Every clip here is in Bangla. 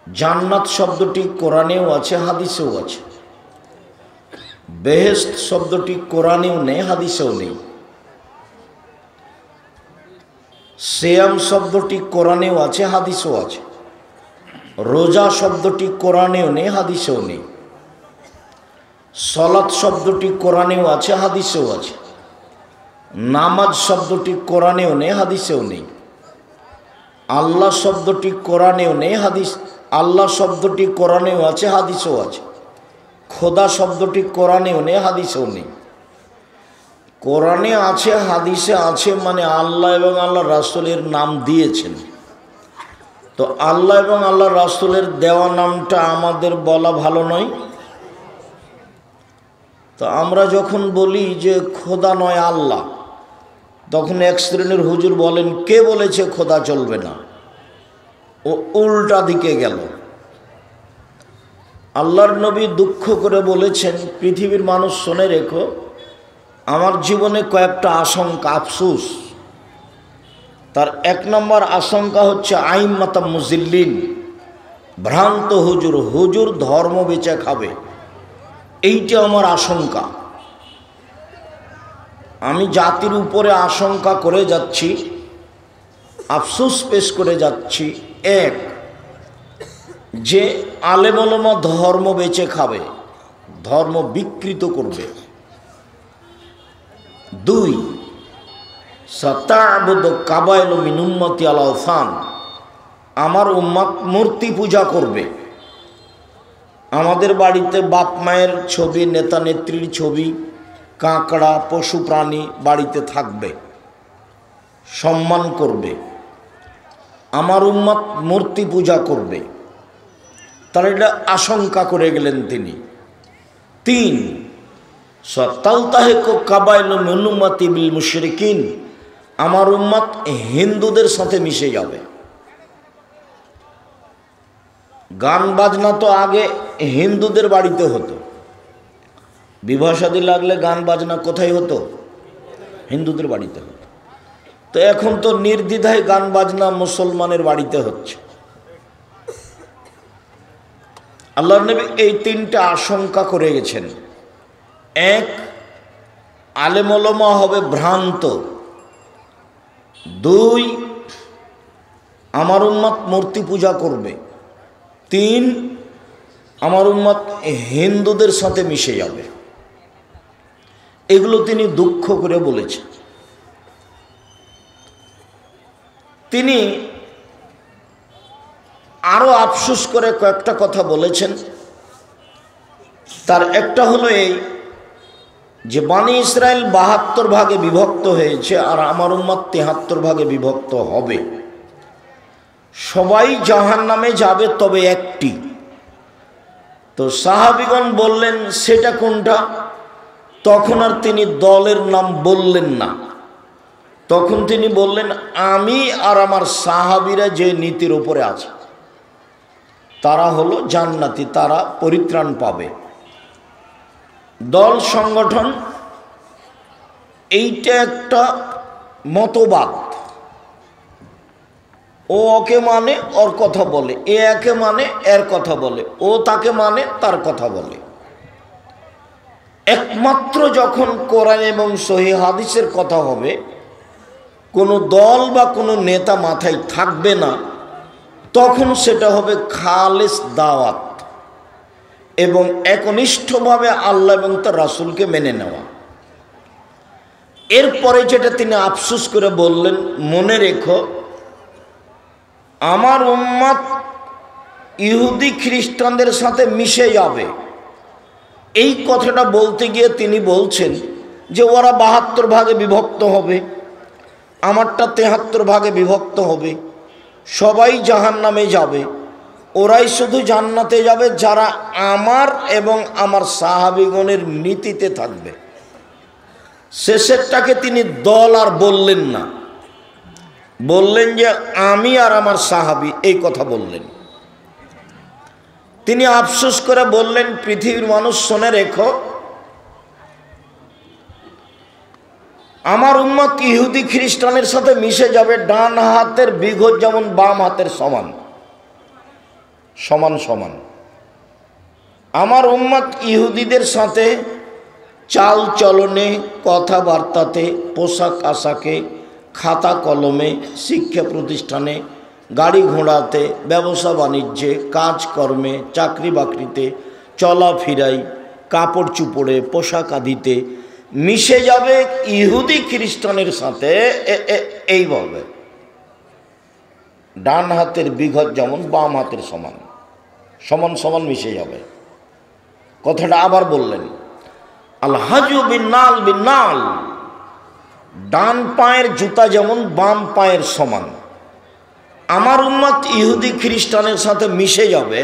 জান্নাত শব্দটি কোরআনেও আছে, হাদিসেও আছে। বেহেশত শব্দটি কোরআনেও নেই, হাদিসেও নেই। সিয়াম শব্দটি কোরআনেও আছে, হাদিসেও আছে। রোজা শব্দটি কোরআনেও নেই, হাদিসেও নেই। সলাত শব্দটি কোরআনেও আছে, হাদিসেও আছে। নামাজ শব্দটি কোরআনেও নেই, হাদিসেও নেই। আল্লাহ শব্দটি কোরআনেও নেই, আল্লাহ শব্দটি কোরআনেও আছে, হাদিসেও আছে। খোদা শব্দটি কোরআনেও নেই, হাদিসেও নেই। কোরআনে আছে, হাদিসে আছে, মানে আল্লাহ এবং আল্লাহ রাসূলের নাম দিয়েছেন। তো আল্লাহ এবং আল্লাহ রাসূলের দেওয়া নামটা আমাদের বলা ভালো নয়। তো আমরা যখন বলি যে খোদা নয় আল্লাহ, তখন এক শ্রেণীর হুজুর বলেন, কে বলেছে খোদা চলবে না? ও উল্টা দিকে গেল। আল্লাহর নবী দুঃখ করে বলেছেন, পৃথিবীর মানুষ শুনে রেখো, আমার জীবনে কয়েকটা আশঙ্কা, আফসোস। তার এক নম্বর আশঙ্কা হচ্ছে আইম্মাতা মুজিল্লিন, ভ্রান্ত হুজুর, হুজুর ধর্ম বেচে খাবে, এইটা আমার আশঙ্কা। আমি জাতির উপরে আশঙ্কা করে যাচ্ছি, আফসোস পেশ করে যাচ্ছি। এক, যে আলেম ওলামা ধর্ম বেচে খাবে, ধর্ম বিকৃত করবে। দুই, সাতা'বুদু কাবাইলু মিন উম্মতি আল আওসান, আমার উম্মত মূর্তি পূজা করবে। আমাদের বাড়িতে বাপ মায়ের ছবি, নেতা নেত্রীর ছবি, কাঁকড়া, পশু প্রাণী বাড়িতে থাকবে, সম্মান করবে। আমার উম্মত মূর্তি পূজা করবে, তারা এটা আশঙ্কা করে গেলেন তিনি। তিন, সাতালতাহিকু কাবাইলু মিন উম্মতি বিল মুশরিকিন, আমার উম্মত হিন্দুদের সাথে মিশে যাবে। গান বাজনা তো আগে হিন্দুদের বাড়িতে হতো, বিবাহ শাদী লাগলে গান বাজনা কোথায় হতো? হিন্দুদের বাড়িতে হতো। তো এখন তো নির্দ্বিধায় গান বাজনা মুসলমানের বাড়িতে হচ্ছে। আল্লাহর নবী এই তিনটা আশঙ্কা করে গেছেন। এক, আলেম ওলামা হবে ভ্রান্ত। দুই, আমার উম্মত মূর্তি পূজা করবে। তিন, আমার উম্মত হিন্দুদের সাথে মিশে যাবে। এগুলো তিনি দুঃখ করে বলেছেন। তিনি আরো আফসোস করে কয়েকটা কথা বলেছেন। তার একটা হলো এই যে বনি ইসরাইল ৭২ ভাগে বিভক্ত হয়েছে, আর আমার উম্মত ৭৩ ভাগে বিভক্ত হবে। সবাই জাহান্নামে যাবে, তবে একটি। তো সাহাবীগণ বললেন, সেটা কোনটা? তখন আর তিনি দলের নাম বললেন না। তখন তিনি বললেন, আমি আর আমার সাহাবীরা যে নীতির উপরে আছে তারা হলো জান্নাতি, তারা পরিত্রাণ পাবে। দল সংগঠন এইটা একটা মতবাদ। ও ওকে মানে ওর কথা বলে, এ একে মানে এর কথা বলে, ও তাকে মানে তার কথা বলে। একমাত্র যখন কোরআন এবং সহিহ হাদিসের কথা হবে, কোনো দল বা কোনো নেতা মাথায় থাকবে না, তখন সেটা হবে খালেস দাওয়াত এবং একনিষ্ঠভাবে আল্লাহ এবং তার রাসূলকে মেনে নেওয়া। এরপরে যেটা তিনি আফসোস করে বললেন, মনে রেখো, আমার উম্মত ইহুদি খ্রিস্টানদের সাথে মিশে যাবে। এই কথাটা বলতে গিয়ে তিনি বলছেন যে ওরা ৭২ ভাগে বিভক্ত হবে, আমারটা ৭৩ ভাগে বিভক্ত হবে, সবাই জাহান্নামে যাবে, ওরাই শুধু জান্নাতে যাবে যারা আমার এবং আমার সাহাবীগণের নীতিতে থাকবে। শেষেরটাকে তিনি দল আর বললেন না, বললেন যে আমি আর আমার সাহাবী, এই কথা বললেন। তিনি আফসোস করে বললেন, পৃথিবীর মানুষ শুনে রেখো, আমার উম্মত ইহুদি খ্রিস্টানের সাথে মিশে যাবে। ডান হাতের বিঘত যেমন বাম হাতের সমান, সমান সমান। আমার উম্মত ইহুদিদের সাথে চাল চলনে, কথাবার্তাতে, পোশাক আশাকে, খাতা কলমে, শিক্ষা প্রতিষ্ঠানে, গাড়ি ঘোড়াতে, ব্যবসা বাণিজ্যে, কাজকর্মে, চাকরি বাকরিতে, চলাফেরায়, কাপড় চুপড়ে, পোশাক আদিতে মিশে যাবে ইহুদি খ্রিস্টানের সাথে। এইভাবে ডান হাতের বিঘত যেমন বাম হাতের সমান, সমান সমান মিশে যাবে। কথাটা আবার বললেন, আল হাজু বিন্নাল বিন্নাল, ডান পায়ের জুতা যেমন বাম পায়ের সমান। আমার উম্মত ইহুদি খ্রিস্টানের সাথে মিশে যাবে,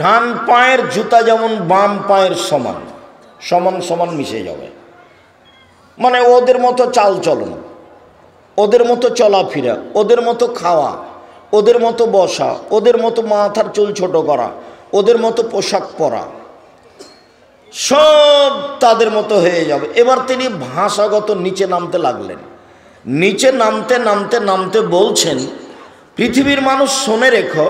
ডান পায়ের জুতা যেমন বাম পায়ের সমান, সমান সমান মিশে যাবে। মানে ওদের মতো চাল চলন, ওদের মতো চলাফেরা, ওদের মতো খাওয়া, ওদের মতো বসা, ওদের মতো মাথার চুল ছোট করা, ওদের মতো পোশাক পরা, সব তাদের মতো হয়ে যাবে। এবার তিনি ভাষাগত নিচে নামতে লাগলেন। নিচে নামতে নামতে নামতে বলছেন, পৃথিবীর মানুষ শুনে রেখো,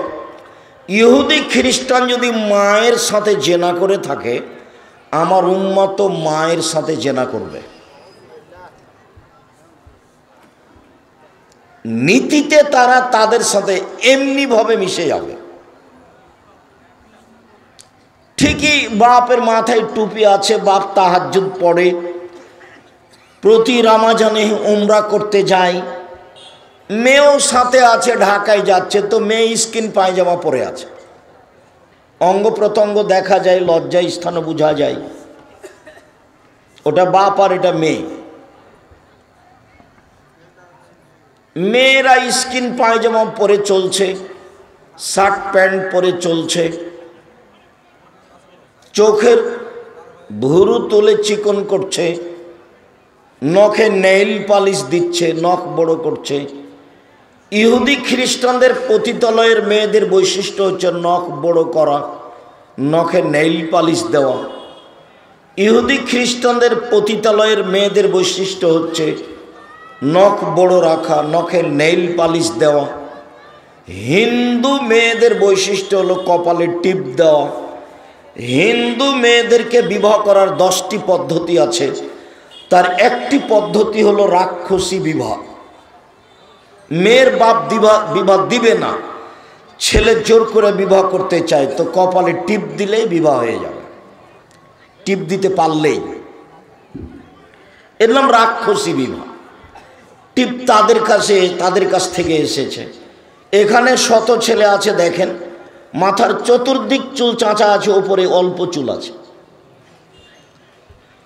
ইহুদি খ্রিস্টান যদি মায়ের সাথে জেনা করে থাকে, আমার উম্মত মায়ের সাথে জেনা করবে। নীতিতে তারা তাদের সাথে এমনিভাবে মিশে যাবে। ঠিকই বাপের মাথায় টুপি আছে, বাপ তাহাজ্জুদ পড়ে, প্রতি রমজানে উমরা করতে যায়, মেয়েও সাথে আছে, ঢাকায় যাচ্ছে, তো মেয়ে স্কিন পায়জামা পরে আছে, অঙ্গ প্রত্যঙ্গ দেখা যায়, লজ্জা স্থানও বোঝা যায়। ওটা বাপ আর এটা মেয়ে। মেয়েরা স্কিন পায়জামা পরে চলছে, শার্ট প্যান্ট পরে চলছে, চোখের ভুরু তুলে চিকন করছে, নখে নেইল পালিশ দিচ্ছে, নখ বড় করছে। ইহুদি খ্রিস্টানদের পতিতালয়ের মেয়েদের বৈশিষ্ট্য হচ্ছে নখ বড় করা, নখে নেইল পালিশ দেওয়া। ইহুদি খ্রিস্টানদের পতিতালয়ের মেয়েদের বৈশিষ্ট্য হচ্ছে নখ বড় রাখা, নখে নেইল পালিশ দেওয়া। হিন্দু মেয়েদের বৈশিষ্ট্য হলো কপালে টিপ দেওয়া। হিন্দু মেয়েদেরকে বিবাহ করার 10টি পদ্ধতি আছে, তার একটি পদ্ধতি হলো রাক্ষসী বিবাহ। মেয়ের বাপ বিবাহ দিবে না, ছেলে জোর করে বিবাহ করতে চায়, তো কপালে টিপ দিলেই বিবাহ হয়ে যাবে, টিপ দিতে পারলেই। এর নাম রাক্ষসী বিবাহ। টিপ তাদের কাছ থেকে এসেছে। এখানে শত ছেলে আছে, দেখেন মাথার চতুর্দিক চুল চাঁচা আছে, ওপরে অল্প চুল আছে।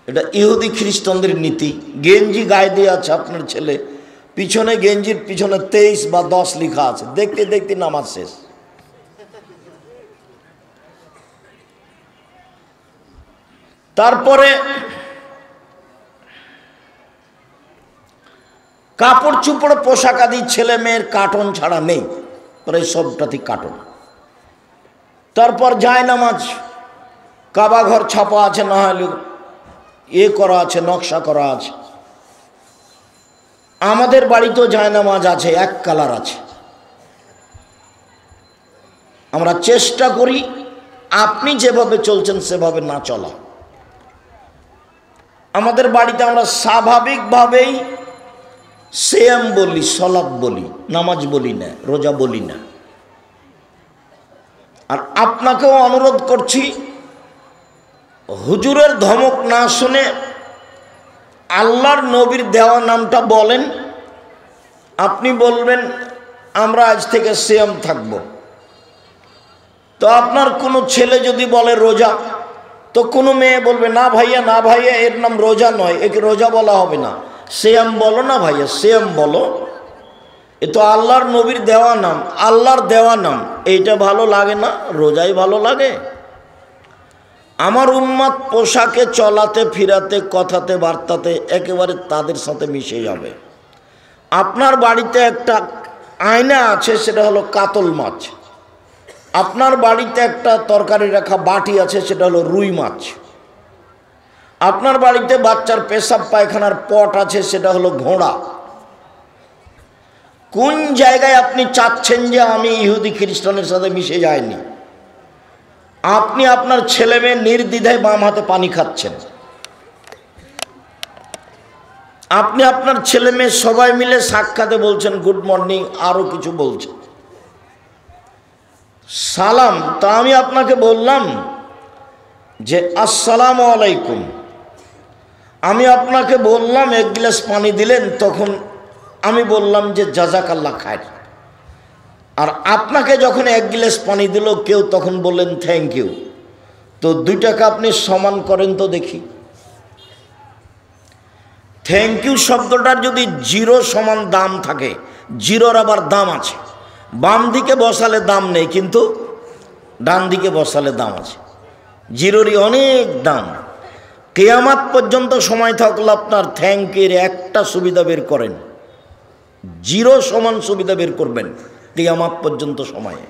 এটা ইহুদি খ্রিস্টানদের নীতি। গেঞ্জি গায়ে দিয়ে আছে আপনার ছেলে, পিছনে গেঞ্জির পিছনে 23 বা 10 লেখা আছে, দেখতে দেখতে নামাজ শেষ। তারপরে কাপড় চুপড় পোশাক আদি ছেলে মেয়ের কার্টন ছাড়া নেই, প্রায় সবটাতে কার্টন। তারপর জায়নামাজ, কাবা ঘর ছাপা আছে, না হলে করা আছে, নকশা করা আছে। আমাদের বাড়িতেও জায়নামাজ আছে, এক কালার আছে। আমরা চেষ্টা করি আপনি যেভাবে চলছেন সেভাবে না চলা। আমাদের বাড়িতে আমরা স্বাভাবিকভাবেই সিয়াম বলি, সলাত বলি, নামাজ বলি না, রোজা বলি না। আর আপনাকেও অনুরোধ করছি, হুজুরের ধমক না শুনে আল্লাহর নবীর দেওয়া নামটা বলেন। আপনি বলবেন আমরা আজ থেকে সিয়াম থাকব। তো আপনার কোনো ছেলে যদি বলে রোজা, তো কোনো মেয়ে বলবে না ভাইয়া, না ভাইয়া, এর নাম রোজা নয়, একে রোজা বলা হবে না, সিয়াম বলো না ভাইয়া, সিয়াম বলো। এ তো আল্লাহর নবীর দেওয়া নাম, আল্লাহর দেওয়া নাম। এইটা ভালো লাগে না? রোজাই ভালো লাগে। আমার উম্মত পোশাকে, চলাতে, ফিরাতে, কথাতে, বার্তাতে একেবারে তাদের সাথে মিশে যাবে। আপনার বাড়িতে একটা আয়না আছে, সেটা হলো কাতল মাছ। আপনার বাড়িতে একটা তরকারি রাখা বাটি আছে, সেটা হলো রুই মাছ। আপনার বাড়িতে বাচ্চার পেশাব পায়খানার পট আছে, সেটা হলো ঘোড়া। কোন জায়গায় আপনি চাচ্ছেন যে আমি ইহুদি খ্রিস্টানের সাথে মিশে যাইনি? আপনি আপনার ছেলে মেয়ে নির্দ্বিধায় বাম হাতে পানি খাচ্ছেন, আপনি আপনার ছেলে মেয়ে সবাই মিলে সাক্ষাতে বলছেন গুড মর্নিং, আরো কিছু বলছেন, সালাম। তা আমি আপনাকে বললাম যে আসসালামু আলাইকুম, আমি আপনাকে বললাম এক গ্লাস পানি দিলেন, তখন আমি বললাম যে জাযাকাল্লাহ খায়ের। আর আপনাকে যখন এক গ্লাস পানি দিল কেউ, তখন বললেন থ্যাংক ইউ। তো দুইটাকে আপনি সমান করেন তো দেখি। থ্যাংক ইউ শব্দটার যদি জিরো সমান দাম থাকে, জিরোর আবার দাম আছে। বাম দিকে বসালে দাম নেই, কিন্তু ডান দিকে বসালে দাম আছে। জিরোরই অনেক দাম। কিয়ামত পর্যন্ত সময় থাকলে আপনার থ্যাংক ইউর একটা সুবিধা বের করেন, জিরো সমান সুবিধা বের করবেন কিয়ামত পর্যন্ত সময়ে।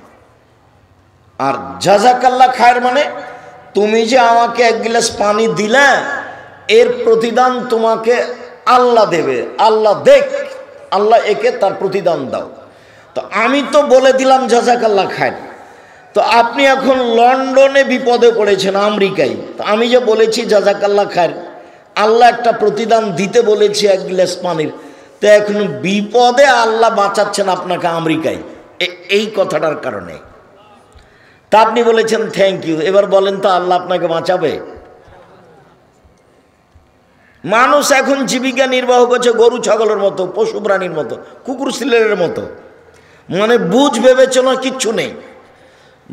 আর জাযাকাল্লাহ খায়ের মানে তুমি যে আমাকে এক গ্লাস পানি দিলে, এর প্রতিদান তোমাকে আল্লাহ দেবে। আল্লাহ দেখ, আল্লাহ একে তার প্রতিদান দাও। তো আমি তো বলে দিলাম জাযাকাল্লাহ খায়ের। তো আপনি এখন লন্ডনে বিপদে পড়েছেন, আমেরিকায়। তো আমি যে বলেছি জাযাকাল্লাহ খায়ের, আল্লাহ একটা প্রতিদান দিতে বলেছি এক গ্লাস পানির, তো এখন বিপদে আল্লাহ বাঁচাচ্ছেন আপনাকে আমেরিকায়, এই কথাটার কারণে। তা আপনি বলেছেন থ্যাংক ইউ। এবার বলেন তো আল্লাহ আপনাকে বাঁচাবে? মানুষ এখন জীবিকা নির্বাহ করছে গরু ছাগলের মতো, পশু প্রাণীর মতো, কুকুর শিলের মতো। মানে বুঝ বিবেচনা কিচ্ছু নেই।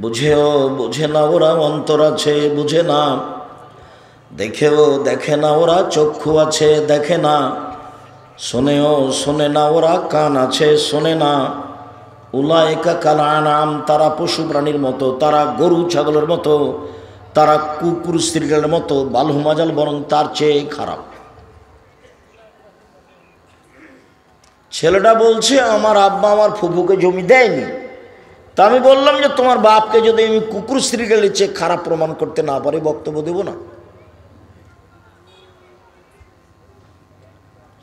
বুঝেও বুঝে না ওরা, অন্তর আছে বুঝে না, দেখেও দেখে না ওরা, চক্ষু আছে দেখে না, শোনেও শোনে না ওরা, কান আছে শোনে না। উলাইকা কাল আনাম, তারা পশু প্রাণীর মতো, তারা গরু ছাগলের মতো, তারা কুকুর শিলের মতো, বালহুম আযাল, বরং তার চেয়ে খারাপ। ছেলেটা বলছে আমার আব্বা আমার ফুফুকে জমি দেয়নি। তা আমি বললাম যে তোমার বাপকে যদি আমি কুকুর শ্রীগালের চেয়ে খারাপ প্রমাণ করতে না পারি, বক্তব্য দেব না।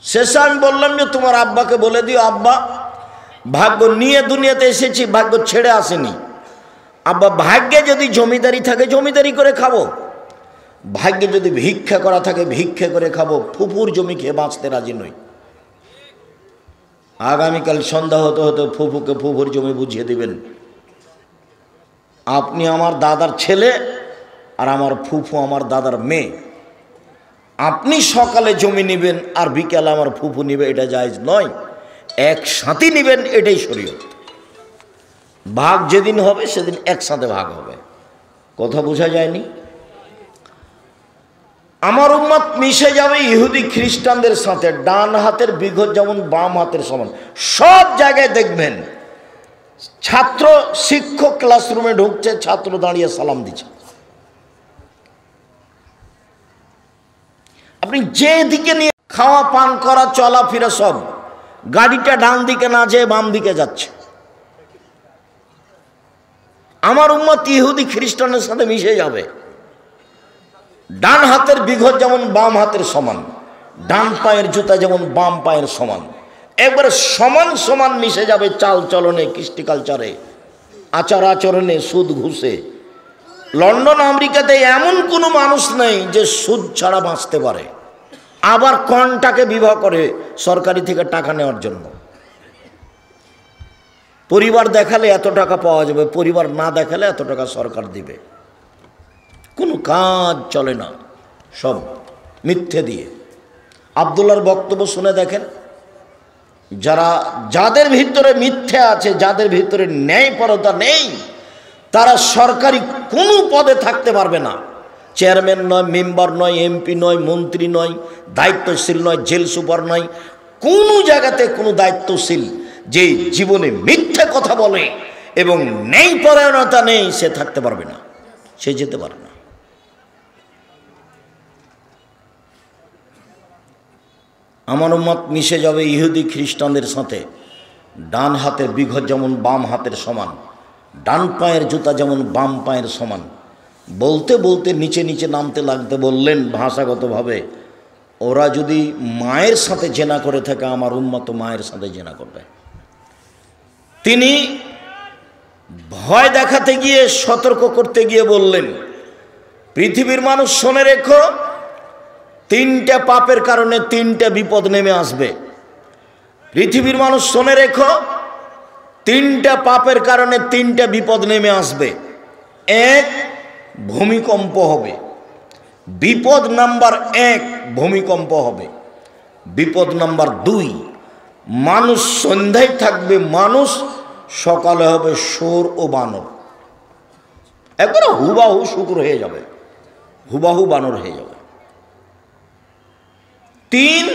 শেষে আমি বললাম যে তোমার আব্বাকে বলে দিও, আব্বা ভাগ্য নিয়ে দুনিয়াতে এসেছি, ভাগ্য ছেড়ে আসেনি। আব্বা ভাগ্যে যদি জমিদারি থাকে জমিদারি করে খাবো, ভাগ্যে যদি ভিক্ষা করা থাকে ভিক্ষা করে খাবো, ফুফুর জমি খেয়ে বাঁচতে রাজি নই। আগামীকাল সন্ধ্যা হতে হতে ফুফুকে ফুফুর জমি বুঝিয়ে দিবেন। আপনি আমার দাদার ছেলে আর আমার ফুফু আমার দাদার মেয়ে। আপনি সকালে জমি নেবেন আর বিকালে আমার ফুফু নিবে, এটা জায়েজ নয়। একসাথে নেবেন, এটাই শরীয়ত। ভাগ যেদিন হবে সেদিন একসাথে ভাগ হবে। কথা বোঝা যায়নি? আমার উম্মত মিশে যাবে ইহুদি খ্রিস্টানদের সাথে। ডান হাতের বিঘত যেমন বাম হাতের সমান। সব জায়গায় দেখবেন ছাত্র শিক্ষক ক্লাসরুমে ঢুকছে, ছাত্র দাঁড়িয়ে সালাম দিচ্ছে। আপনি যে দিকে নিয়ে খাওয়া পান করা চলাফেরা সব, গাড়িটা ডান দিকে না যেয়ে বাম দিকে যাচ্ছে। আমার উম্মত ইহুদি খ্রিস্টানের সাথে মিশে যাবে। ডান হাতের বিঘত যেমন বাম হাতের সমান, ডান পায়ের জুতা যেমন বাম পায়ের সমান, একবারে সমান সমান মিশে যাবে। চাল চলনে, কৃষ্টি কালচারে, আচার আচরণে, সুদ ঘুষে। লন্ডন আমেরিকাতে এমন কোনো মানুষ নেই যে সুদ ছাড়া বাঁচতে পারে। আবার কনটাকে বিবাহ করে সরকারি থেকে টাকা নেওয়ার জন্য। পরিবার দেখালে এত টাকা পাওয়া যাবে, পরিবার না দেখালে এত টাকা সরকার দিবে। কোনো কাজ চলে না, সব মিথ্যে দিয়ে। আব্দুল্লাহর বক্তব্য শুনে দেখেন, যাদের ভিতরে মিথ্যে আছে, যাদের ভিতরে ন্যায়পরতা নেই, তারা সরকারি কোনো পদে থাকতে পারবে না। চেয়ারম্যান নয়, মেম্বার নয়, এমপি নয়, মন্ত্রী নয়, দায়িত্বশীল নয়, জেল সুপার নয়, কোনো জায়গাতে কোনো দায়িত্বশীল যে জীবনে মিথ্যে কথা বলে এবং ন্যায়পরায়ণতা নেই, সে থাকতে পারবে না, সে যেতে পারে না। আমার উম্মত মিশে যাবে ইহুদি খ্রিস্টানদের সাথে। ডান হাতের বিঘত যেমন বাম হাতের সমান, ডান পায়ের জুতা যেমন বাম পায়ের সমান। বলতে বলতে নিচে নিচে নামতে লাগতে বললেন ভাষাগতভাবে, ওরা যদি মায়ের সাথে জেনা করে থাকে, আমার উম্মত মায়ের সাথে জেনা করবে। তিনি ভয় দেখাতে গিয়ে, সতর্ক করতে গিয়ে বললেন, পৃথিবীর মানুষ শুনে রেখো, 3টে পাপের কারণে 3টে বিপদ নেমে আসবে। পৃথিবীর মানুষ শুনে রেখো, 3টে পাপের কারণে 3টে বিপদ নেমে আসবে। 1, ভূমিকম্প হবে। বিপদ নাম্বার 1 ভূমিকম্প হবে। বিপদ নাম্বার 2, মানুষ সন্ধ্যায় থাকবে মানুষ, সকালে হবে শুয়োর ও বানর। একবারে হুবাহু শুকুর হয়ে যাবে, হুবাহু বানর হয়ে যাবে। 3,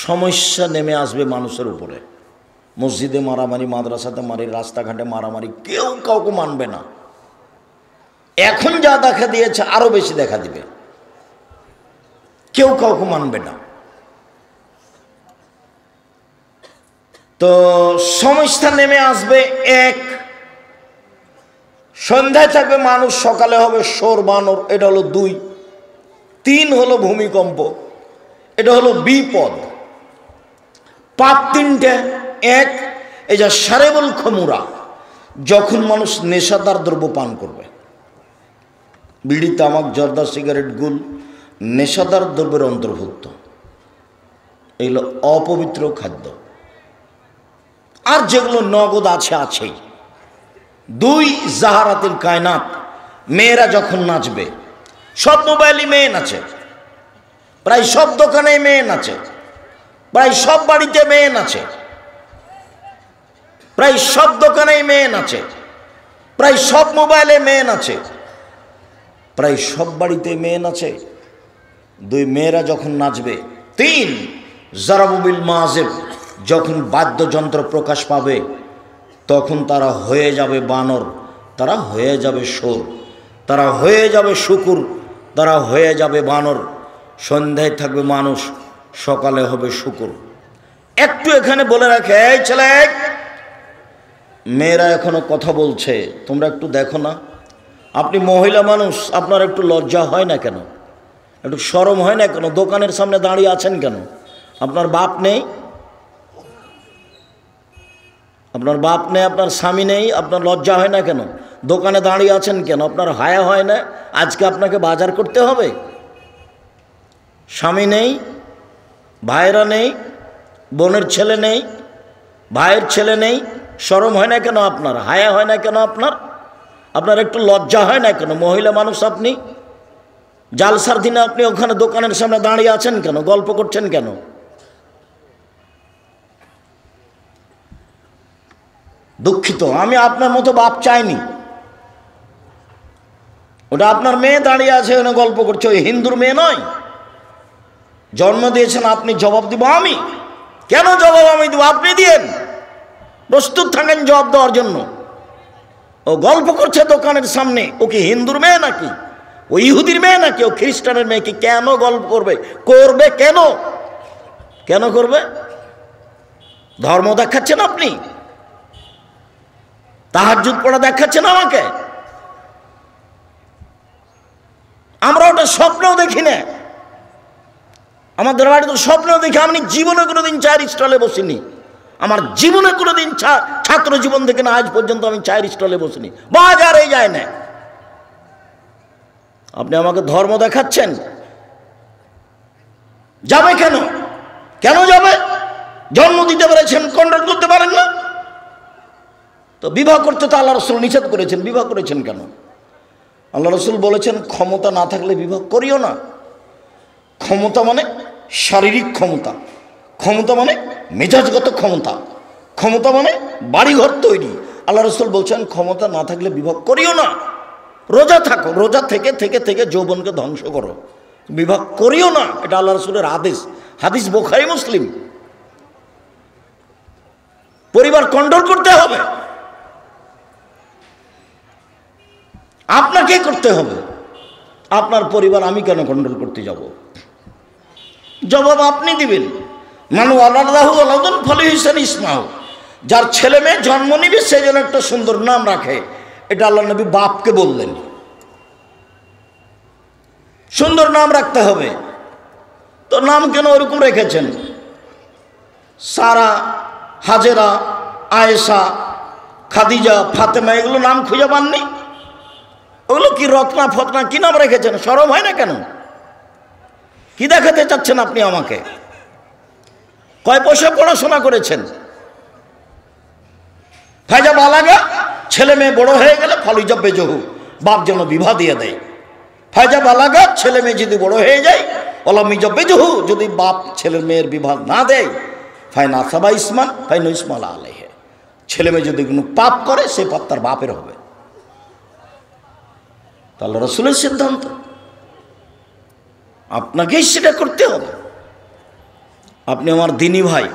সমস্যা নেমে আসবে মানুষের উপরে। মসজিদে মারামারি, মাদ্রাসাতে মারি, রাস্তাঘাটে মারামারি, কেউ কাউকে মানবে না। এখন যা দেখা দিয়েছে আরো বেশি দেখা দিবে, কেউ কাউকে মানবে না। তো সমস্যা নেমে আসবে 1, সন্ধ্যায় থাকবে মানুষ, সকালে হবে শুয়োর বানর, এটা হলো 2। 3 হলো ভূমিকম্প, এটা হলো বিপদ। পাপ 3টে। 1, এই যা সারেবুল খমুরা, যখন মানুষ নেশাদার দ্রব্য পান করবে। বিড়ি, তামাক, জর্দা, সিগারেট, গুল নেশাদার দ্রব্যের অন্তর্ভুক্ত। এগুলো অপবিত্র খাদ্য। আর যেগুলো নগদ আছে আছেই। 2, জাহারাতুল কায়নাত, মেয়েরা যখন নাচবে। সব মোবাইলে মেয়ে নাচে, প্রায় সব দোকানে মেয়ে নাচে, প্রায় সব বাড়িতে মেয়ে নাচে, প্রায় সব দোকানে মেয়ে নাচে, প্রায় সব মোবাইলে মেয়ে নাচে, প্রায় সব বাড়িতে মেয়ে নাচে। 2, মেয়েরা যখন নাচবে। 3, জারাবুবিল মাজেব, যখন বাদ্যযন্ত্র প্রকাশ পাবে তখন তারা হয়ে যাবে বানর, তারা হয়ে যাবে শুয়োর, তারা হয়ে যাবে শুকুর, তারা হয়ে যাবে বানর। সন্ধ্যায় থাকবে মানুষ, সকালে হবে শুকুর। একটু এখানে বলে রাখে, এই ছেলে, মেয়েরা এখনো কথা বলছে, তোমরা একটু দেখো না। আপনি মহিলা মানুষ, আপনার একটু লজ্জা হয় না কেন? একটু শরম হয় না কেন? দোকানের সামনে দাঁড়িয়ে আছেন কেন? আপনার বাপ নেই? আপনার বাপ নেই, আপনার স্বামী নেই, আপনার লজ্জা হয় না কেন? দোকানে দাঁড়িয়ে আছেন কেন? আপনার হায়া হয় না? আজকে আপনাকে বাজার করতে হবে। স্বামী নেই, ভাইরা নেই, বোনের ছেলে নেই, ভাইয়ের ছেলে নেই, শরম হয় না কেন? আপনার হায়া হয় না কেন? আপনার একটু লজ্জা হয় না কেন? মহিলা মানুষ আপনি, জালসার দিনে আপনি ওখানে দোকানের সামনে দাঁড়িয়ে আছেন কেন? গল্প করছেন কেন? দুঃখিত, আমি আপনার মতো বাপ চাইনি। ওটা আপনার মেয়ে দাঁড়িয়ে আছে, ওখানে গল্প করছে, ওই হিন্দুর মেয়ে নয়। জন্ম দিয়েছেন আপনি, জবাব দিব আমি? কেন জবাব আমি দিব? আপনি দিয়েন, প্রস্তুত থাকেন জবাব দেওয়ার জন্য। ও গল্প করছে দোকানের সামনে, ও কি হিন্দুর মেয়ে নাকি? ও ইহুদির মেয়ে নাকি? ও খ্রিস্টানের মেয়ে কি? কেন গল্প করবে? করবে কেন? কেন করবে? ধর্ম দেখাচ্ছেন আপনি? তাহাজ্জুদ পড়া দেখাচ্ছেন আমাকে? আমরা ওটা স্বপ্নেও দেখি না। আমাদের বাড়ি তো স্বপ্নেও দেখি। আমি জীবনে কোনোদিন চায়ের স্টলে বসিনি। আমার জীবনে কোনোদিন ছাত্র জীবন থেকে না আজ পর্যন্ত আমি চায়ের স্টলে বসিনি, বাজারে যায় না। আপনি আমাকে ধর্ম দেখাচ্ছেন? যাবে কেন? কেন যাবে? জন্ম দিতে পেরেছেন, কন্ট্রোল করতে পারেন না তো? বিবাহ করতে তো আল্লাহ রসুল নিষেধ করেছেন, বিবাহ করেছেন কেন? আল্লাহ রসুল বলেছেন ক্ষমতা না থাকলে বিবাহ করিও না। ক্ষমতা মানে শারীরিক ক্ষমতা, ক্ষমতা মানে মেজাজগত ক্ষমতা, ক্ষমতা মানে বাড়িঘর তৈরি। আল্লাহ রসুল বলছেন ক্ষমতা না থাকলে বিবাহ করিও না। রোজা থাকো, রোজা থেকে থেকে থেকে যৌবনকে ধ্বংস করো, বিবাহ করিও না। এটা আল্লাহ রসুলের আদেশ, হাদিস বুখারী মুসলিম। পরিবার কন্ট্রোল করতে হবে, আপনাকে করতে হবে। আপনার পরিবার আমি কেন কন্ট্রোল করতে যাব? জবাব আপনি দিবেন। মানু আল্লাহু আলাদুন ফলিহিসান ইসমাহু, যার ছেলে মেয়ে জন্ম নিবে সে যেন একটা সুন্দর নাম রাখে। এটা আল্লাহ নবী বাপকে বললেন, সুন্দর নাম রাখতে হবে। তো নাম কেন ওরকম রেখেছেন? সারা, হাজেরা, আয়েশা, খাদিজা, ফাতেমা, এগুলো নাম খুঁজে পাননি? ওগুলো কি রত্না ফতনা কি নাম রেখেছেন? শরম হয় না কেন? কি দেখাতে চাচ্ছেন আপনি আমাকে? কয় পয়সা পড়াশোনা করেছেন? ফায়জা বালাগা, ছেলে মেয়ে বড় হয়ে গেলে ফালুজা বেজহু, বাপ যেন বিবাহ দিয়ে দেয়। ফায়জা বালাগা, ছেলে মেয়ে যদি বড় হয়ে যায়, অলামিজা বেজহু, যদি বাপ ছেলে মেয়ের বিবাহ না দেয়, ফাইনা সাবা ইসমান ফাইন ইসমাল আলাইহে, ছেলে মেয়ে যদি কোনো পাপ করে সে পাপ তার বাপের হবে। তাহলে রাসূলের সিদ্ধান্ত, আপনাকেই সেটা করতে হবে। আপনি আমার দিনী ভাই,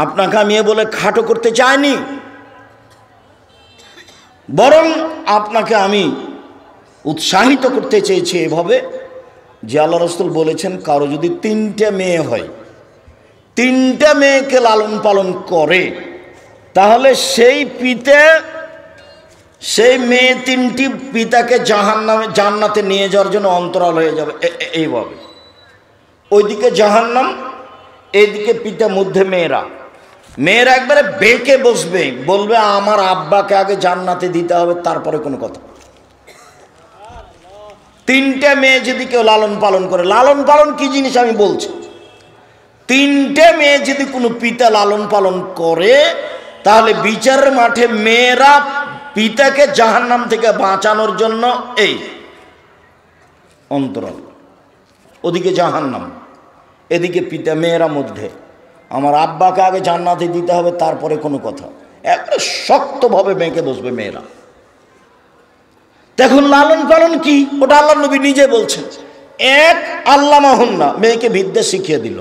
আপনাকে আমি এ বলে খাটো করতে চাইনি, বরং আপনাকে আমি উৎসাহিত করতে চেয়েছি এভাবে যে আল্লাহ রাসূল বলেছেন কারো যদি 3টে মেয়ে হয়, 3টে মেয়েকে লালন পালন করে, তাহলে সেই পিতা, সেই মেয়ে 3টি পিতাকে জান্নাতে নিয়ে যাওয়ার জন্য অন্তরাল হয়ে যাবে। এইভাবে ওইদিকে জাহান্নাম, এইদিকে পিতা, মধ্যে মেয়েরা। মেয়েরা একবারে বেঁকে বসবে, বলবে আমার আব্বাকে আগে জান্নাতে দিতে হবে, তারপরে কোনো কথা। 3টে মেয়ে যদি কেউ লালন পালন করে, লালন পালন কি জিনিস আমি বলছি, 3টে মেয়ে যদি কোনো পিতা লালন পালন করে, তাহলে বিচারের মাঠে মেয়েরা পিতাকে জাহান্নাম থেকে বাঁচানোর জন্য এই অন্তরাল, ওদিকে জাহান্নাম, এদিকে পিতা, মেয়েরা মধ্যে। আমার আব্বাকে আগে জান্নাতে দিতে হবে, তারপরে কোনো কথা। একটা শক্তভাবে বেঁকে বসবে মেয়েরা। দেখুন লালন পালন কি, ওটা আল্লাহ নবী নিজে বলছেন। 1, আল্লামাহুন্না, মেয়েকে বিদ্যা শিখিয়ে দিল।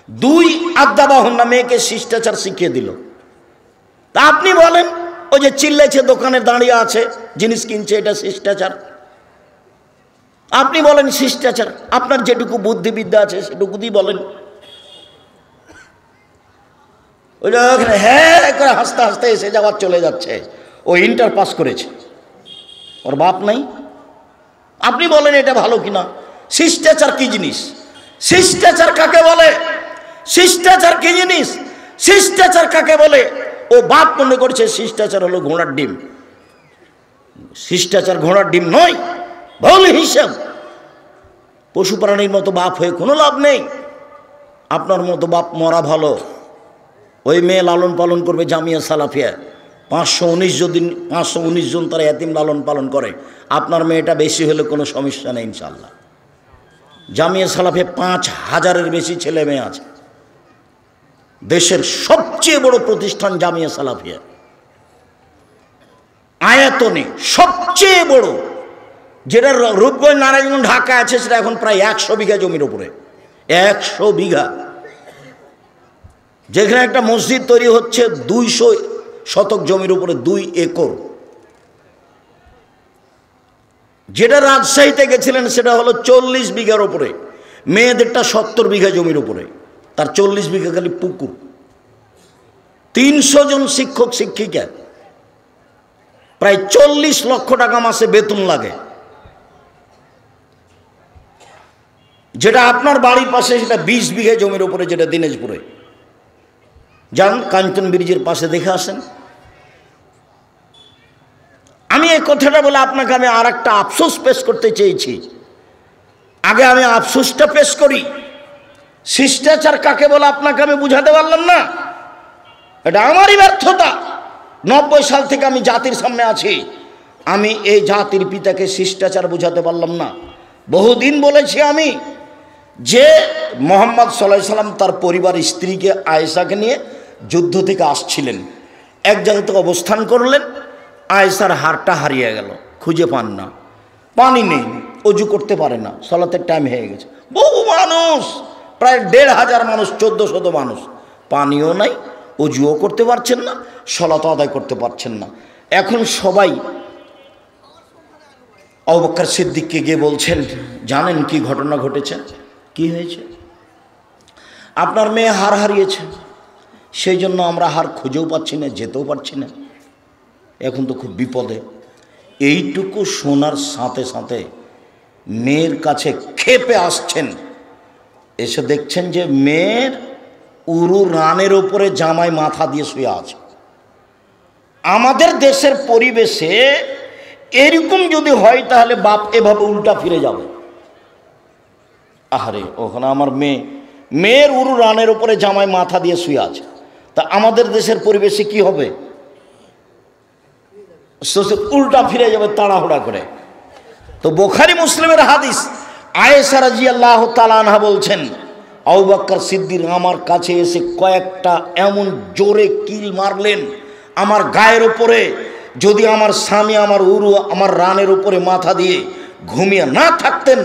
2, আদাবাহুন্না, মেয়েকে শিষ্টাচার শিখিয়ে দিল। তা আপনি বলেন, ওই যে চিল্লাইছে দোকানে দাঁড়িয়ে আছে, জিনিস কিনছে, এটা শিষ্টাচার? আপনি বলেন শিষ্টাচার? আপনার যেটুকু বুদ্ধিবিদ্যা আছে সেটুকু দিয়ে বলেন। ওই ওখানে হ্যাঁ করে হাসতে হাসতে এসে যাওয়ার চলে যাচ্ছে, ও ইন্টার পাস করেছে, ওর বাপ নাই। আপনি বলেন এটা ভালো কিনা? শিষ্টাচার কি জিনিস? শিষ্টাচার কাকে বলে? শিষ্টাচার কি জিনিস? শিষ্টাচার কাকে বলে? ও বাপ মনে করছে শিষ্টাচার হলো ঘোড়ার ডিম। শিষ্টাচার ঘোড়ার ডিম নয়, ভুল হিসাব। পশু প্রাণীর মতো বাপ হয়ে কোনো লাভ নেই। আপনার মতো বাপ মরা ভালো। ওই মেয়ে লালন পালন করবে জামিয়া সালাফিয়া, 519 জন তারা এতিম লালন পালন করে। আপনার মেয়েটা বেশি হলে কোনো সমস্যা নেই ইনশাল্লাহ। জামিয়া সালাফিয়া 5000-এর বেশি ছেলে মেয়ে আছে। দেশের সবচেয়ে বড় প্রতিষ্ঠান জামিয়া সালাফিয়া, আয়তনে সবচেয়ে বড়, যেটা রূপগঞ্জ, নারায়ণগঞ্জ, ঢাকা আছে, সেটা এখন প্রায় 100 বিঘা জমির উপরে। 100 বিঘা, যেখানে একটা মসজিদ তৈরি হচ্ছে 200 শতক জমির উপরে, 2 একর। যেটা রাজশাহীতে গেছিলেন সেটা হলো 40 বিঘার উপরে, মেয়েদেরটা 70 বিঘা জমির উপরে, তার 40 বিঘা খালি পুকুর। 300 জন শিক্ষক শিক্ষিকা, প্রায় 40 লক্ষ টাকা মাসে বেতন লাগে। যেটা আপনার বাড়ির পাশে সেটা 20 বিঘা জমির উপরে, যেটা দিনাজপুরে। যান কাঞ্চন ব্রিজের পাশে দেখে আসেন। আমি এই কথাটা বলে আপনাকে আমি আর একটা আফসোস পেশ করতে চেয়েছি। আগে আমি আফসোসটা পেশ করি। শিষ্টাচার কাকে বলে আপনাকে আমি বুঝাতে পারলাম না, এটা আমারই ব্যর্থতা। 90 সাল থেকে আমি জাতির সামনে আছি, আমি এই জাতির পিতাকে শিষ্টাচার বুঝাতে পারলাম না। বহুদিন বলেছি আমি যে মোহাম্মদ সাল্লাল্লাহু আলাইহি সাল্লাম তার পরিবার, স্ত্রীকে, আয়েশাকে নিয়ে যুদ্ধ থেকে আসছিলেন। এক জায়গাতে অবস্থান করলেন, আয়েশার হারটা হারিয়ে গেল, খুঁজে পান না, পানি নেই, অজু করতে পারে না, সালাতের টাইম হয়ে গেছে। বহু মানুষ, প্রায় 1500 মানুষ, 1400 মানুষ, পানিও নাই, অজুও করতে পারছেন না, সালাত আদায় করতে পারছেন না। এখন সবাই আবু বকর সিদ্দিককে গিয়ে বলছেন, জানেন কি ঘটনা ঘটেছে? কি হয়েছে? আপনার মেয়ে হার হারিয়েছে, সেই জন্য আমরা হার খুঁজেও পাচ্ছি না, যেতেও পারছি না, এখন তো খুব বিপদে। এইটুকু শোনার সাথে সাথে মেয়ের কাছে ক্ষেপে আসছেন, এসে দেখছেন যে মেয়ের উরু রানের উপরে জামাই মাথা দিয়ে শুয়ে আছে। আমাদের দেশের পরিবেশে এরকম যদি হয় তাহলে বাপ এভাবে উল্টা ফিরে যাবে। আরে ওখানে আমার মেয়ের উরু রানের উপরে জামাই মাথা দিয়ে শুয়ে আছে, তা আমাদের দেশের পরিবেশে কি হবে? উল্টা ফিরে যাবে তাড়াহুড়া করে। তো বুখারী মুসলিমের হাদিস, আয়েশা রাদিয়াল্লাহু তাআলা আনহা বলছেন, আবু বকর সিদ্দিক আমার কাছে এসে কয়েকটা এমন জোরে কিল মারলেন আমার গায়ের উপরে, যদি আমার স্বামী আমার রানের উপরে মাথা দিয়ে ঘুমিয়ে না থাকতেন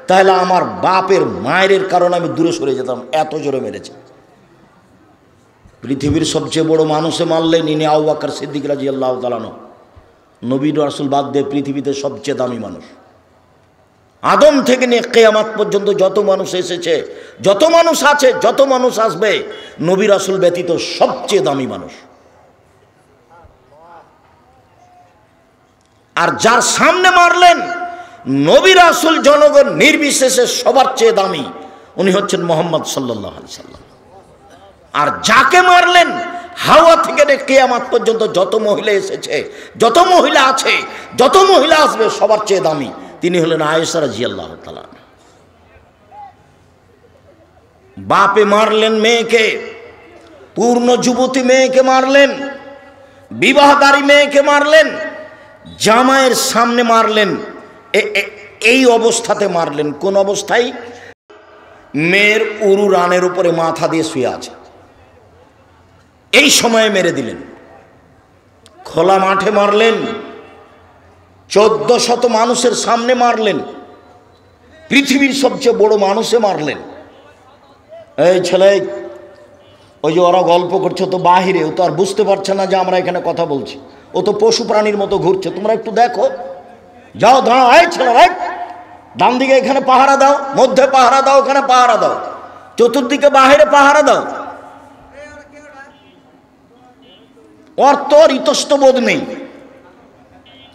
তাহলে আমার বাপের মায়ের কারণে আমি দূরে সরে যেতাম, এত জোরে মেরেছে। পৃথিবীর সবচেয়ে বড় মানুষে মারলেন ইনি আবু বকর সিদ্দিক রাদিয়াল্লাহু তাআলা আনহু। নবী রাসূল বাদ দিয়ে পৃথিবীতে সবচেয়ে দামি মানুষ। আদম থেকে নিয়ে কিয়ামত পর্যন্ত যত মানুষ এসেছে, যত মানুষ আছে, যত মানুষ আসবে, নবী রাসূল ব্যতীত সবচেয়ে দামি মানুষ। আর যার সামনে মারলেন নবী রাসূল জনগণ নির্বিশেষে সবার চেয়ে দামি, উনি হচ্ছেন মুহাম্মদ সাল্লাল্লাহু আলাইহি সাল্লাম। আর যাকে মারলেন হাওয়া থেকে কিয়ামত পর্যন্ত যত মহিলা এসেছে, যত মহিলা আছে, যত মহিলা আসবে, সবার চেয়ে দামি তিনি হলেন আয়েশা রাদিয়াল্লাহু তাআলা। বাপে মারলেন মেয়েকে, পূর্ণ যুবতী মেয়েকে মারলেন, বিবাহদারী মেয়েকে মারলেন, জামাইয়ের সামনে মারলেন। এই অবস্থাতে মারলেন। কোন অবস্থায়? মেয়ের উরু রানের উপরে মাথা দিয়ে শুয়ে আছে, এই সময়ে মেরে দিলেন। খোলা মাঠে মারলেন, 1400 মানুষের সামনে মারলেন, পৃথিবীর সবচেয়ে বড় মানুষে মারলেন। এই ছেলে, ওই যে ওরা গল্প করছে তো বাহিরে, ও তো আর বুঝতে পারছে না যে আমরা এখানে কথা বলছি, ও তো পশু প্রাণীর মতো ঘুরছে। তোমরা একটু দেখো, যাও দাঁড়াও, এই ছেলে রাইট, ডান দিকে এখানে পাহারা দাও, মধ্যে পাহারা দাও, ওখানে পাহারা দাও, চতুর্দিকে বাহিরে পাহারা দাও। ওর তো ইতস্তবোধ নেই।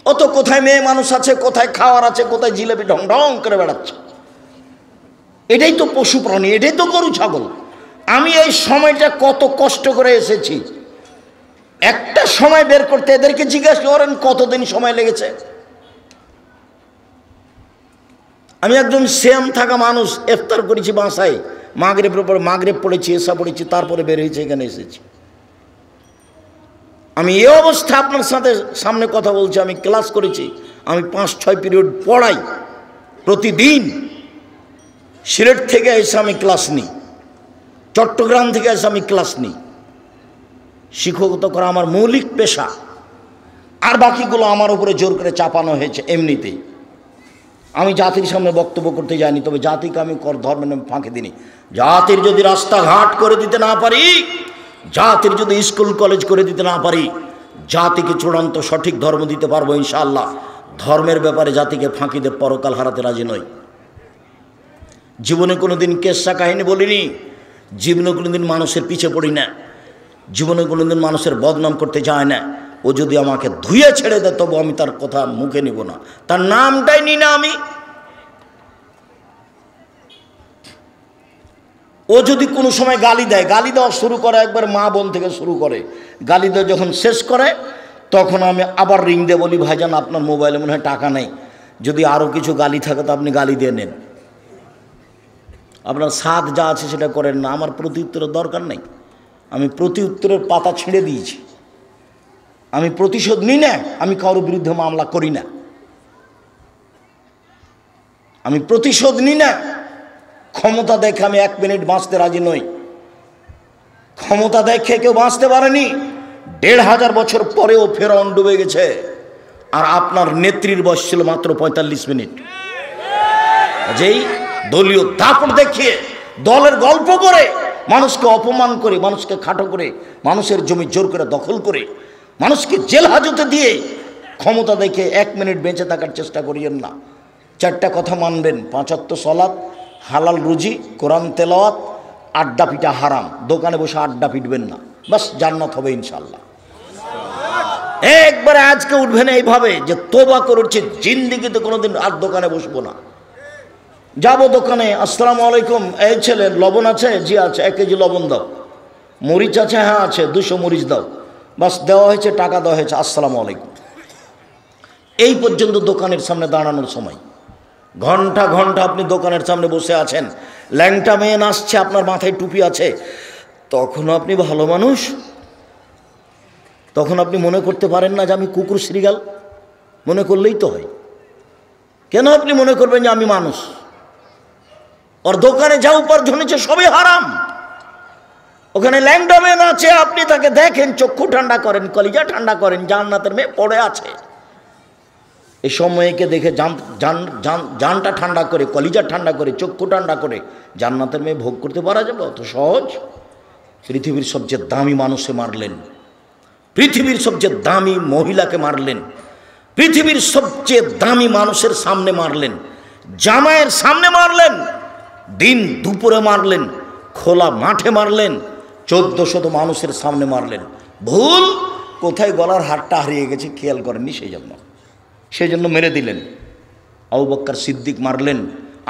ও তো কোথায় মেয়ে মানুষ আছে, কোথায় খাওয়ার আছে, কোথায় জিলেপি ঢং ঢং করে বেড়াচ্ছে। এটাই তো পশু প্রাণী, এটাই তো গরু ছাগল। আমি এই সময়টা কত কষ্ট করে এসেছি, একটা সময় বের করতে এদেরকে জিজ্ঞাসা করেন কতদিন সময় লেগেছে। আমি একজন শ্যাম থাকা মানুষ, ইফতার করেছি বাসায়, মাগরিব পড়েছি, এশা পড়েছি, তারপরে বের হয়েছে, এখানে এসেছি। আমি এই অবস্থা আপনার সামনে কথা বলছি। আমি ক্লাস করেছি, আমি 5-6 পিরিয়ড পড়াই প্রতিদিন। সিলেট থেকে এসে আমি ক্লাস নিই, চট্টগ্রাম থেকে এসে আমি ক্লাস নিই। শিক্ষকতা করা আমার মৌলিক পেশা, আর বাকিগুলো আমার উপরে জোর করে চাপানো হয়েছে এমনিতেই। আমি জাতির সামনে বক্তব্য করতে যাইনি, তবে জাতিকে আমি ধর্মের নামে ফাঁকি দিইনি। জাতির যদি রাস্তাঘাট করে দিতে না পারি, জাতির যদি স্কুল কলেজ করে দিতে না পারি, জাতিকে চূড়ান্ত সঠিক ধর্ম দিতে পারবো ইনশাআল্লাহ। ধর্মের ব্যাপারে জাতিকে ফাঁকি দিয়ে পরকাল হারাতে রাজি নই। জীবনে কোনোদিন কেসা কাহিনী বলিনি, জীবনে কোনোদিন মানুষের পিছে পড়ি না, জীবনে কোনোদিন মানুষের বদনাম করতে যায় না। ও যদি আমাকে ধুয়ে ছেড়ে দেয় তবু আমি তার কথা মুখে নিব না, তার নামটাই নি না আমি। ও যদি কোনো সময় গালি দেয়, গালি দেওয়া শুরু করে, একবার মা বোন থেকে শুরু করে, গালি দেওয়া যখন শেষ করে তখন আমি আবার রিং দিয়ে বলি, ভাইজান আপনার মোবাইলে মনে হয় টাকা নেই, যদি আরও কিছু গালি থাকে তো আপনি গালি দিয়ে নেন, আপনার সাথ যা আছে সেটা করেন না, আমার প্রতি উত্তরের দরকার নেই। আমি প্রতি উত্তরের পাতা ছেড়ে দিয়েছি, আমি প্রতিশোধ নিই না, আমি কারোর বিরুদ্ধে মামলা করি না, আমি প্রতিশোধ নিই না। ক্ষমতা দেখে আমি 1 মিনিট বাঁচতে রাজি নই। ক্ষমতা দেখে কেউ বাঁচতে পারেনি। 1500 বছর পরেও ফেরাউন ডুবে গেছে, আর আপনার নেত্রীর বয়স ছিল মাত্র 45 মিনিট। যেই দলীয় দাপট দেখিয়ে, দলের গল্প করে, মানুষকে অপমান করে, মানুষকে খাটো করে, মানুষের জমি জোর করে দখল করে, মানুষকে জেল হাজতে দিয়ে ক্ষমতা দেখে 1 মিনিট বেঁচে থাকার চেষ্টা করিয়েন না। 4টা কথা মানবেন: 5 ওয়াক্ত সালাত, হালাল রুজি, কোরআন তেলাওয়াত, আড্ডা পিটা হারাম। দোকানে বসে আড্ডা পিটবেন না, বাস জান্নাত হবে ইনশাআল্লাহ। একবারে আজকে উঠবেন এইভাবে যে তোবা করছি, জিন্দিগিতে কোনোদিন আর দোকানে বসবো না। যাবো দোকানে, আসসালামু আলাইকুম, এই ছেলে লবণ আছে? জি আছে, 1 কেজি লবণ দাও। মরিচ আছে? হ্যাঁ আছে, 200 মরিচ দাও। বাস দেওয়া হয়েছে, টাকা দেওয়া হয়েছে, আসসালামু আলাইকুম। এই পর্যন্ত দোকানের সামনে দাঁড়ানোর সময়। ঘন্টা ঘন্টা আপনি দোকানের সামনে বসে আছেন, ল্যাংটা মেয়ে আসছে, আপনার মাথায় টুপি আছে, তখনও আপনি ভালো মানুষ? তখন আপনি মনে করতে পারেন না যে আমি কুকুর শ্রীগাল? মনে করলেই তো হয়। কেন আপনি মনে করবেন যে আমি মানুষ? ওর দোকানে যা উপার্জন হচ্ছে সবই হারাম। ওখানে ল্যাংটা মেয়ে আছে, আপনি তাকে দেখেন, চক্ষু ঠান্ডা করেন, কলিজা ঠান্ডা করেন, জান্নাতের মেয়ে পড়ে আছে। এই সময়কে দেখে জানটা ঠান্ডা করে, কলিজা ঠান্ডা করে, চক্ষু ঠান্ডা করে জান্নাতের মেয়ে ভোগ করতে পারা যাবে? অত সহজ? পৃথিবীর সবচেয়ে দামি মানুষে মারলেন, পৃথিবীর সবচেয়ে দামি মহিলাকে মারলেন, পৃথিবীর সবচেয়ে দামি মানুষের সামনে মারলেন, জামাইয়ের সামনে মারলেন, দিন দুপুরে মারলেন, খোলা মাঠে মারলেন, 1400 মানুষের সামনে মারলেন। ভুল কোথায়? গলার হারটা হারিয়ে গেছে, খেয়াল করেননি, সেই জন্য মেরে দিলেন। আবু বকর সিদ্দিক মারলেন,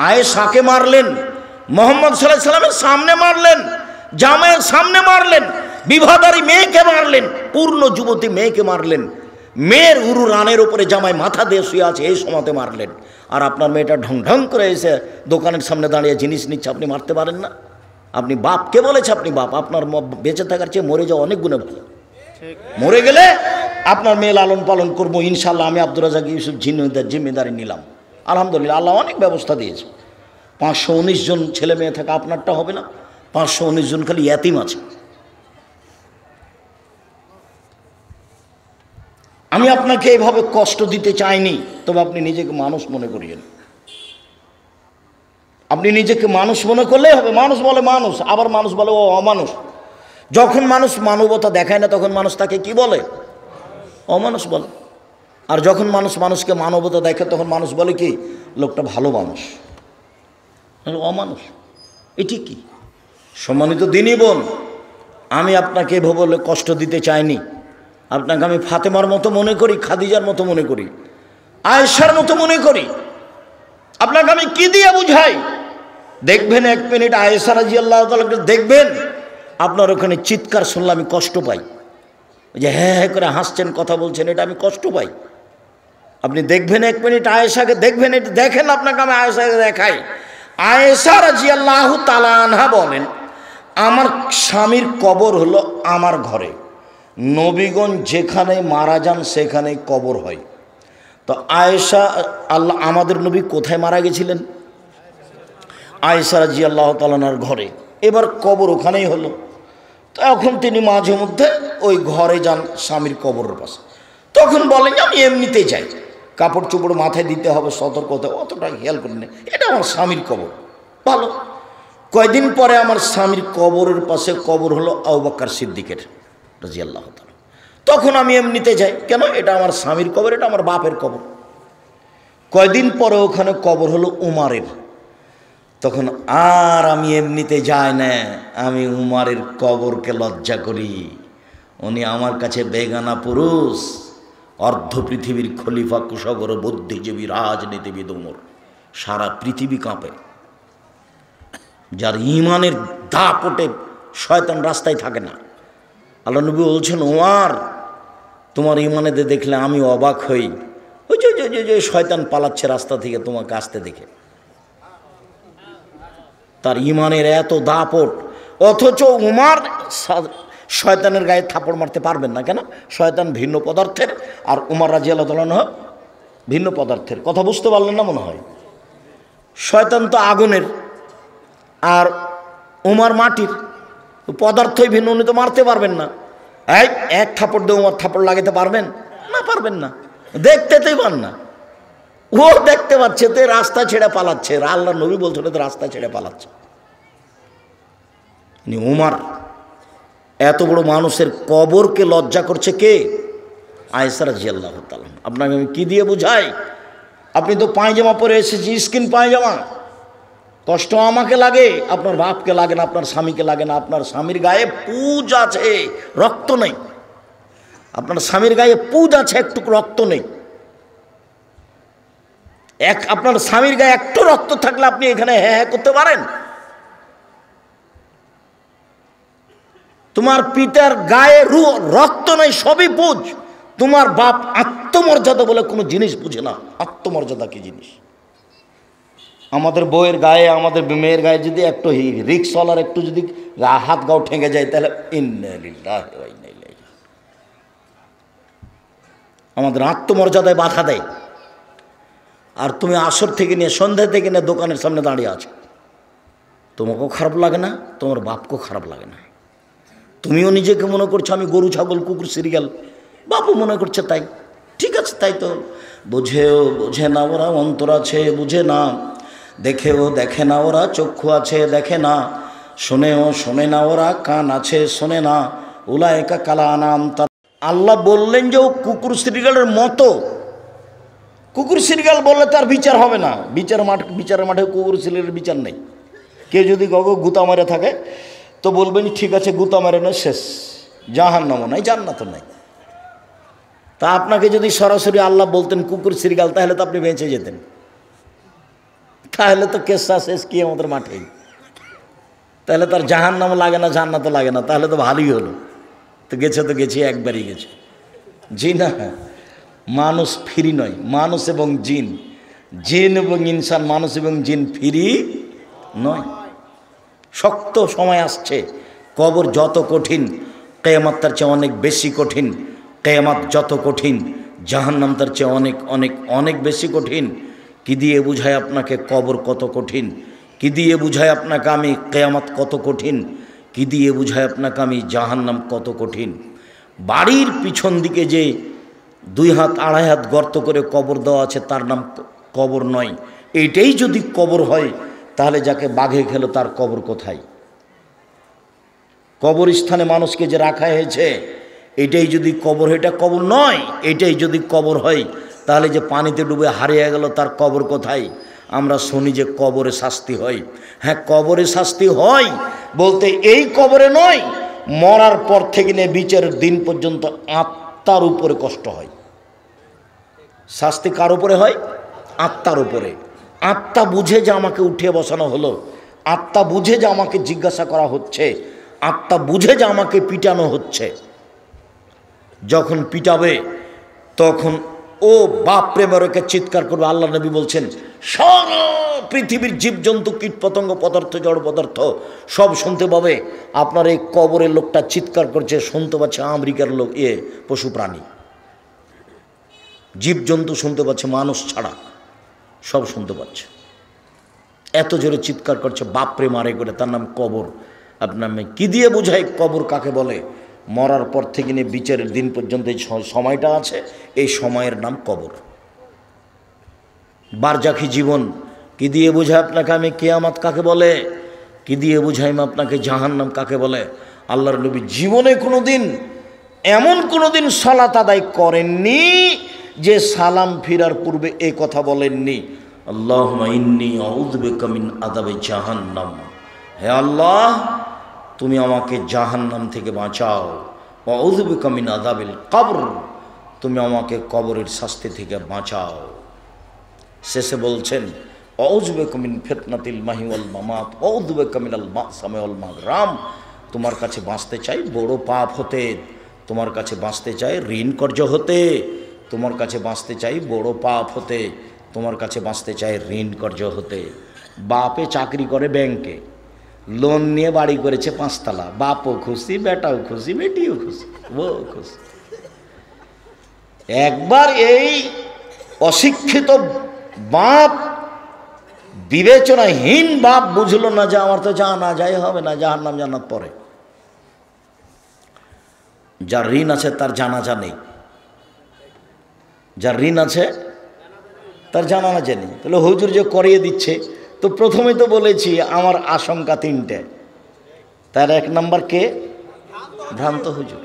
আয়েশাকে মারলেন, মুহাম্মদ সাল্লাল্লাহু আলাইহি সাল্লামের সামনে মারলেন, জামাইয়ের সামনে মারলেন, বিবাহদারী মেয়েকে মারলেন, পূর্ণ যুবতী মেয়েকে মারলেন, মেয়ের উরু রানের উপরে জামাই মাথা দিয়ে শুয়ে আছে এই সময়তে মারলেন। আর আপনার মেয়েটা ঢং ঢং করে এসে দোকানের সামনে দাঁড়িয়ে জিনিস নিচ্ছে, আপনি মারতে পারেন না? আপনি বাপ? কে বলেছে আপনি বাপ? আপনার বেঁচে থাকার চেয়ে মরে যাওয়া অনেক গুণে ভালো। মরে গেলে আপনার মেয়ে লালন পালন করবো ইনশাল্লাহ। আমি আব্দুর রাজ্জাক ইউসুফ জিম্মেদারি নিলাম, আলহামদুলিল্লাহ, আল্লাহ অনেক ব্যবস্থা দিয়েছে। 519 জন ছেলে মেয়ে থাকা আপনারটা হবে না? 519 জন খালি ইয়াতিম আছে। আমি আপনাকে এইভাবে কষ্ট দিতে চাইনি, তবে আপনি নিজেকে মানুষ মনে করিয়েন। আপনি নিজেকে মানুষ মনে করলেই হবে। মানুষ বলে মানুষ, আবার মানুষ বলে ও অমানুষ। যখন মানুষ মানবতা দেখায় না তখন মানুষ তাকে কি বলে? অমানুষ বলে। আর যখন মানুষ মানুষকে মানবতা দেখে তখন মানুষ বলে কি? লোকটা ভালো মানুষ। অমানুষ এটি কি? সম্মানিত দিনী বোন, আমি আপনাকে এভাবে বলে কষ্ট দিতে চাইনি। আপনাকে আমি ফাতেমার মতো মনে করি, খাদিজার মতো মনে করি, আয়েশার মতো মনে করি। আপনাকে আমি কি দিয়ে বুঝাই? দেখবেন 1 মিনিট আয়েশা রাদিয়াল্লাহু তাআলাকে দেখবেন, আপনার ওখানে চিৎকার শুনলে আমি কষ্ট পাই। যে হ্যাঁ হ্যাঁ করে হাসছেন, কথা বলছেন, এটা আমি কষ্ট পাই। আপনি দেখবেন 1 মিনিট আয়েশাকে দেখবেন, এটা দেখেন, আপনাকে আমি আয়েশাকে দেখাই। আয়েশা রাদিয়াল্লাহু তাআলা আনহা বলেন, আমার স্বামীর কবর হলো আমার ঘরে। নবীগণ যেখানে মারা যান সেখানে কবর হয়। তো আয়েশা, আল্লাহ আমাদের নবী কোথায় মারা গেছিলেন? আয়েশা রাদিয়াল্লাহু তাআলার ঘরে। এবার কবর ওখানেই হলো। তখন তিনি মাঝে মধ্যে ওই ঘরে যান স্বামীর কবরের পাশে। তখন বলেন যে আমি এমনিতেই যাই, কাপড় চোপড় মাথায় দিতে হবে, সতর্কতা, অতটা খেয়াল করি না, এটা আমার স্বামীর কবর। ভালো। কয়দিন পরে আমার স্বামীর কবরের পাশে কবর হলো আবু বকর সিদ্দিকের রাদিয়াল্লাহু তাআলা। তখন আমি এমনিতে যাই, কেন? এটা আমার স্বামীর কবর, এটা আমার বাপের কবর। কয়দিন পরে ওখানে কবর হলো উমারের। তখন আর আমি এমনিতে যাই না, আমি উমারের কবরকে লজ্জা করি। উনি আমার কাছে বেগানা পুরুষ, অর্ধ পৃথিবীর খলিফা, কুশাগর, বুদ্ধিজীবী, রাজনীতিবিদ উমর। সারা পৃথিবী কাঁপে। যার ইমানের দাপটে শয়তান রাস্তায় থাকে না। আল্লাহ নবী বলছেন, উমার, তোমার ইমানে দেখলে আমি অবাক হই। ওই যে শয়তান পালাচ্ছে রাস্তা থেকে তোমাকে আসতে দেখে। তার ইমানের এত দাপট, অথচ উমার শয়তানের গায়ে থাপড় মারতে পারবেন না। কেন? শয়তান ভিন্ন পদার্থের, আর উমার রাদিয়াল্লাহু তাআলা ভিন্ন পদার্থের। কথা বুঝতে পারলেন না মনে হয়? শয়তান তো আগুনের আর উমার মাটির, পদার্থই ভিন্ন, উনি তো মারতে পারবেন না। এক থাপড় দিয়ে উমার থাপড় লাগাতে পারবেন না? পারবেন না। দেখতেই পান না। ও দেখতে পাচ্ছে তো রাস্তা ছেড়ে পালাচ্ছে। আল্লাহ নবী বলছিল তো রাস্তা ছেড়ে পালাচ্ছে। উমার এত বড় মানুষের কবরকে লজ্জা করছে কে? আয়েশা রাদিয়াল্লাহু তাআলা। আপনাকে আমি কি দিয়ে বুঝাই? আপনি তো পায়জামা পরে এসেছি, স্কিন পায়জামা। কষ্ট আমাকে লাগে, আপনার বাপকে লাগে না, আপনার স্বামীকে লাগে না। আপনার স্বামীর গায়ে পুজ আছে, রক্ত নেই। আপনার স্বামীর গায়ে পুজ আছে, একটু রক্ত নেই। আপনার স্বামীর গায়ে একটু রক্ত থাকলে আপনি এখানে হ্যাঁ হ্যাঁ করতে পারেন? তোমার পিতার গায়ে রক্ত নাই, সবই পুজ। তোমার বাপ আত্মমর্যাদা বলে কোনো জিনিস বুঝে না। আত্মমর্যাদা কি জিনিস? আমাদের বউয়ের গায়ে, আমাদের মেয়ের গায়ে যদি একটু রিক্সওয়ালার একটু যদি হাত গাও ঠেঙে যায়, তাহলে ইন্না লিল্লাহি ওয়া ইন্না ইলাইহি রাজিউন। আমাদের আত্মমর্যাদায় বাধা দেয়। আর তুমি আসর থেকে নিয়ে সন্ধ্যা থেকে নিয়ে দোকানের সামনে দাঁড়িয়ে আছো, তোমাকেও খারাপ লাগে না, তোমার বাপকেও খারাপ লাগে না। তুমিও নিজেকে মনে করছো আমি গরু ছাগল কুকুর সিরিয়াল, বাপও মনে করছে তাই। ঠিক আছে, তাই তো। বুঝেও বোঝে না ওরা, অন্তর আছে বুঝে না। দেখেও দেখে না ওরা, চক্ষু আছে দেখে না। শোনেও শোনে না ওরা, কান আছে শোনে না। উলায়েকা কালা আনাম। আল্লাহ বললেন যে ও কুকুর সিরিয়ালের মতো। কুকুর সিরিয়াল বললে তার বিচার হবে না। বিচারের মাঠে কুকুর সিরিয়ালের বিচার নেই। কেউ যদি গগো গুতা মারে থাকে তো বলবেন ঠিক আছে, গুতা মারে না, শেষ। জাহান্নামও নাই, জান্নাতও নাই। তা আপনাকে যদি সরাসরি আল্লাহ বলতেন কুকুর সিরিয়াল, তাহলে তো আপনি বেঁচে যেতেন। তাহলে তো কেসা শেষ কি আমাদের মাঠেই। তাহলে তার জাহান্নামও লাগে না, জান্নাতও লাগে না, তাহলে তো ভালোই হলো। তো গেছে একবারই গেছে। জি না, মানুষ ফ্রি নয়। মানুষ এবং জিন, জিন এবং ইনসান, মানুষ এবং জিন ফ্রি নয়। শক্ত সময় আসছে। কবর যত কঠিন, কিয়ামত তার চেয়ে অনেক বেশি কঠিন। কিয়ামত যত কঠিন, জাহান্নাম তার চেয়ে অনেক অনেক অনেক বেশি কঠিন। কি দিয়ে বুঝায় আপনাকে কবর কত কঠিন? কি দিয়ে বুঝায় আপনাকে আমি কিয়ামত কত কঠিন? কি দিয়ে বুঝায় আপনাকে আমি জাহান্নাম কত কঠিন? বাড়ির পিছন দিকে যে 2 হাত 2.5 হাত গর্ত করে কবর দেওয়া আছে, তার নাম কবর নয়। এইটাই যদি কবর হয়, তাহলে যাকে বাঘে খেলো তার কবর কোথায়? কবরস্থানে মানুষকে যে রাখা হয়েছে, এটাই যদি কবর, এটা কবর নয়। এটাই যদি কবর হয়, তাহলে যে পানিতে ডুবে হারিয়ে গেল তার কবর কোথায়? আমরা শুনি যে কবরে শাস্তি হয়। হ্যাঁ, কবরে শাস্তি হয় বলতে এই কবরে নয়, মরার পর থেকে নিয়ে বিচারের দিন পর্যন্ত আত্মার উপরে কষ্ট হয়। শাস্তি কার উপরে হয়? আত্মার উপরে। আত্মা বুঝে যে আমাকে উঠিয়ে বসানো হলো, আত্মা বুঝে যে আমাকে জিজ্ঞাসা করা হচ্ছে, আত্মা বুঝে যে আমাকে পিটানো হচ্ছে। যখন পিটাবে তখন ও বাপ প্রেমরকে চিৎকার করবে। আল্লাহ নবী বলছেন, সারা পৃথিবীর জীবজন্তু, কীট পতঙ্গ, পদার্থ, জড় পদার্থ সব শুনতে পাবে। আপনার এই কবরের লোকটা চিৎকার করছে, শুনতে পাচ্ছে আমেরিকার লোক, পশু প্রাণী, জীবজন্তু শুনতে পাচ্ছে, মানুষ ছাড়া সব শুনতে পাচ্ছে। এত জোরে চিৎকার করছে, বাপরে মারে করে। তার নাম কবর। আপনার কি দিয়ে বোঝায় কবর কাকে বলে? মরার পর থেকে নিয়ে বিচারের দিন পর্যন্ত এই সময়টা আছে, এই সময়ের নাম কবর। বারজাখি জীবন কি দিয়ে বোঝায় আপনাকে আমি কিয়ামত কাকে বলে? কি দিয়ে বুঝাইম আপনাকে জাহান্নাম কাকে বলে? আল্লাহর নবী জীবনে কোনোদিন এমন কোনোদিন সালাত আদায় করেননি যে সালাম ফিরার পূর্বে এই কথা বলেননি, আল্লাহুম্মা ইন্নী আউযু বিকা মিন আযাবি জাহান্নাম। হে আল্লাহ, তুমি আমাকে জাহান্নাম থেকে বাঁচাও। ওয়া আউযু বিকা মিন আযাবিল কবর, তুমি আমাকে কবরের শাস্তি থেকে বাঁচাও। শেষে বলছেন, আউযু বিকা মিন ফিতনাতিল মাহি ওয়াল মামাত, আউযু বিকা মিনাল মাসামি ওয়াল মাগরাম। তোমার কাছে বাঁচতে চাই বড় পাপ হতে, তোমার কাছে বাঁচতে চাই ঋণ কর্য হতে, তোমার কাছে বাঁচতে চাই বড় পাপ হতে, তোমার কাছে বাঁচতে চাই ঋণ কর্য হতে। বাপে চাকরি করে ব্যাংকে, লোন নিয়ে বাড়ি করেছে 5 তলা। বাপও খুশি, বেটাও খুশি, বেটিও খুশি, ও খুশি। একবার এই অশিক্ষিত বাপ, বিবেচনাহীন বাপ বুঝলো না যে আমার তো জানা যায় হবে না, জাহান্নাম জান্নাত পরে। যার ঋণ আছে তার জানাজা নেই, যার ঋণ আছে তার জানাজা নেই। তাহলে হুজুর যে করিয়ে দিচ্ছে, তো প্রথমেই তো বলেছি আমার আশঙ্কা 3টে। তার 1 নম্বর কে? ভ্রান্ত হুজুর।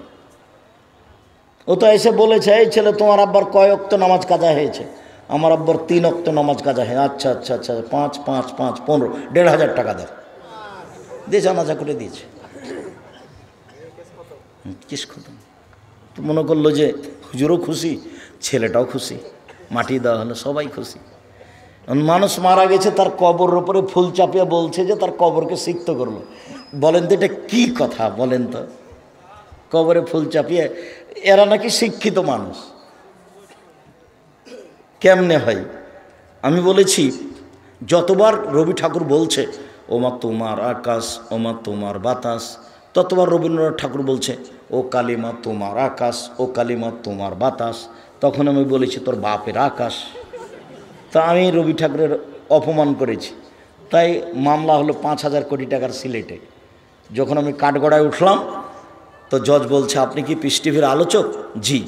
ও তো এসে বলেছে, এই ছেলে তোমার আব্বার কয় ওয়াক্ত নামাজ কাজা হয়েছে? আমার আব্বার 3 ওয়াক্ত নামাজ কাজা হয়। আচ্ছা আচ্ছা আচ্ছা, 5 5 5 15, 1,500 টাকা দাও, দিয়ে জানাজা করে দিয়েছে। কিস খতম। তো মনে করলো যে হুজুরও খুশি, ছেলেটাও খুশি, মাটি দেওয়া হলো, সবাই খুশি। মানুষ মারা গেছে, তার কবরের উপরে ফুল চাপিয়ে বলছে যে তার কবরকে সিক্ত করলো। বলেন তো এটা কি কথা? বলেন তো, কবরে ফুল চাপিয়ে। এরা নাকি শিক্ষিত মানুষ। কেমনে হয়? আমি বলেছি যতবার রবি ঠাকুর বলছে ওমা তোমার আকাশ, ওমা তোমার বাতাস, ততবার রবীন্দ্রনাথ ঠাকুর বলছে ও কালিমা তোমার আকাশ, ও কালিমা তোমার বাতাস। তখন আমি বলেছি তোর বাপের আকাশ। তা আমি রবি ঠাকুরের অপমান করেছি, তাই মামলা হলো 5,000 কোটি টাকার সিলেটে। যখন আমি কাঠগড়ায় উঠলাম তো জজ বলছে আপনি কি পিস টিভির আলোচক? জি।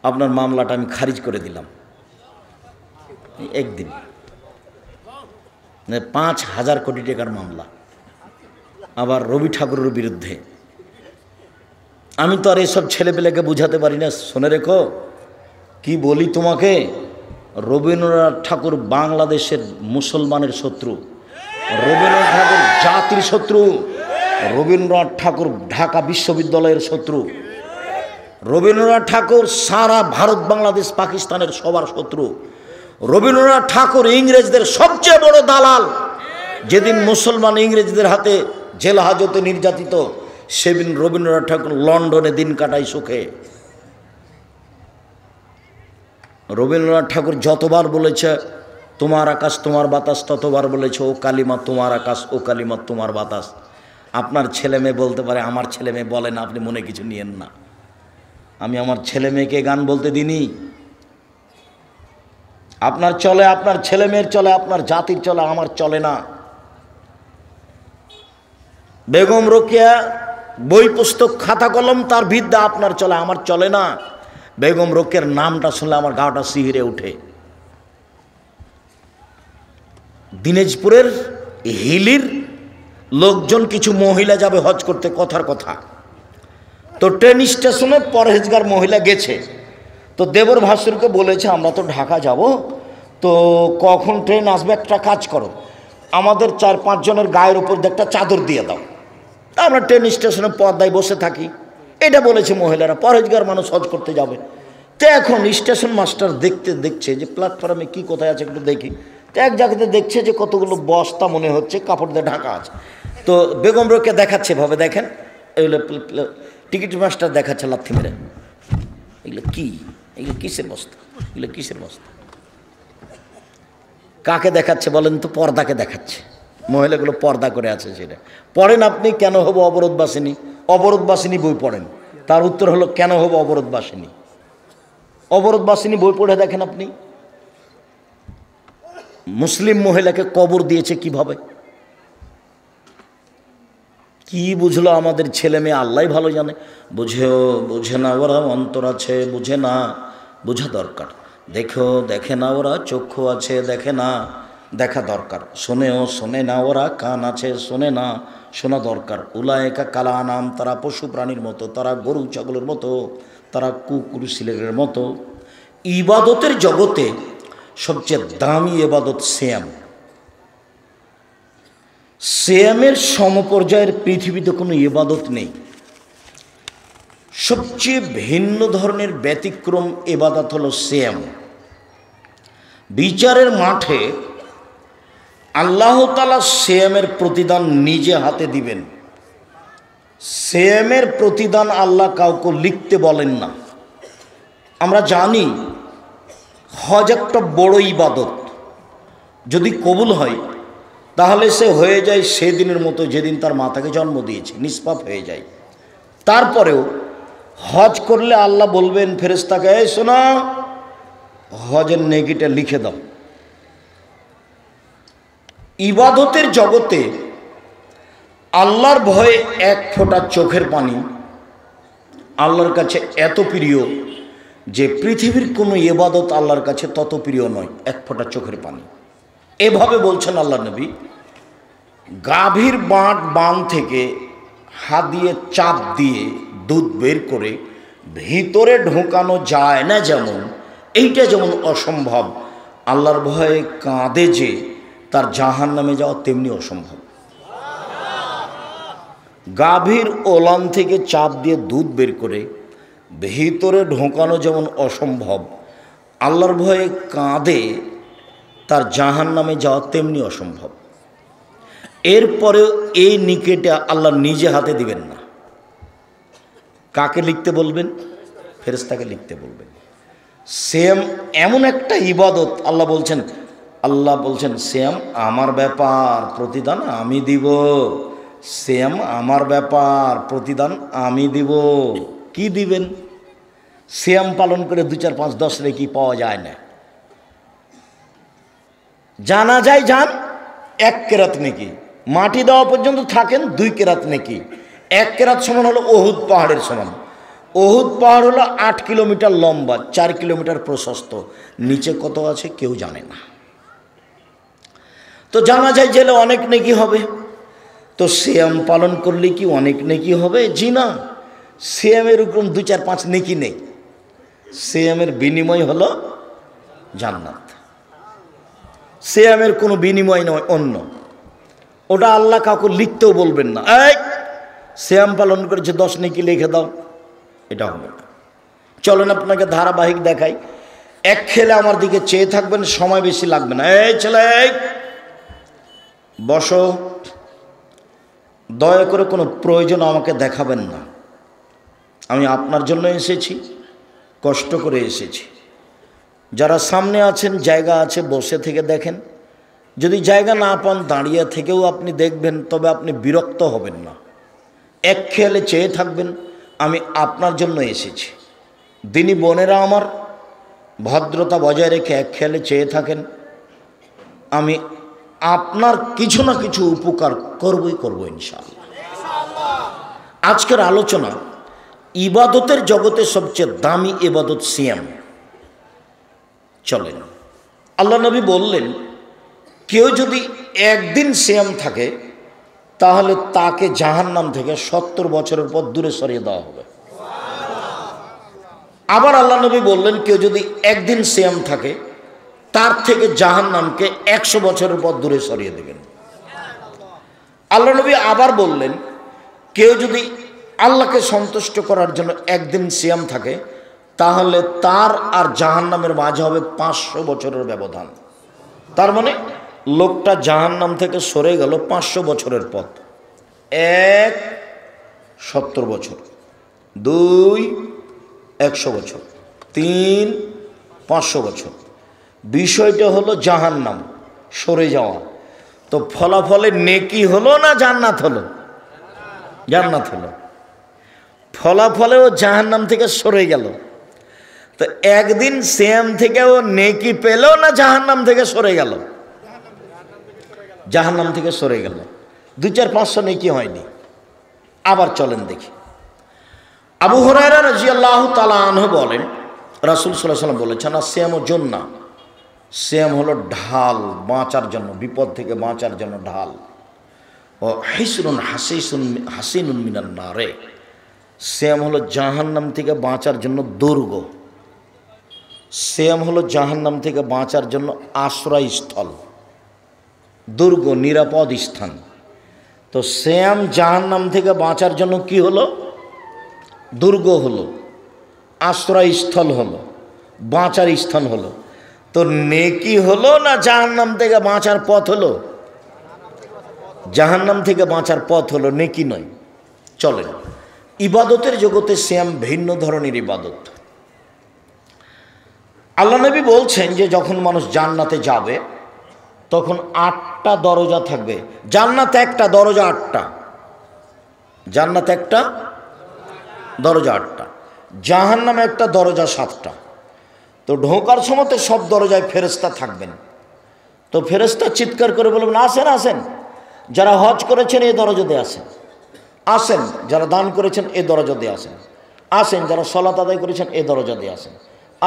আপনার মামলাটা আমি খারিজ করে দিলাম। একদিন 5,000 কোটি টাকার মামলা, আবার রবি ঠাকুরের বিরুদ্ধে। আমি তো আর এসব ছেলেপেলেকে বুঝাতে পারি না। শুনে রেখো, কি বলি তোমাকে, রবীন্দ্রনাথ ঠাকুর বাংলাদেশের মুসলমানের শত্রু, রবীন্দ্রনাথ ঠাকুর জাতির শত্রু, রবীন্দ্রনাথ ঠাকুর ঢাকা বিশ্ববিদ্যালয়ের শত্রু, রবীন্দ্রনাথ ঠাকুর সারা ভারত বাংলাদেশ পাকিস্তানের সবার শত্রু, রবীন্দ্রনাথ ঠাকুর ইংরেজদের সবচেয়ে বড় দালাল। যেদিন মুসলমান ইংরেজদের হাতে জেল হাজতে নির্যাতিত, সেদিন রবীন্দ্রনাথ ঠাকুর লন্ডনে দিন কাটায় সুখে। রবীন্দ্রনাথ ঠাকুর যতবার বলেছে তোমার আকাশ তোমার বাতাস, ততবার বলেছে ও কালিমা তোমার আকাশ, ও কালিমা তোমার বাতাস। আপনার ছেলে মেয়ে বলতে পারে, আমার ছেলে মেয়ে বলে না, আপনি মনে কিছু নিয়েন না। আমি আমার ছেলে মেয়েকে গান বলতে দিইনি। আপনার চলে, আপনার ছেলে মেয়ের চলে, আপনার জাতির চলে, আমার চলে না। বেগম রোকেয়া বই পুস্তক খাতা কলম তার বিদ্যা আপনার চলে, আমার চলে না। বেগম রোকেয়ার নামটা শুনলে আমার গাটা শিহরে ওঠে। দিনাজপুরের হিলির লোকজন কিছু মহিলা যাবে হজ করতে, কথার কথা। তো ট্রেন স্টেশনে পরহেজগার মহিলা গেছে, তো দেবর ভাসুরকে বলেছে আমরা তো ঢাকা যাব, তো কখন ট্রেন আসবে একটা কাজ করো, আমাদের 4-5 জনের গায়ের উপর একটা চাদর দিয়ে দাও, তা আমরা ট্রেন স্টেশনে পর্দায় বসে থাকি। এটা বলেছে মহিলারা, পরহেজগার মানুষ হজ করতে যাবে। তো এখন স্টেশন মাস্টার দেখছে যে প্ল্যাটফর্মে কি কোথায় আছে একটু দেখি। তো এক জায়গাতে দেখছে যে কতগুলো বস্তা মনে হচ্ছে কাপড় দিয়ে ঢাকা আছে। তো বেগম রোকেয়া দেখাচ্ছে ভাবে, দেখেন এগুলো টিকিট মাস্টার দেখাচ্ছে লাথি মেরে, এগুলো কি, এগুলো কিসের বস্তা, এগুলো কিসের বস্তা? কাকে দেখাচ্ছে বলেন তো? পর্দাকে দেখাচ্ছে। মহিলাগুলো পর্দা করে আছে। সেটা পড়েন আপনি, কেন হবো অবরোধবাসিনী? অবরোধবাসিনী বই পড়েন, তার উত্তর হলো কেন হবো অবরোধবাসিনী। অবরোধবাসিনী বই পড়ে দেখেন আপনি। মুসলিম মহিলাকে কবর দিয়েছে কিভাবে, কি বুঝলো আমাদের ছেলে মেয়ে আল্লাহ ভালো জানে। বুঝে না ওরা, অন্তর আছে বুঝে না, বোঝা দরকার। দেখে না ওরা, চক্ষু আছে দেখে না, দেখা দরকার। শোনে না ওরা, কান আছে শোনে না, শোনা দরকার। উলায়েকা কালা নাম, তারা পশু প্রাণীর মতো, তারা গরু ছাগলের মতো, তারা কুকুর শিলের মতো। ইবাদতের জগতে সবচেয়ে দামি ইবাদত সিয়াম। সিয়ামের সমপর্যায়ের পৃথিবীতে কোনো ইবাদত নেই। সবচেয়ে ভিন্ন ধরনের ব্যতিক্রম ইবাদত হলো সিয়াম। বিচারের মাঠে আল্লাহ তাআলা সিয়ামের প্রতিদান নিজে হাতে দিবেন। সিয়ামের প্রতিদান আল্লাহ কাউকে লিখতে বলেন না। আমরা জানি হজ একটা বড় ইবাদত, যদি কবুল হয় তাহলে সে হয়ে যায় সেদিনের মতো যেদিন তার মাতাকে জন্ম দিয়েছে, নিষ্পাপ হয়ে যায়। তারপরেও হজ করলে আল্লাহ বলবেন ফেরেশতাকে, এই শোনো, হজের নেকিটা লিখে দাও। ইবাদতের জগতে আল্লাহর ভয়ে এক ফোঁটা চোখের পানি আল্লাহর কাছে এত প্রিয় যে পৃথিবীর কোনো ইবাদত আল্লাহর কাছে তত প্রিয় নয়, এক ফোঁটা চোখের পানি। এভাবে বলছেন আল্লাহ নবী, গাভীর বান থেকে হাত দিয়ে চাপ দিয়ে দুধ বের করে ভিতরে ঢোকানো যায় না, যেমন এইটা যেমন অসম্ভব, আল্লাহর ভয়ে কাঁদে যে তার জাহান্নামে যাওয়া তেমনি অসম্ভব। গাভীর ওলান থেকে চাপ দিয়ে দুধ বের করে ভিতরে ঢোকানো যেমন অসম্ভব, আল্লাহর ভয়ে কাঁদে তার জাহান্নামে যাওয়া তেমনি অসম্ভব। এরপরেও এই নিকেটে আল্লাহ নিজে হাতে দিবেন না। কাকে লিখতে বলবেন? ফেরেশতাকে লিখতে বলবেন। সিয়াম এমন একটা ইবাদত, আল্লাহ বলছেন সিয়াম আমার ব্যাপার, প্রতিদান আমি দিব। সিয়াম আমার ব্যাপার, প্রতিদান আমি দিব। কি দিবেন? সিয়াম পালন করে 2, 4, 5, 10 নেকি পাওয়া যায় না। জানা যায় যান 1 কেরাত নেকি, মাটি দেওয়া পর্যন্ত থাকেন 2 কেরাত নেকি। 1 কেরাত সমান হলো উহুদ পাহাড়ের সমান। উহুদ পাহাড় হলো 8 কিলোমিটার লম্বা, 4 কিলোমিটার প্রশস্ত। নিচে কত আছে কেউ জানে না। তো জানা যায় জেলে অনেক নেকি হবে। তো সিয়াম পালন করলে কি অনেক নেকি হবে? জি না, সিয়ামের উপর 2, 4, 5 নেকি নেই। সিয়ামের বিনিময় হলো জান্নাত। সিয়ামের কোনো বিনিময় নয় অন্য। ওটা আল্লাহ কাউকে লিখতেও বলবেন না, এই সিয়াম পালন করেছে 10 নেকি লিখে দাও, এটা হবে না। চলেন আপনাকে ধারাবাহিক দেখাই। এক খেলে আমার দিকে চেয়ে থাকবেন, সময় বেশি লাগবে না। এই ছেলে বসো, দয়া করে কোনো প্রয়োজন আমাকে দেখাবেন না। আমি আপনার জন্য এসেছি, কষ্ট করে এসেছি। যারা সামনে আছেন জায়গা আছে, বসে থেকে দেখেন। যদি জায়গা না পান দাঁড়িয়ে থেকেও আপনি দেখবেন, তবে আপনি বিরক্ত হবেন না। এক খেয়ালে চেয়ে থাকবেন, আমি আপনার জন্য এসেছি। দিনী বোনেরা আমার, ভদ্রতা বজায় রেখে এক খেয়ালে চেয়ে থাকেন। আমি আপনার কিছু না কিছু উপকার করবই করব ইনশাআল্লাহ। আজকের আলোচনা ইবাদতের জগতে সবচেয়ে দামি ইবাদত সিয়াম। চলেন, আল্লাহ নবী বললেন কেউ যদি একদিন সিয়াম থাকে তাহলে তাকে জাহান্নাম থেকে 70 বছরের পর দূরে সরিয়ে দেওয়া হবে। আবার আল্লাহ নবী বললেন কেউ যদি একদিন সিয়াম থাকে তার থেকে জাহান্নামকে 100 বছরের পর দূরে সরিয়ে দেবেন। আল্লাহ নবী আবার বললেন কেউ যদি আল্লাহকে সন্তুষ্ট করার জন্য একদিন সিয়াম থাকে তাহলে তার আর জাহান্নামের মাঝে হবে 500 বছরের ব্যবধান। তার মানে লোকটা জাহান্নাম থেকে সরে গেল 500 বছরের পথ। 1 70 বছর, 2 100 বছর, 3 500 বছর। বিষয়টা হলো জাহান্নাম সরে যাওয়া। তো ফলাফলে নেকি হলো না জান্নাত হলো? জান্নাত হলো। ফলাফলেও জাহান্নাম থেকে সরে গেল। তো একদিন সিয়াম থেকে ও নেকি পেল না জাহান্নাম থেকে সরে গেল? জাহান্নাম থেকে সরে গেল। 2, 4, 500 নেকি হয়নি। আবার চলেন দেখি। আবু হুরায়রা রাদিয়াল্লাহু তাআলা আনহু বলেন রাসূল সাল্লাল্লাহু আলাইহি ওয়াসাল্লাম বলেছেন সিয়ামুজ জান্নাহ, সিয়াম হলো ঢাল, বাঁচার জন্য, বিপদ থেকে বাঁচার জন্য ঢাল। ও হিসরুন হাসিনুন মিনান নারে, সিয়াম হলো জাহান্নাম থেকে বাঁচার জন্য দুর্গ। সিয়াম হলো জাহান্নাম থেকে বাঁচার জন্য আশ্রয়স্থল, দুর্গ, নিরাপদ স্থান। তো সিয়াম জাহান্নাম থেকে বাঁচার জন্য কি হলো? দুর্গ হলো, আশ্রয়স্থল হলো, বাঁচার স্থান হলো। তো নেকি হলো না জাহান্নাম থেকে বাঁচার পথ হলো? জাহান্নাম থেকে বাঁচার পথ হলো, নেকি নয়। চলেন, ইবাদতের জগতে সিয়াম ভিন্ন ধরনের ইবাদত। আল্লাহ নবী বলছেন যে যখন মানুষ জান্নাতে যাবে তখন 8টা দরজা থাকবে। জান্নাত একটা, দরজা 8টা। জান্নাত একটা, দরজা 8টা। জাহান্নামে একটা, দরজা 7টা। তো ঢোকার সময় তো সব দরজায় ফেরেশতা থাকবেন। তো ফেরেশতা চিৎকার করে বলবেন আসেন আসেন, যারা হজ করেছেন এই দরজা দিয়ে আসেন, আসেন যারা দান করেছেন এই দরজা দিয়ে আসেন, আসেন যারা সালাত আদায় করেছেন এই দরজা দিয়ে আসেন,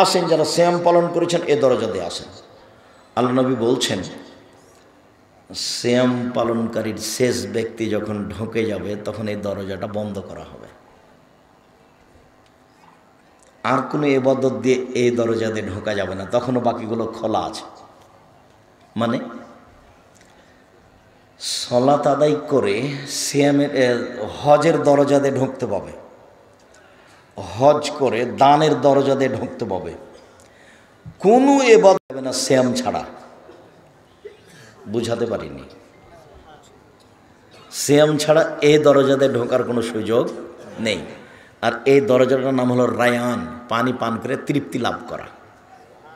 আসেন যারা সিয়াম পালন করেছেন এই দরজা দিয়ে আসেন। আল্লাহ নবী বলছেন সিয়াম পালনকারীর শেষ ব্যক্তি যখন ঢোকে যাবে তখন এই দরজাটা বন্ধ করা হবে। আর কোনো ইবাদত দিয়ে এই দরজা দিয়ে ঢোকা যাবে না, তখনও বাকিগুলো খোলা আছে। মানে সালাত আদায় করে সিয়ামের হজের দরজা দিয়ে ঢুকতে পাবে, হজ করে দানের দরজা দিয়ে ঢুকতে পাবে। কোনো ইবাদত হবে না সিয়াম ছাড়া। বুঝাতে পারিনি? সিয়াম ছাড়া এই দরজা দিয়ে ঢোকার কোনো সুযোগ নেই। আর এই দরজাটার নাম হলো রায়ান, পানি পান করে তৃপ্তি লাভ করা।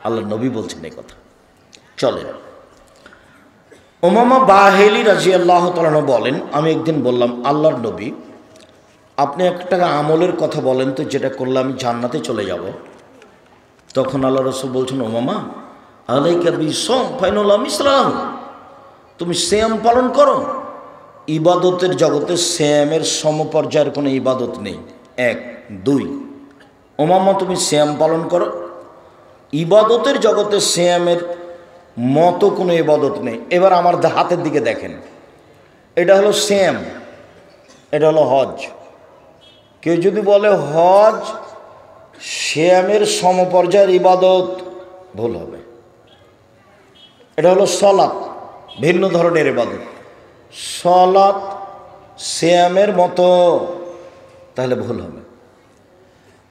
আল্লাহ নবী বলছেন এই কথা। চলেন, উমামা বাহিলি রাদিয়াল্লাহু তাআলা বলেন, আমি একদিন বললাম, আল্লাহর নবী, আপনি একটা আমলের কথা বলেন তো যেটা করলে আমি জান্নাতে চলে যাব। তখন আল্লাহ রাসূল বলছেন, উমামা আলাইকা বিসম ফাইনাল ইসলাম, তুমি সিয়াম পালন করো। ইবাদতের জগতে সিয়ামের সমপর্যায়ের কোনো ইবাদত নেই। 1 2, উমামা তুমি সিয়াম পালন করো। ইবাদতের জগতে সিয়ামের মতো কোনো ইবাদত নেই। এবার আমার হাতের দিকে দেখেন, এটা হলো সিয়াম, এটা হলো হজ। কেউ যদি বলে হজ সিয়ামের সমপর্যায়ের ইবাদত, ভুল হবে। এটা হলো সলাত, ভিন্ন ধরনের ইবাদত। সলাত সিয়ামের মতো, তাহলে ভুল হবে।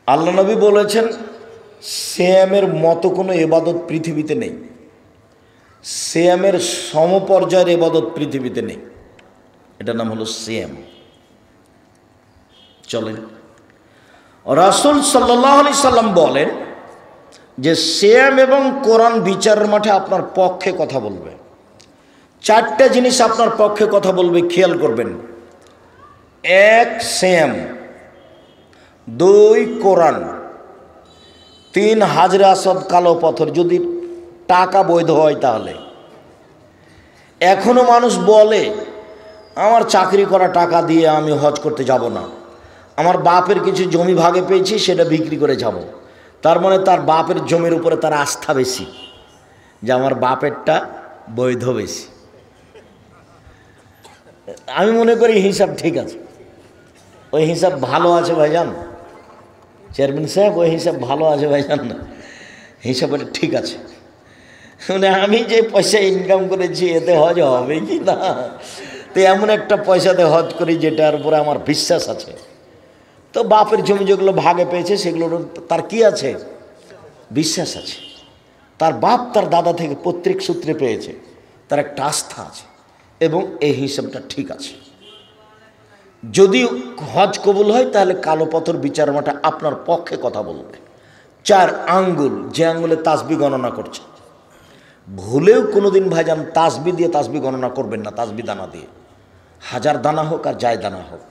আল্লাহ নবী বলেছেন সিয়ামের মতো কোনো ইবাদত পৃথিবীতে নেই, সিয়ামের সমপর্যায়ের ইবাদত পৃথিবীতে নেই। এটার নাম হলো সিয়াম। চলেন, রাসূল সাল্লাল্লাহু আলাইহি সাল্লাম বলেন যে সিয়াম এবং কোরআন বিচারের মাঠে আপনার পক্ষে কথা বলবে। 4টে জিনিস আপনার পক্ষে কথা বলবে, খেয়াল করবেন। 1 সিয়াম, 2 কোরআন, 3 হাজরে আসওয়াদ কালো পাথর, যদি টাকা বৈধ হয় তাহলে। এখনো মানুষ বলে আমার চাকরি করা টাকা দিয়ে আমি হজ করতে যাব না, আমার বাপের কিছু জমি ভাগে পেয়েছি সেটা বিক্রি করে যাব। তার মানে তার বাপের জমির উপরে তার আস্থা বেশি, যে আমার বাপেরটা বৈধ বেশি। আমি মনে করি হিসাব ঠিক আছে, ওই হিসাব ভালো আছে ভাইজান, চেয়ারম্যান সাহেব, ওই হিসাব ভালো আছে ভাইজান, না হিসাবটা ঠিক আছে। মানে আমি যে পয়সা ইনকাম করেছি এতে হজ হবে কি না, তো এমন একটা পয়সাতে হজ করি যেটার উপরে আমার বিশ্বাস আছে। তো বাপের জমি যেগুলো ভাগে পেয়েছে সেগুলোর তার কি আছে, বিশ্বাস আছে। তার বাপ তার দাদা থেকে পৈতৃক সূত্রে পেয়েছে, তার একটা আস্থা আছে, এবং এই হিসাবটা ঠিক আছে। যদি হজ কবুল হয় তাহলে কালো পাথর বিচার মাঠে আপনার পক্ষে কথা বলবে। 4 আঙ্গুল, যে আঙ্গুলে তাসবি গণনা করছে, ভুলেও কোনোদিন ভাইজান তাসবি দিয়ে তাসবি গণনা করবেন না, তাসবি দানা দিয়ে, 1000 দানা হোক আর যাই দানা হোক।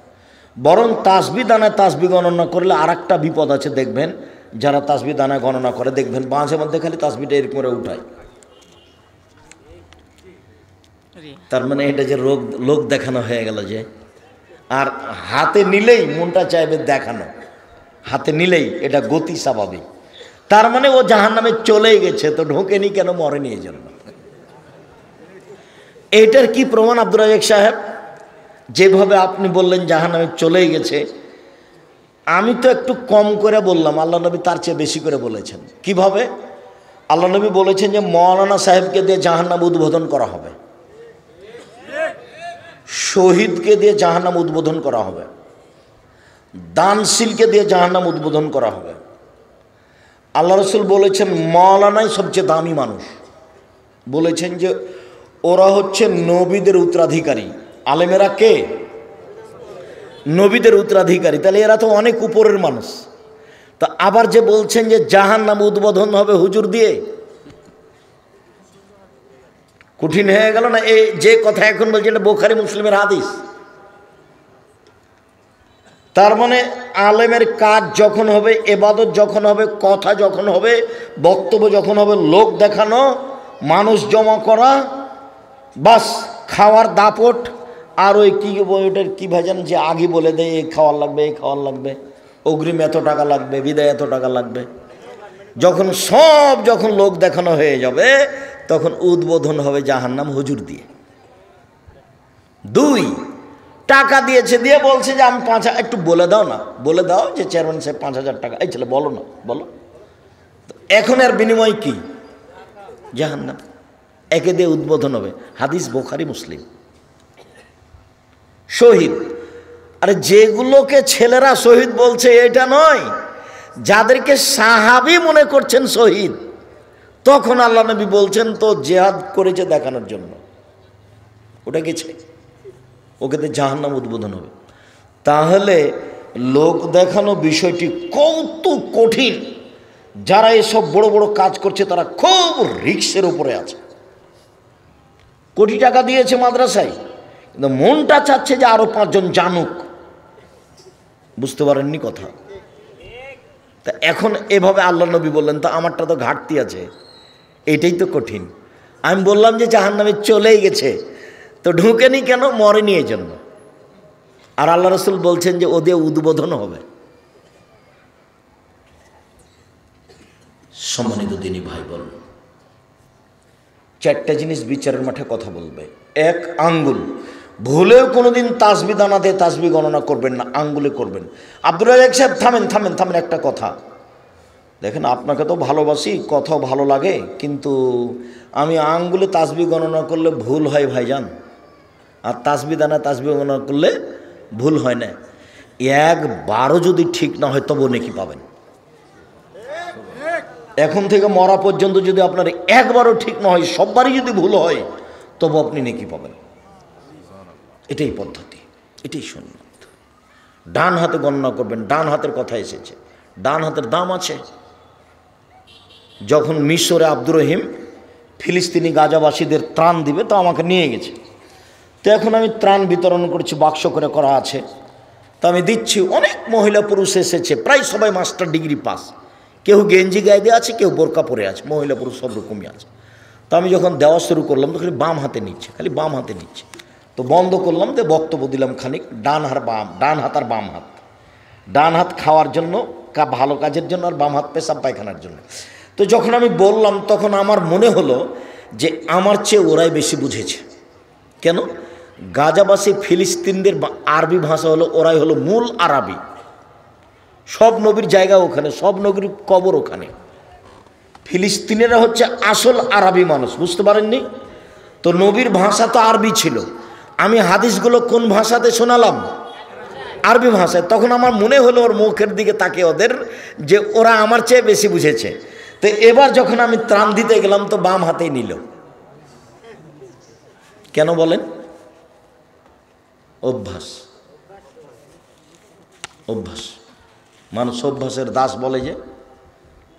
বরং তাসবি দানায় তাসবি গণনা করলে আর একটা বিপদ আছে, দেখবেন যারা তাসবি দানায় গণনা করে দেখবেন মাঝে মধ্যে খালি তাসবিটা এরকম করে উঠায়। তার মানে এটা যে লোক দেখানো হয়ে গেল যে, আর হাতে নিলেই মনটা চাইবে দেখানো, হাতে নিলেই এটা গতি স্বাভাবিক। তার মানে ও জাহান্নামে চলেই গেছে, তো ঢোকেনি কেন, মরেনি এই জন্য। এইটার কি প্রমাণ আব্দুর রাজ্জাক সাহেব? যেভাবে আপনি বললেন জাহান্নামে চলেই গেছে, আমি তো একটু কম করে বললাম, আল্লাহ নবী তার চেয়ে বেশি করে বলেছেন। কিভাবে? আল্লাহ নবী বলেছেন যে মৌলানা সাহেবকে দিয়ে জাহান্নাম উদ্বোধন করা হবে, শহীদকে দিয়ে জাহান্নাম উদ্বোধন করা হবে, দানশীলকে দিয়ে জাহান্নাম উদ্বোধন করা হবে। আল্লাহ রসুল বলেছেন মৌলানাই সবচেয়ে দামি মানুষ, বলেছেন যে ওরা হচ্ছে নবীদের উত্তরাধিকারী। আলেমেরা কে? নবীদের উত্তরাধিকারী, তাহলে এরা তো অনেক উপরের মানুষ। তা আবার যে বলছেন যে জাহান্নাম উদ্বোধন হবে হুজুর দিয়ে, কঠিন হয়ে গেল না? এই যে কথা এখন বলছে এটা বুখারী মুসলিমের হাদিস। তার মানে আলেমের কাজ যখন হবে, ইবাদত যখন হবে, কথা যখন হবে, বক্তব্য যখন হবে, লোক দেখানো, মানুষ জমা করা, বাস খাওয়ার দাপট, আর ওই কী ওইটার কী ভাইজান যে আগে বলে দেয় এই খাওয়ার লাগবে, এই খাওয়ার লাগবে, অগ্রিম এত টাকা লাগবে, বিদায় এত টাকা লাগবে, যখন লোক দেখানো হয়ে যাবে তখন উদ্বোধন হবে জাহান্নাম হুজুর দিয়ে। 2 টাকা দিয়েছে, দিয়ে বলছে যে আমি 5,000, একটু বলে দাও না, বলে দাও যে চেয়ারম্যান সাহেব 5,000 টাকা, এই ছেলে বলো না, বলো। এখন এর বিনিময় কি? জাহান্নাম। একে দিয়ে উদ্বোধন হবে। হাদিস বুখারী মুসলিম। শহীদ, আরে যেগুলোকে ছেলেরা শহীদ বলছে এটা নয়, যাদেরকে সাহাবী মনে করছেন শহীদ, তখন আল্লাহ নবী বলছেন তো জিহাদ করেছে দেখানোর জন্য, ওটা গেছে, ওকে তো জাহান্নাম উদ্বোধন হবে। তাহলে লোক দেখানো বিষয়টি কত কঠিন। যারা এসব বড় বড় কাজ করছে তারা খুব রিস্কের উপরে আছে। কোটি টাকা দিয়েছে মাদ্রাসায়, কিন্তু মনটা চাচ্ছে যে আরো 5 জন জানুক। বুঝতে পারেননি কথা? তা এখন এভাবে আল্লাহ নবী বললেন, তো আমারটা তো ঘাটতি আছে, এটাই তো কঠিন। আমি বললাম যে জাহান্নামে চলেই গেছে, তো ঢুকেনি কেন? মরেনি এই জন্য। আর আল্লাহ রসুল বলছেন যে ওদের উদ্বোধন হবে। সম্মানিত দিনী ভাই বোন, 4টা জিনিস বিচারের মাঠে কথা বলবে। 1, আঙ্গুল। ভুলেও কোনোদিন তাসবি দানাতে তাসবি গণনা করবেন না, আঙ্গুলে করবেন। আব্দুর রাজ্জাক সাহেব থামেন থামেন থামেন, একটা কথা দেখেন, আপনাকে তো ভালোবাসি, কথাও ভালো লাগে, কিন্তু আমি আঙ্গুলে তাসবি গণনা করলে ভুল হয় ভাইজান, আর তাসবি দানা তাসবি গণনা করলে ভুল হয় না। একবারও যদি ঠিক না হয় তবু নেকি পাবেন। এখন থেকে মরা পর্যন্ত যদি আপনার একবারও ঠিক না হয়, সববারই যদি ভুল হয়, তবু আপনি নেকি পাবেন। এটাই পদ্ধতি, এটাই সুন্নাত। ডান হাতে গণনা করবেন। ডান হাতের কথা এসেছে, ডান হাতের দাম আছে। যখন মিশরে আব্দুর রহিম ফিলিস্তিনি গাজাবাসীদের ত্রাণ দিবে, তো আমাকে নিয়ে গেছে। তো এখন আমি ত্রাণ বিতরণ করছি, বাক্স করে করা আছে, তো আমি দিচ্ছি। অনেক মহিলা পুরুষ এসেছে, প্রায় সবাই মাস্টার ডিগ্রি পাস। কেউ গেঞ্জি গায়ে দিয়ে আছে, কেউ বোরকা পরে আছে, মহিলা পুরুষ সব রকমই আছে। তো আমি যখন দেওয়া শুরু করলাম, তো খালি বাম হাতে নিচ্ছে, খালি বাম হাতে নিচ্ছে। তো বন্ধ করলাম, তো বক্তব্য দিলাম খানিক, ডান হাত আর বাম হাত। ডান হাত খাওয়ার জন্য, ভালো কাজের জন্য, আর বাম হাত পেশাব পায়খানার জন্য। তো যখন আমি বললাম, তখন আমার মনে হলো যে আমার চেয়ে ওরাই বেশি বুঝেছে। কেন? গাজাবাসী ফিলিস্তিনদের আরবি ভাষা হলো, ওরাই হলো মূল আরবি। সব নবীর জায়গা ওখানে, সব নবীর কবর ওখানে। ফিলিস্তিনেরা হচ্ছে আসল আরবি মানুষ, বুঝতে পারেননি? তো নবীর ভাষা তো আরবি ছিল। আমি হাদিসগুলো কোন ভাষাতে শোনালাম? আরবি ভাষায়। তখন আমার মনে হলো ওর মুখের দিকে তাকে ওদের, যে ওরা আমার চেয়ে বেশি বুঝেছে। তো এবার যখন আমি ত্রাণ দিতে গেলাম, তো বাম হাতেই নিল। কেন বলেন? অভ্যাস, অভ্যাস। মানুষ অভ্যাসের দাস বলে। যে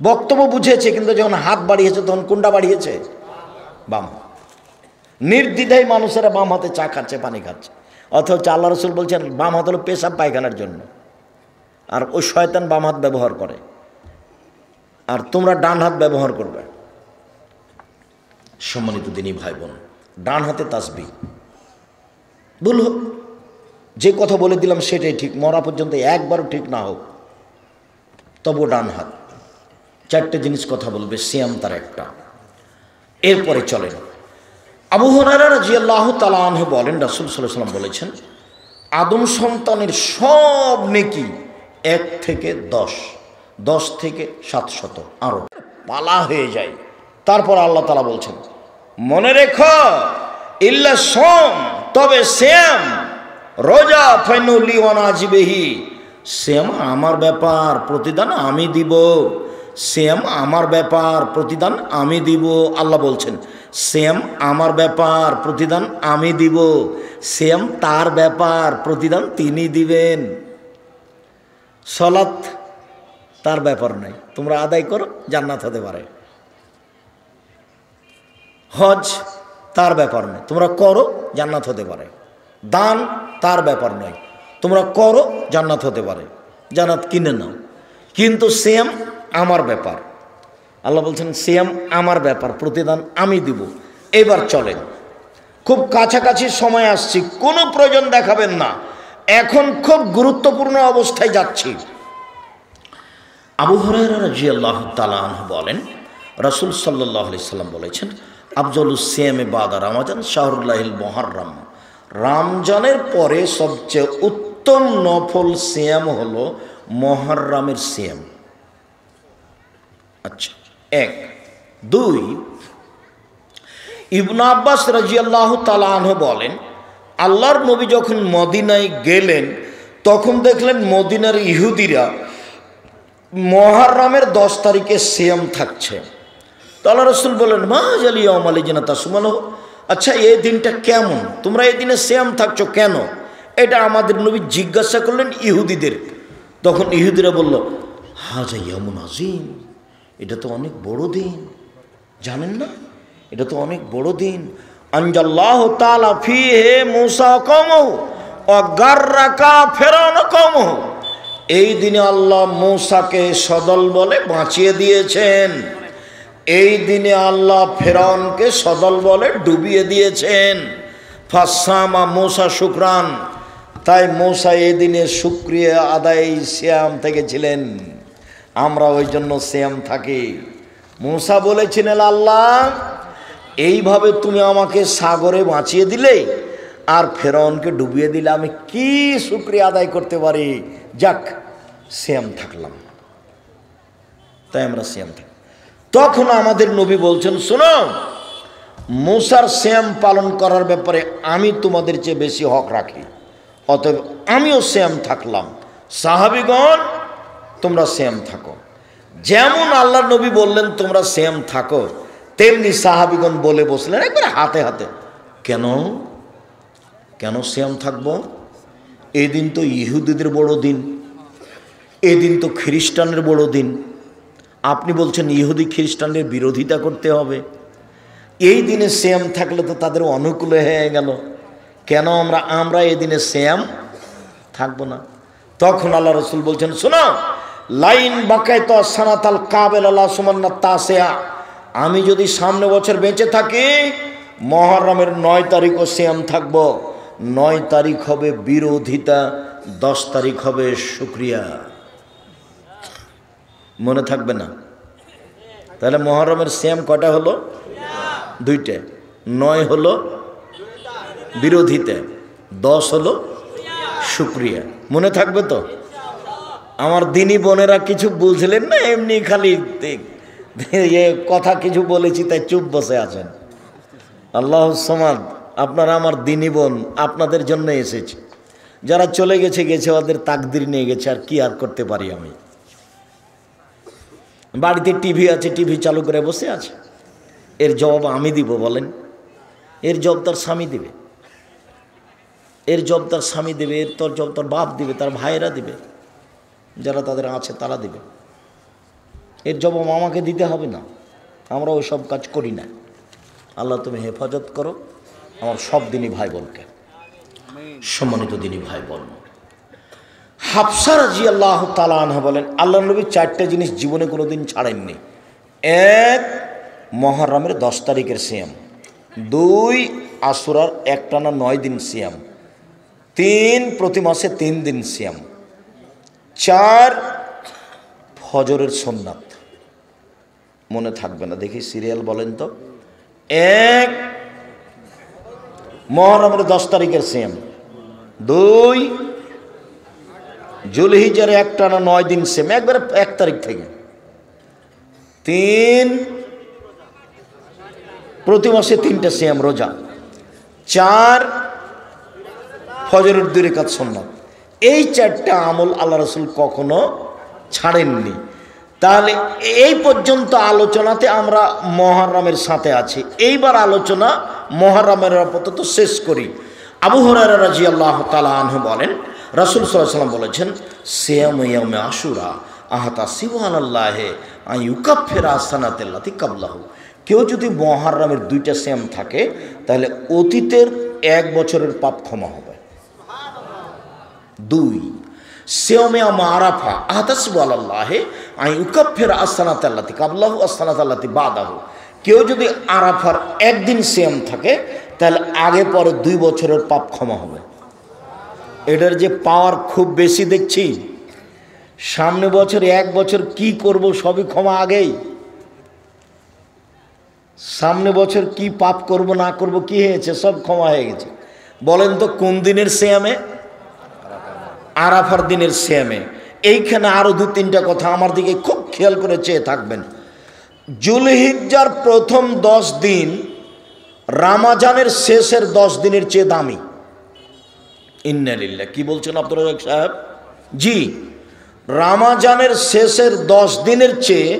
বক্তব্য বুঝেছে, কিন্তু যখন হাত বাড়িয়েছে তখন কোনটা বাড়িয়েছে? বাম। নির্দ্বিধায় মানুষেরা বাম হাতে চা খাচ্ছে, পানি খাচ্ছে। অথচ আল্লাহ রসুল বলছেন বাম হাত হলো পেশাব পায়খানার জন্য, আর ওই শয়তান বাম হাত ব্যবহার করে, আর তোমরা ডান হাত ব্যবহার করবে। সম্মানিত দিনী ভাই বোন, ডান হাতে তাসবিহ। ভুল হোক, যে কথা বলে দিলাম সেটাই ঠিক, মরা পর্যন্ত একবারও ঠিক না হোক, তবু ডান হাত। 4টে জিনিস কথা বলবে, সিয়াম তার একটা। এরপরে চলেন, আবু হুরায়রা রাদিয়াল্লাহু তাআলা আনহু বলেন, রাসূল সাল্লাল্লাহু আলাইহি ওয়াসাল্লাম বলেছেন, আদম সন্তানের সব নেকি 1 থেকে 10 থেকে 700 আরো পালা হয়ে যায়। তারপর আল্লাহ তাআলা বলছেন, মনে রেখো, ইল্লা সোম, তবে সিয়াম, রোজা, ফাইনুলি ওয়ানাজিবিহি, সিয়াম আমার ব্যাপার, প্রতিদান আমি দিব। সিয়াম আমার ব্যাপার, প্রতিদান আমি দিব। আল্লাহ বলছেন সিয়াম আমার ব্যাপার, প্রতিদান আমি দিব। সিয়াম তার ব্যাপার, প্রতিদান তিনি দিবেন। সালাত তার ব্যাপার নাই, তোমরা আদায় করো, জান্নাত হতে পারে। হজ তার ব্যাপার নয়, তোমরা করো, জান্নাত হতে পারে। দান তার ব্যাপার নয়, তোমরা করো, জান্নাত হতে পারে, জান্নাত কিনে নাও। কিন্তু সিয়াম আমার ব্যাপার। আল্লাহ বলছেন সিয়াম আমার ব্যাপার, প্রতিদান আমি দিব। এবার চলেন, খুব কাছাকাছি সময় আসছি, কোনো প্রয়োজন দেখাবেন না, এখন খুব গুরুত্বপূর্ণ অবস্থায় যাচ্ছি। আবু হুরায়রা রাদিয়াল্লাহু তাআলা আনহু বলেন, রাসূল সাল্লাল্লাহু আলাইহি সাল্লাম বলেছেন, আফজালুস সিয়ামে বাদা রমাজান শাহরুল্লাহিল মুহাররম, রমজানের পরে সবচেয়ে উত্তম নফল সিয়াম হলো মুহররমের সিয়াম। আচ্ছা, 1। 2, ইবনে আব্বাস রাদিয়াল্লাহু তাআলা আনহু বলেন, আল্লাহর নবী যখন মদিনায় গেলেন, তখন দেখলেন মদিনার ইহুদিরা মুহররমের 10 তারিখে সিয়াম থাকছে। তো আল্লাহ রাসূল বলেন, মা জালিয়া মালিজিনা তাসুমানো, আচ্ছা এই দিনটা কেমন, তোমরা এই দিনে সিয়াম থাকছো কেন? এটা আমাদের নবী জিজ্ঞাসা করলেন ইহুদিদের। তখন ইহুদিরা বলল, হাজা ইয়ামুন আজিম, এটা তো অনেক বড় দিন, জানেন না? এটা তো অনেক বড় দিন। আনজাল্লাহু তাআলা ফীহি মূসা কওমহু ওয়া গাররাকা ফিরআউন কওমহু, এই দিনে আল্লাহ মূসাকে সদল বলে বাঁচিয়ে দিয়েছেন। এই দিনে আল্লাহ ফেরাউনকে সদল বলে ডুবিয়ে দিয়েছেন। ফাসামা মূসা শুকরান, তাই মূসা এই দিনে শুকরিয়া আদায় সিয়াম থেকে ছিলেন। আমরা ওই জন্য সিয়াম থাকি। মূসা বলেছিলেন, আল্লাহ এইভাবে তুমি আমাকে সাগরে বাঁচিয়ে দিলে আর ফেরাউনকে ডুবিয়ে দিলে, আমি কি শুকরিয়া আদায় করতে পারি? যাক, সিয়াম থাকলাম। তাই আমরা সিয়াম থাকি। তখন আমাদের নবী বলছেন, শোনো, মূসার সিয়াম পালন করার ব্যাপারে আমি তোমাদের চেয়ে বেশি হক রাখি, অতএব আমিও সিয়াম থাকলাম। সাহাবীগণ, তোমরা সিয়াম থাকো। যেমন আল্লাহর নবী বললেন তোমরা সিয়াম থাকো, তেমনি সাহাবীগণ বলে বসলেন একবারে হাতে হাতে, কেন কেন সিয়াম থাকবো? এই দিন তো ইহুদিদের বড় দিন, এই দিন তো খ্রিস্টানের বড় দিন। আপনি বলছেন ইহুদি খ্রিস্টানদের বিরোধিতা করতে হবে? এই দিনে সিয়াম থাকলে তো তাদের অনুকূলে হয়ে গেল, কেন আমরা এই দিনে সিয়াম থাকবো না? তখন আল্লাহ রসুল বলছেন, শোনো, লাইন বাকায়ত সানাতাল কাবেল আল্লাহ সুমান্না তাসিয়া, আমি যদি সামনে বছর বেঁচে থাকি মুহররমের 9 তারিখও সিয়াম থাকবো। 9 তারিখ হবে বিরোধিতা, 10 তারিখ হবে শুকরিয়া। মনে থাকবে না? তাহলে মুহররমের সিয়াম কটা হলো? 2টে। 9 হলো বিরোধিতা, 10 হলো শুকরিয়া। মনে থাকবে তো? আমার দিনী বোনেরা কিছু বুঝলেন না, এমনি খালি কথা কিছু বলেছি তাই চুপ বসে আছেন। আল্লাহ সামাদ, আপনারা আমার দিনী বোন, আপনাদের জন্য এসেছি। যারা চলে গেছে গেছে, ওদের তাকদির নিয়ে গেছে, আর কি আর করতে পারি আমি? বাড়িতে টিভি আছে, টিভি চালু করে বসে আছে। এর জবাব আমি দিব? বলেন, এর জবাব তার স্বামী দিবে, এর জবাব তার স্বামী দেবে, এর তোর জবাব তার বাপ দিবে, তার ভাইয়েরা দিবে, যারা তাদের আছে তারা দিবে। এর জবাব আমাকে দিতে হবে না, আমরা ওই সব কাজ করি না। আল্লাহ তুমি হেফাজত করো আমার সব দিনই ভাই বোনকে। সম্মানিত দিনী ভাই বোন, হাফসা রাদিয়াল্লাহু তাআলা আনহা বলেন, আল্লাহ নবী 4টে জিনিস জীবনে কোনোদিন ছাড়েননি। 1, মুহররমের 10 তারিখের সিয়াম। 2, আশুরার একটানা 9 দিন সিয়াম। 3, প্রতি মাসে 3 দিন সিয়াম। 4, ফজরের সুন্নাত। মনে থাকবে না? দেখি সিরিয়াল বলেন তো। 1, মুহররমের 10 তারিখের সিয়াম। 2, জুলহিজ্জার একটানা 9 দিন সিয়াম, একবারে 1 তারিখ থেকে। 3, প্রতি মাসে 3টে সিয়াম রোজা। 4, ফজরের 2 রাকাত সুন্নাত। এই 4টা আমল আল্লাহ রাসূল কখনো ছাড়েননি। তাহলে এই পর্যন্ত আলোচনাতে আমরা মুহররমের সাথে আছি। এইবার আলোচনা মুহররমের আপাতত শেষ করি। আবু হুরায়রা রাদিয়াল্লাহু তাআলা আনহু বলেন, রাসূল সাল্লাল্লাহু আলাইহি ওয়াসাল্লাম বলেছেন, সিয়ামু ইয়াউমে আশুরা আহতাসিবু আলাল্লাহি আন ইউকাফিরা সানাতাল্লাতি কাবলাহু। কেউ যদি মুহররমের 2টা সিয়াম থাকে তাহলে অতীতের 1 বছরের পাপ ক্ষমা হবে। 2, সিয়ামে আরাফা আহতাসিবু আলাল্লাহি আন ইউকাফিরা সানাতাল্লাতি কাবলাহু সানাতাল্লাতি বাদাহু। কেউ যদি আরাফার 1 দিন সিয়াম থাকে তাহলে আগে পরে 2 বছরের পাপ ক্ষমা হবে। এটার যে পাওয়ার খুব বেশি দেখছি। সামনে বছর 1 বছর কি করব সবই ক্ষমা আগেই। সামনে বছর কি পাপ করব না করব কি হয়েছে সব ক্ষমা হয়ে গেছে। বলেন তো কোন দিনের সিয়ামে? আরাফার দিনের সিয়ামে। এইখানে আরো 2-3টা কথা আমার দিকে খুব খেয়াল করে চেয়ে থাকবেন। জুলহিজ্জার প্রথম 10 দিন রমজানের শেষের 10 দিনের চেয়ে দামি। ইন্না লিল্লাহ, কি বলছেন আব্দুর রাজ্জাক সাহেব? জি, রমজানের শেষের 10 দিনের চেয়ে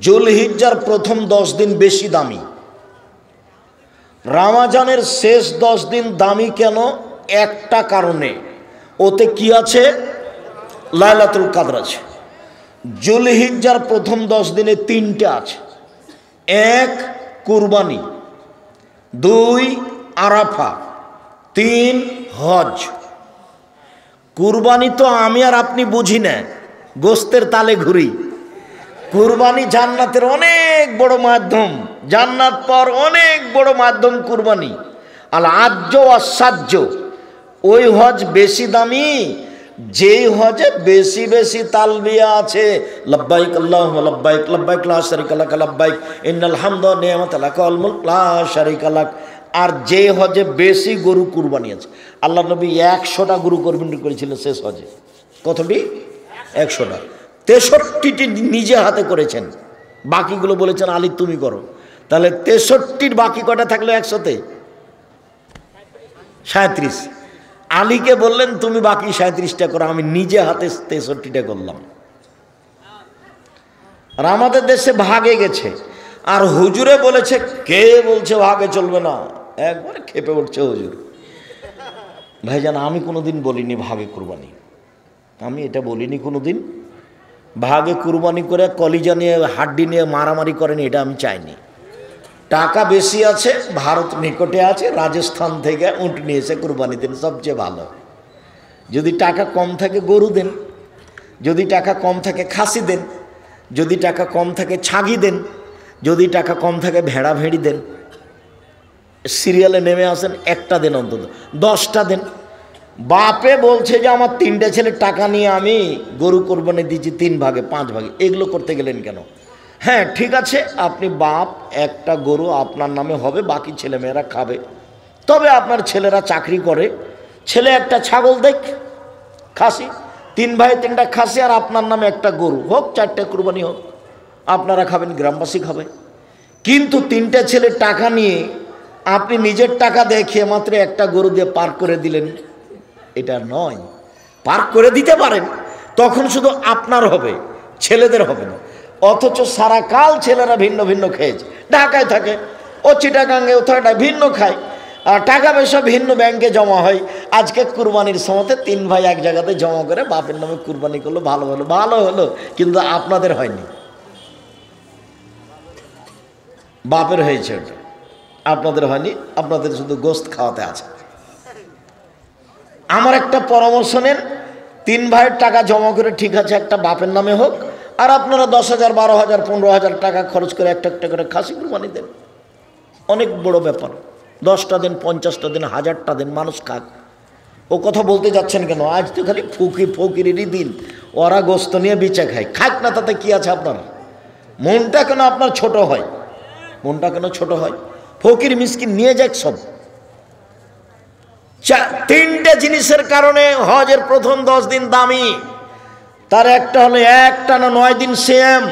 জুলহিজ্জার প্রথম 10 দিন বেশি দামি। রমজানের শেষ 10 দিন দামি কেন? একটা কারণে, ওতে কি আছে? লাইলাতুল কদর আছে। জুলহিজ্জার প্রথম 10 দিনে 3টে আছে। 1 কুরবানি, 2 আরাফা, 3 হজ। কুরবানি তো আমি আর আপনি বুঝি না, গোস্তের তালে ঘুরি। কুরবানি জান্নাতের অনেক বড় মাধ্যম, জান্নাত পর অনেক বড় মাধ্যম কুরবানি। আল আজ্জ আসাজ্য, ওই হজ বেশি দামি যেই হজে বেশি বেশি তালবিয়া আছে, লব্বাইক আল্লাহুম্মা লব্বাইক লব্বাইক লা শারীকা লাক লব্বাইক ইন্নাল হামদা ওয়া নি'মাতা লাক ওয়াল মুলক লা শারীকা লাক। আর যে হজে বেশি গরু কুরবানি আছে, আল্লাহ নবী 100টা গরু কুরবানি করেছিলেন শেষ হজে। কতটি? 100টা। 63টি নিজে হাতে করেছেন, বাকিগুলো বলেছেন আলী তুমি করো। তাহলে 63টির বাকি কটা থাকলো 100তে? 37। আলীকে বললেন তুমি বাকি 37টা করো, আমি নিজে হাতে 63টা করলাম। আর আমাদের দেশে ভাগে গেছে, আর হুজুরে বলেছে, কে বলছে ভাগে চলবে না? একবারে খেপে উঠছে হুজুর। ভাইজান আমি কোনোদিন বলিনি ভাগে কুরবানি, আমি এটা বলিনি কোনোদিন। ভাগে কুরবানি করে কলিজা নিয়ে হাড্ডি নিয়ে মারামারি করেনি, এটা আমি চাইনি। টাকা বেশি আছে, ভারত নিকটে আছে, রাজস্থান থেকে উট নিয়ে এসে কুরবানি দেন, সবচেয়ে ভালো। যদি টাকা কম থাকে গরু দেন, যদি টাকা কম থাকে খাসি দেন, যদি টাকা কম থাকে ছাগি দেন, যদি টাকা কম থাকে ভেড়া ভেড়ি দেন। সিরিয়ালে নেমে আসেন, একটা দেন, অন্তত 10টা দেন। বাপে বলছে যে আমার 3টে ছেলে টাকা নিয়ে আমি গরু কোরবানি দিচ্ছি 3 ভাগে 5 ভাগে, এগুলো করতে গেলেন কেন? হ্যাঁ ঠিক আছে, আপনি বাপ, একটা গরু আপনার নামে হবে, বাকি ছেলেমেয়েরা খাবে। তবে আপনার ছেলেরা চাকরি করে, ছেলে একটা ছাগল দেখ খাসি, 3 ভাই 3টা খাসি, আর আপনার নামে একটা গরু হোক, 4টে কুরবানি হোক, আপনারা খাবেন, গ্রামবাসী খাবে। কিন্তু 3টে ছেলে টাকা নিয়ে আপনি নিজের টাকা দেখিয়ে মাত্র একটা গরু দিয়ে পার করে দিলেন, এটা নয়। পার করে দিতে পারেন, তখন শুধু আপনার হবে, ছেলেদের হবে না। অথচ সারা কাল ছেলেরা ভিন্ন ভিন্ন খেয়েছে, ঢাকায় থাকে, ও চিটাগাঙ্গে ও থাকে, ভিন্ন খায়, আর টাকা পয়সা ভিন্ন ব্যাংকে জমা হয়। আজকে কুরবানির সময়তে 3 ভাই এক জায়গাতে জমা করে বাপের নামে কুরবানি করলো, ভালো হলো, ভালো হলো, কিন্তু আপনাদের হয়নি, বাপের হয়েছে ওটা, আপনাদের হয়নি, আপনাদের শুধু গোস্ত খাওয়াতে আছে। আমার একটা পরামর্শ নেন, 3 ভাইয়ের টাকা জমা করে ঠিক আছে একটা বাপের নামে হোক, আর আপনারা 10,000 12,000 15,000 টাকা খরচ করে একটা একটা করে খাসি কুরবানি দেন, অনেক বড় ব্যাপার। 10টা দেন, 50টা দেন, 1000টা দেন, মানুষ খাক। ও কথা বলতে যাচ্ছেন কেন? আজ তো খালি ফকিরেরই দিন, ওরা গোস্ত নিয়ে বেঁচে খায়, খাক না, তাতে কি আছে আপনার? মনটা কেন আপনার ছোট হয়? মনটা কেন ছোট হয়? ফকির মিসকিন নিয়ে যাক সব। 3টে জিনিসের কারণে হজের প্রথম 10 দিন দামি। তার একটা হলো একটানা 9 দিন সিয়াম,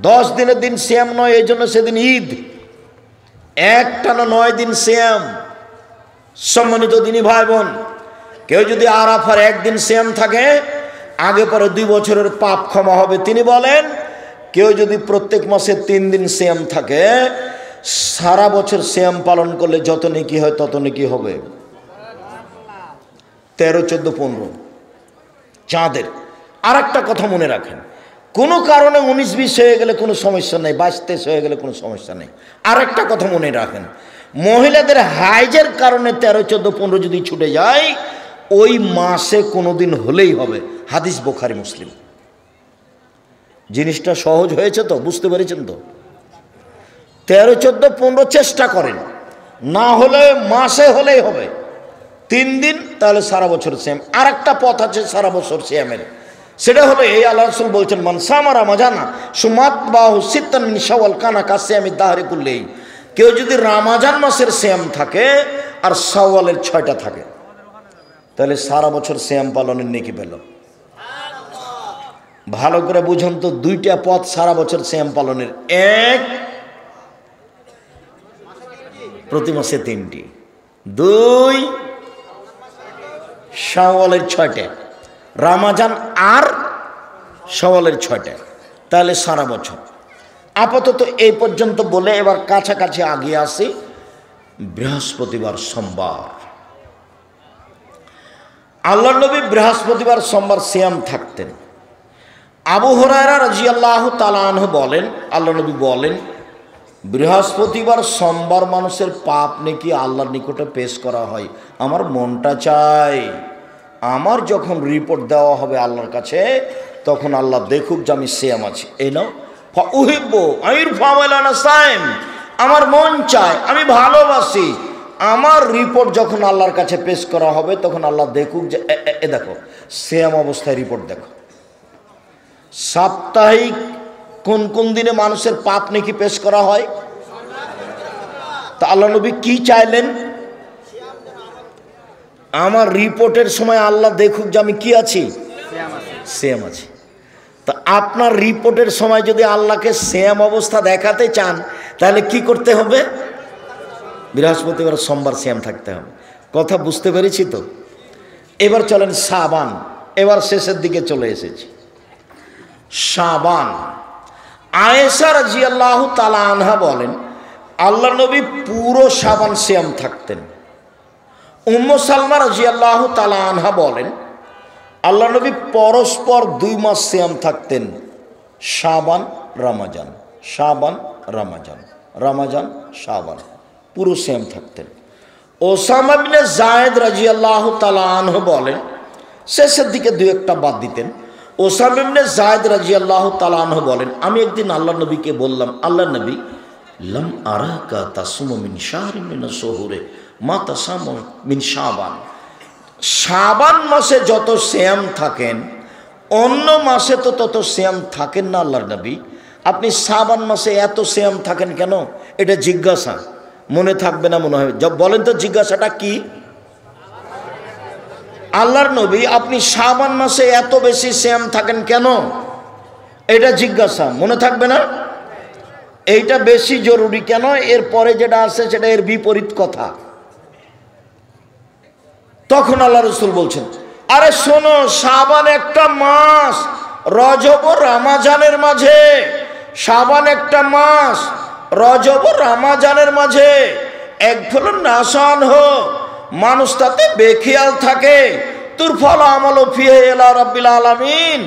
10 দিনের দিন সিয়াম নয়, এই জন্য সেদিন ঈদ। একটানা 9 দিন সিয়াম। সম্মানিত দিনী ভাই বোন, কেউ যদি আরাফার 1 দিন সিয়াম থাকে, আগে পরে 2 বছরের পাপ ক্ষমা হবে। তিনি বলেন, কেউ যদি প্রত্যেক মাসে 3 দিন সিয়াম থাকে, সারা বছর সিয়াম পালন করলে যত নেকি হয় তত নেকি হবে। 13, 14, 15 চাঁদের। আর একটা কথা মনে রাখেন, কোনো কারণে 19-20 হয়ে গেলে কোনো সমস্যা নেই, 22-23 হয়ে গেলে কোনো সমস্যা নেই। আর একটা কথা মনে রাখেন, মহিলাদের হাইজের কারণে 13, 14, 15 যদি ছুটে যায়, ওই মাসে কোনো দিন হলেই হবে। হাদিস বুখারী মুসলিম। জিনিসটা সহজ হয়েছে তো? বুঝতে পেরেছেন তো? 13, 14, 15 চেষ্টা করেন, না হলে মাসে হলেই হবে 3 দিন, তাহলে সারা বছর সিয়াম। আর একটা পথ আছে সারা বছর সিয়ামের, সেটা হলো এই, আল্লাহ রাসূল বলছেন, মান সামা রামাজানা সুমাত বাহু সিত্তান মিন শাওয়াল কানা কাসিয়ামি দাহরি কুল্লি। কেউ যদি রমজান মাসের সিয়াম থাকে আর শাওয়ালের 6টা থাকে, তাহলে সারা বছর সিয়াম পালনের নেকি পেল। ভালো করে বুঝুন তো, 2টা পথ সারা বছর সিয়াম পালনের। 1, প্রতি মাসে 3টি, 2, শাওয়ালের 6টা, রমজান আর শাওয়ালের 6টা, তাহলে সারা বছর। আপাতত এই পর্যন্ত বলে এবার কাছাকাছি আগিয়ে আসি। বৃহস্পতিবার, সোমবার, আল্লাহ নবী বৃহস্পতিবার সোমবার সিয়াম থাকতেন। আবু হুরায়রা রাদিয়াল্লাহু তাআলা আনহু বলেন, আল্লাহ নবী বলেন, বৃহস্পতিবার সোমবার মানুষের পাপ নেকি আল্লাহর নিকটে পেশ করা হয়। আমার মনটা চায় আমার যখন রিপোর্ট দেওয়া হবে আল্লাহর কাছে, তখন আল্লাহ দেখুক যে আমি সিয়াম আছি। এই নাও ফাউহিব্বু আইরফা ওয়ালানা সাইম, আমার মন চায়, আমি ভালোবাসি আমার রিপোর্ট যখন আল্লাহর কাছে পেশ করা হবে তখন আল্লাহ দেখুক যে এ দেখো সিয়াম অবস্থায় রিপোর্ট দেখো। সাপ্তাহিক কোন কোন দিনে মানুষের পাপ নাকি পেশ করা হয়? তা আল্লাহ নবী কি চাইলেন? আমার রিপোর্টের সময় আল্লাহ দেখুক যে আমি কি আছি, সিয়াম আছি। তা আপনার রিপোর্টের সময় যদি আল্লাহকে সিয়াম অবস্থা দেখাতে চান তাহলে কি করতে হবে? বৃহস্পতিবার সোমবার সিয়াম থাকতে হবে। কথা বুঝতে পেরেছি তো? এবার চলেন শাবান, এবার শেষের দিকে চলে এসেছি। শাবান, আয়েশা রাদিয়াল্লাহু তাআলা আনহা বলেন আল্লাহ নবী পুরো শাবান সিয়াম থাকতেন। উম্মু সালমা রাদিয়াল্লাহু তাআলা আনহা বলেন আল্লাহ নবী পরস্পর 2 মাস সিয়াম থাকতেন, শাবান রমাজান, শাবান রমাজান, রমাজান শাবান, পুরো সিয়াম থাকতেন। ওসামা ইবনে যায়েদ রাদিয়াল্লাহু তাআলা আনহু বলেন, শেষের দিকে 2-1টা বাদ দিতেন। ওসামা ইবনে যায়েদ রাদিয়াল্লাহু তাআলা আনহু বলেন আমি একদিন আল্লাহ নবীকে বললাম, আল্লাহ নবী লাম আরাকা তাসুমু মিন শাহরিন মিন শুহুরে মা তাসামু মিন শাবান, শাবান মাসে যত সিয়াম থাকেন অন্য মাসে তো তত সিয়াম থাকেন না আল্লাহর নবী, আপনি শাবান মাসে এত সিয়াম থাকেন কেন? এটা জিজ্ঞাসা, মনে থাকবে না মনে হয়। বলেন তো জিজ্ঞাসাটা কি? আল্লাহর নবী আপনি শাবান মাসে এত বেশি সিয়াম থাকেন কেন? এটা জিজ্ঞাসা, মনে থাকবে না? এইটা বেশি জরুরি কেন? এরপরে যেটা আছে সেটা এর বিপরীত কথা। তখন আল্লাহ রাসূল বলছেন আরে শোনো, শাবান একটা মাস, রজব ও রমজানের মাঝে, শাবান একটা মাস, রজব ও রমজানের মাঝে এক ফলন নাসান হো, মানুষ তাতে বেখেয়াল থাকে, তুরফল আমল ফিহে ইলা রাব্বিল আলামিন,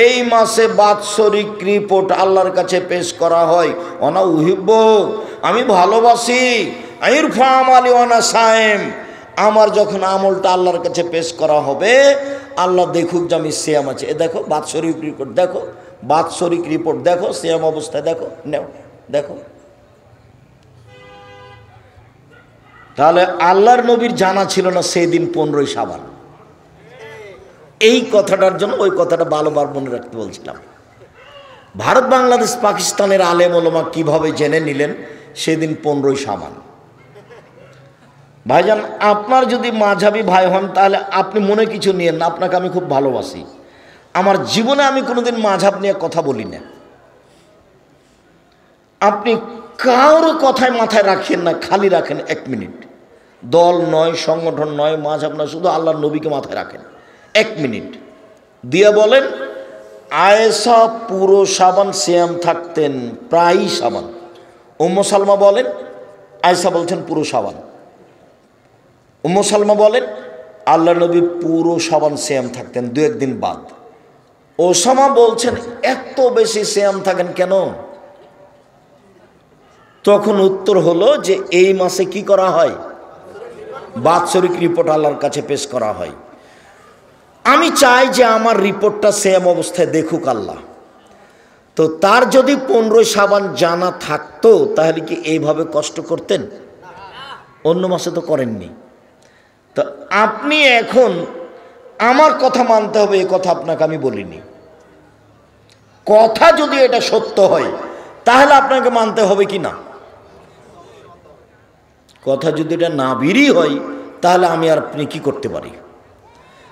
এই মাসে বাৎসরিক রিপোর্ট আল্লাহর কাছে পেশ করা হয়। অনা উহিব্বু, আমি ভালোবাসি, আইরফা আমালি ওয়ানা সাইম, আমার যখন আমলটা আল্লাহর কাছে পেশ করা হবে আল্লাহ দেখুক যে আমি সিয়াম আছি। এ দেখো বাৎসরিক রিপোর্ট দেখো, বাৎসরিক রিপোর্ট দেখো, সিয়াম অবস্থায় দেখো, নেও দেখো। তাহলে আল্লাহর নবীর জানা ছিল না সেই দিন 15ই শাবান। এই কথাটার জন্য ওই কথাটা ভালোবার মনে রাখতে বলছিলাম। ভারত বাংলাদেশ পাকিস্তানের আলেম ওলামা কিভাবে জেনে নিলেন সেদিন 15ই শাবান। ভাইজান আপনার যদি মাঝহাবি ভাই হন তাহলে আপনি মনে কিছু নিয়েন না, আপনাকে আমি খুব ভালোবাসি। আমার জীবনে আমি কোনোদিন মাঝহাব নিয়ে কথা বলি না। আপনি কারো কথায় মাথায় রাখেন না, খালি রাখেন 1 মিনিট। দল নয়, সংগঠন নয়, মাঝহাব নয়, শুধু আল্লাহর নবীকে মাথায় রাখেন 1 মিনিট দিয়ে বলেন আয়েশা পুরো শাবান সিয়াম থাকতেন, প্রায়ই শাবান। উম্মু সালমা বলেন আয়েশা বলছেন পুরো শাবান। উম্মু সালমা বলেন আল্লাহ নবী পুরো শাবান সিয়াম থাকতেন, 2-1 দিন বাদ। ওসামা বলছেন এত বেশি সিয়াম থাকেন কেন? তখন উত্তর হলো যে এই মাসে কি করা হয়? বাৎসরিক রিপোর্ট আল্লাহর কাছে পেশ করা হয়। আমি চাই যে আমার রিপোর্টটা সিয়াম অবস্থায় দেখুক আল্লাহ। তো তার যদি 15ই শাবান জানা থাকতো তাহলে কি এইভাবে কষ্ট করতেন? অন্য মাসে তো করেননি। তো আপনি এখন আমার কথা মানতে হবে, এই কথা আপনাকে আমি বলিনি। কথা যদি এটা সত্য হয় তাহলে আপনাকে মানতে হবে কি না? কথা যদি এটা নাবিরই হয় তাহলে আমি আর আপনি কি করতে পারি?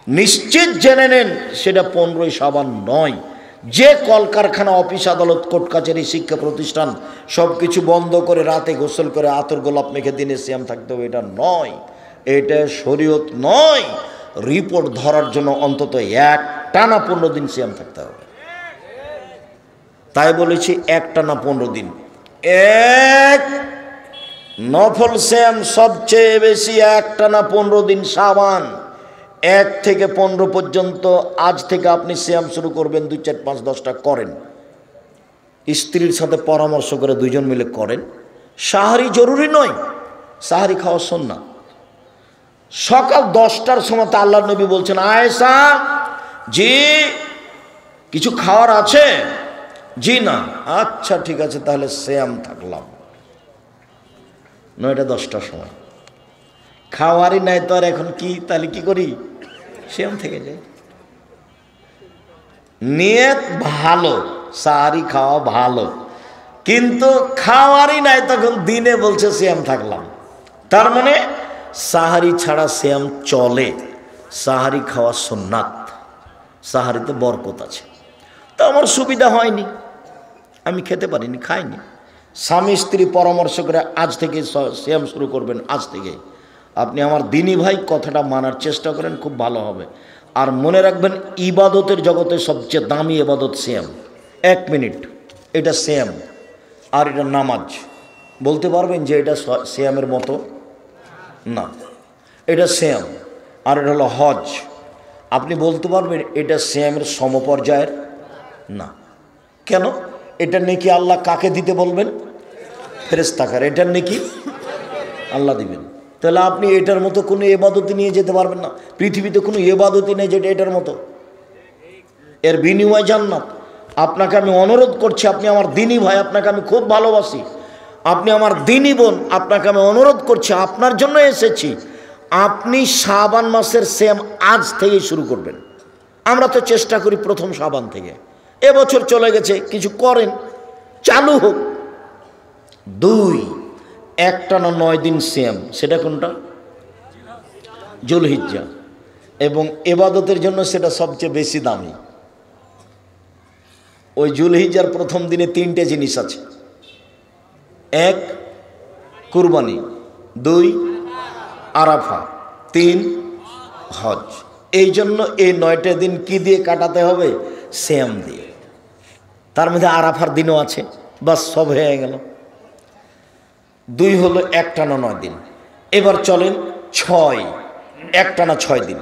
নিশ্চিত জেনে নেন সেটা 15ই শাবান নয়। যে কলকারখানা, অফিস, আদালত, কোর্ট কাছারি, শিক্ষা প্রতিষ্ঠান সব কিছু বন্ধ করে রাতে গোসল করে আতর গোলাপ মেখে দিনে সিয়াম থাকতে হবে, এটা নয়, এটা শরীয়ত নয়। রিপোর্ট ধরার জন্য অন্তত একটানা 15 দিন সিয়াম থাকতে হবে। তাই বলেছি একটানা 15 দিন। এক নফল সিয়াম সবচেয়ে বেশি একটানা 15 দিন শাবান, 1 থেকে 15 পর্যন্ত আজ থেকে আপনি সিয়াম শুরু করবেন, 2, 4, 5, 10টা করেন, স্ত্রীর সাথে পরামর্শ করে দুইজন মিলে করেন। সাহারি জরুরি নয়, সাহারি খাওয়া সুন্নাত। সকাল 10টার সময় আল্লাহ নবী বলছেন, আয়েশা জি কিছু খাওয়ার আছে? জি না। আচ্ছা ঠিক আছে, তাহলে সিয়াম থাকলাম। 9টা 10টার সময় খাওয়ারই নাই তো আর এখন কি, তাহলে কি করি? সিয়াম থেকে যাই। নিয়ত ভালো, সাহারি খাওয়া ভালো, কিন্তু খাওয়ারই নাই তখন দিনে বলছে সিয়াম থাকলাম। তার মানে সাহারি ছাড়া সিয়াম চলে, সাহারি খাওয়া সুন্নাত, সাহারিতে বরকত আছে। তো আমার সুবিধা হয়নি, আমি খেতে পারিনি, খাইনি। স্বামী স্ত্রী পরামর্শ করে আজ থেকে সিয়াম শুরু করবেন, আজ থেকে। আপনি আমার দিনী ভাই, কথাটা মানার চেষ্টা করেন, খুব ভালো হবে। আর মনে রাখবেন, ইবাদতের জগতে সবচেয়ে দামি ইবাদত সিয়াম। 1 মিনিট, এটা সিয়াম আর এটা নামাজ। বলতে পারবেন যে এটা সিয়ামের মতো? না, এটা সিয়াম। আর এটা হলো হজ। আপনি বলতে পারবেন এটা সিয়ামের সমপর্যায়ের? না। কেন? এটা নেকি আল্লাহ কাকে দিতে বলবেন? ফেরেশতাকার। এটার নেকি আল্লাহ দিবেন। তাহলে আপনি এটার মতো কোনো ইবাদতি নিয়ে যেতে পারবেন না। পৃথিবীতে কোনো ইবাদতি নেই যেটা এটার মতো। এর বিনিময় জান্নাত। আপনাকে আমি অনুরোধ করছি, আপনি আমার দিনী ভাই, আপনাকে আমি খুব ভালোবাসি, আপনি আমার দিনী বোন, আপনাকে আমি অনুরোধ করছি, আপনার জন্য এসেছি, আপনি শাবান মাসের সিয়াম আজ থেকেই শুরু করবেন। আমরা তো চেষ্টা করি প্রথম শাবান থেকে। এবছর চলে গেছে, কিছু করেন, চালু হোক। 2, একটানা 9 দিন সিয়াম, সেটা কোনটা? জুলহিজ্জা। এবং ইবাদতের জন্য সেটা সবচেয়ে বেশি দামি। ওই জুলহিজ্জার প্রথম দিনে 3টে জিনিস আছে। 1 কুরবানি, 2 আরাফা, 3 হজ। এই জন্য এই 9টা দিন কি দিয়ে কাটাতে হবে? সিয়াম দিয়ে। তার মধ্যে আরাফার দিনও আছে, বাস সব হয়ে গেল। 2 হলো একটানা 9 দিন। এবার চলেন 6, একটানা 6 দিন।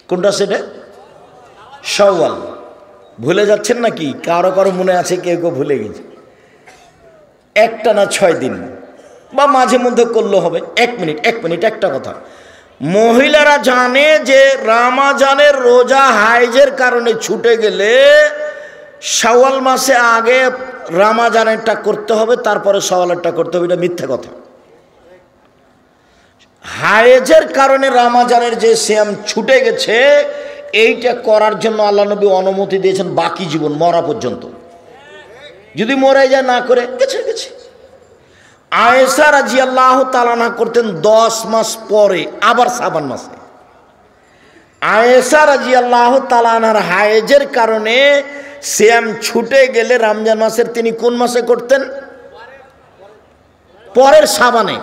কোনটা সেটা? শাওয়াল। ভুলে যাচ্ছেন নাকি? কারো কারো মনে আছে, কেউ কেউ ভুলে গেছে। একটানা 6 দিন, বা মাঝে মধ্যে করলে হবে। 1 মিনিট একটা কথা। মহিলারা জানে যে রমজানের রোজা হাইজের কারণে ছুটে গেলে শাওয়াল মাসে আগে রমজানেরটা করতে হবে, তারপরে শাওয়ালেরটা করতে হবে। এটা মিথ্যা কথা। হাইজের কারণে রমজানের যে সিয়াম ছুটে গেছে, এইটা করার জন্য আল্লাহ নবী অনুমতি দিয়েছেন বাকি জীবন, মরা পর্যন্ত। যদি মরে যায়, না করে গেছে গেছে। আয়েশা রাদিয়াল্লাহু তাআলা আনহা করতেন 10 মাস পরে, আবার শাবান মাসে। আয়েশা রাদিয়াল্লাহু তাআলা আনহার হায়েজের কারণে সিয়াম ছুটে গেলে রমজান মাসের তিনি কোন মাসে করতেন? পরের শাবানে।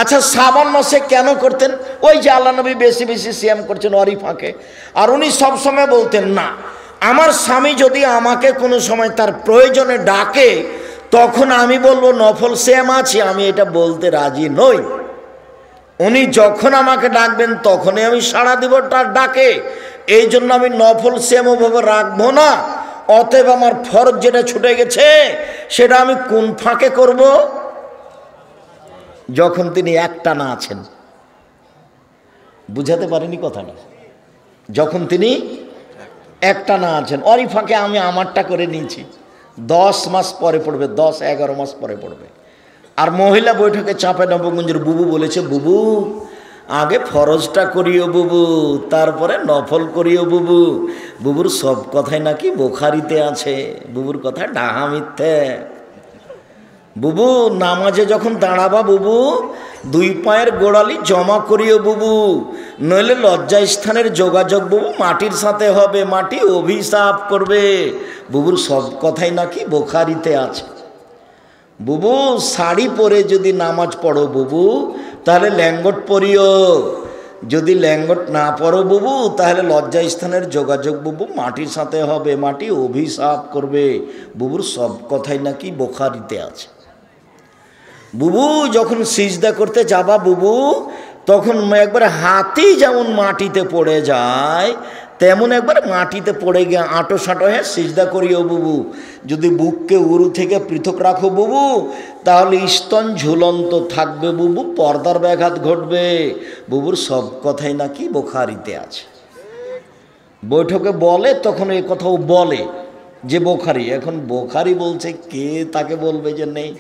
আচ্ছা, শাবান মাসে কেন করতেন? ওই যে আল্লাহ নবী বেশি বেশি সিয়াম করছেন ওরই ফাঁকে। আর উনি সবসময় বলতেন, না, আমার স্বামী যদি আমাকে কোনো সময় তার প্রয়োজনে ডাকে, তখন আমি বলবো নফল সিয়াম আছে, আমি এটা বলতে রাজি নই। উনি যখন আমাকে ডাকবেন তখনই আমি সাড়া দিব তার ডাকে। এই জন্য আমি নফল সিয়াম ওভাবে রাখবো না। অতএব আমার ফরজ যেটা ছুটে গেছে, সেটা আমি কোন ফাঁকে করব? যখন তিনি একটানা আছেন। বুঝাতে পারিনি কথাটা? যখন তিনি একটানা আছেন, ওরই ফাঁকে আমি আমারটা করে নিয়েছি। 10 মাস পরে পড়বে, 10-11 মাস পরে পড়বে। আর মহিলা বৈঠকে চাঁপে নবগঞ্জের বুবু বলেছে, বুবু আগে ফরজটা করিও বুবু, তারপরে নফল করিও বুবু। বুবুর সব কথাই নাকি বুখারীতে আছে, বুবুর কথা ডাহা মিথ্যে। বুবু নামাজে যখন দাঁড়াবা বুবু, 2 পায়ের গোড়ালি জমা করিও বুবু, নইলে লজ্জাস্থানের যোগাযোগ বুবু মাটির সাথে হবে, মাটি অভিশাপ করবে। বুবুর সব কথাই নাকি বুখারীতে আছে। বুবু শাড়ি পরে যদি নামাজ পড়ো বুবু, তাহলে ল্যাঙ্গট পরিও। যদি ল্যাঙ্গট না পড়ো বুবু, তাহলে লজ্জাস্থানের যোগাযোগ বুবু মাটির সাথে হবে, মাটি অভিশাপ করবে। বুবুর সব কথাই নাকি বুখারীতে আছে। বুবু যখন সিজদা করতে যাবা বুবু, তখন একবারে হাতি যেমন মাটিতে পড়ে যায় তেমন একবার মাটিতে পড়ে গিয়ে আঁটো সাঁটো হ্যাঁ সিজদা করিও বুবু, যদি বুককে উরু থেকে পৃথক রাখো বুবু তাহলে স্তন ঝুলন্ত থাকবে বুবু, পর্দার ব্যাঘাত ঘটবে। বুবুর সব কথাই নাকি বোখারিতে আছে। বৈঠকে বলে তখন এই কথাও বলে যে বোখারি, এখন বোখারি বলছে কে তাকে বলবে যে নেই?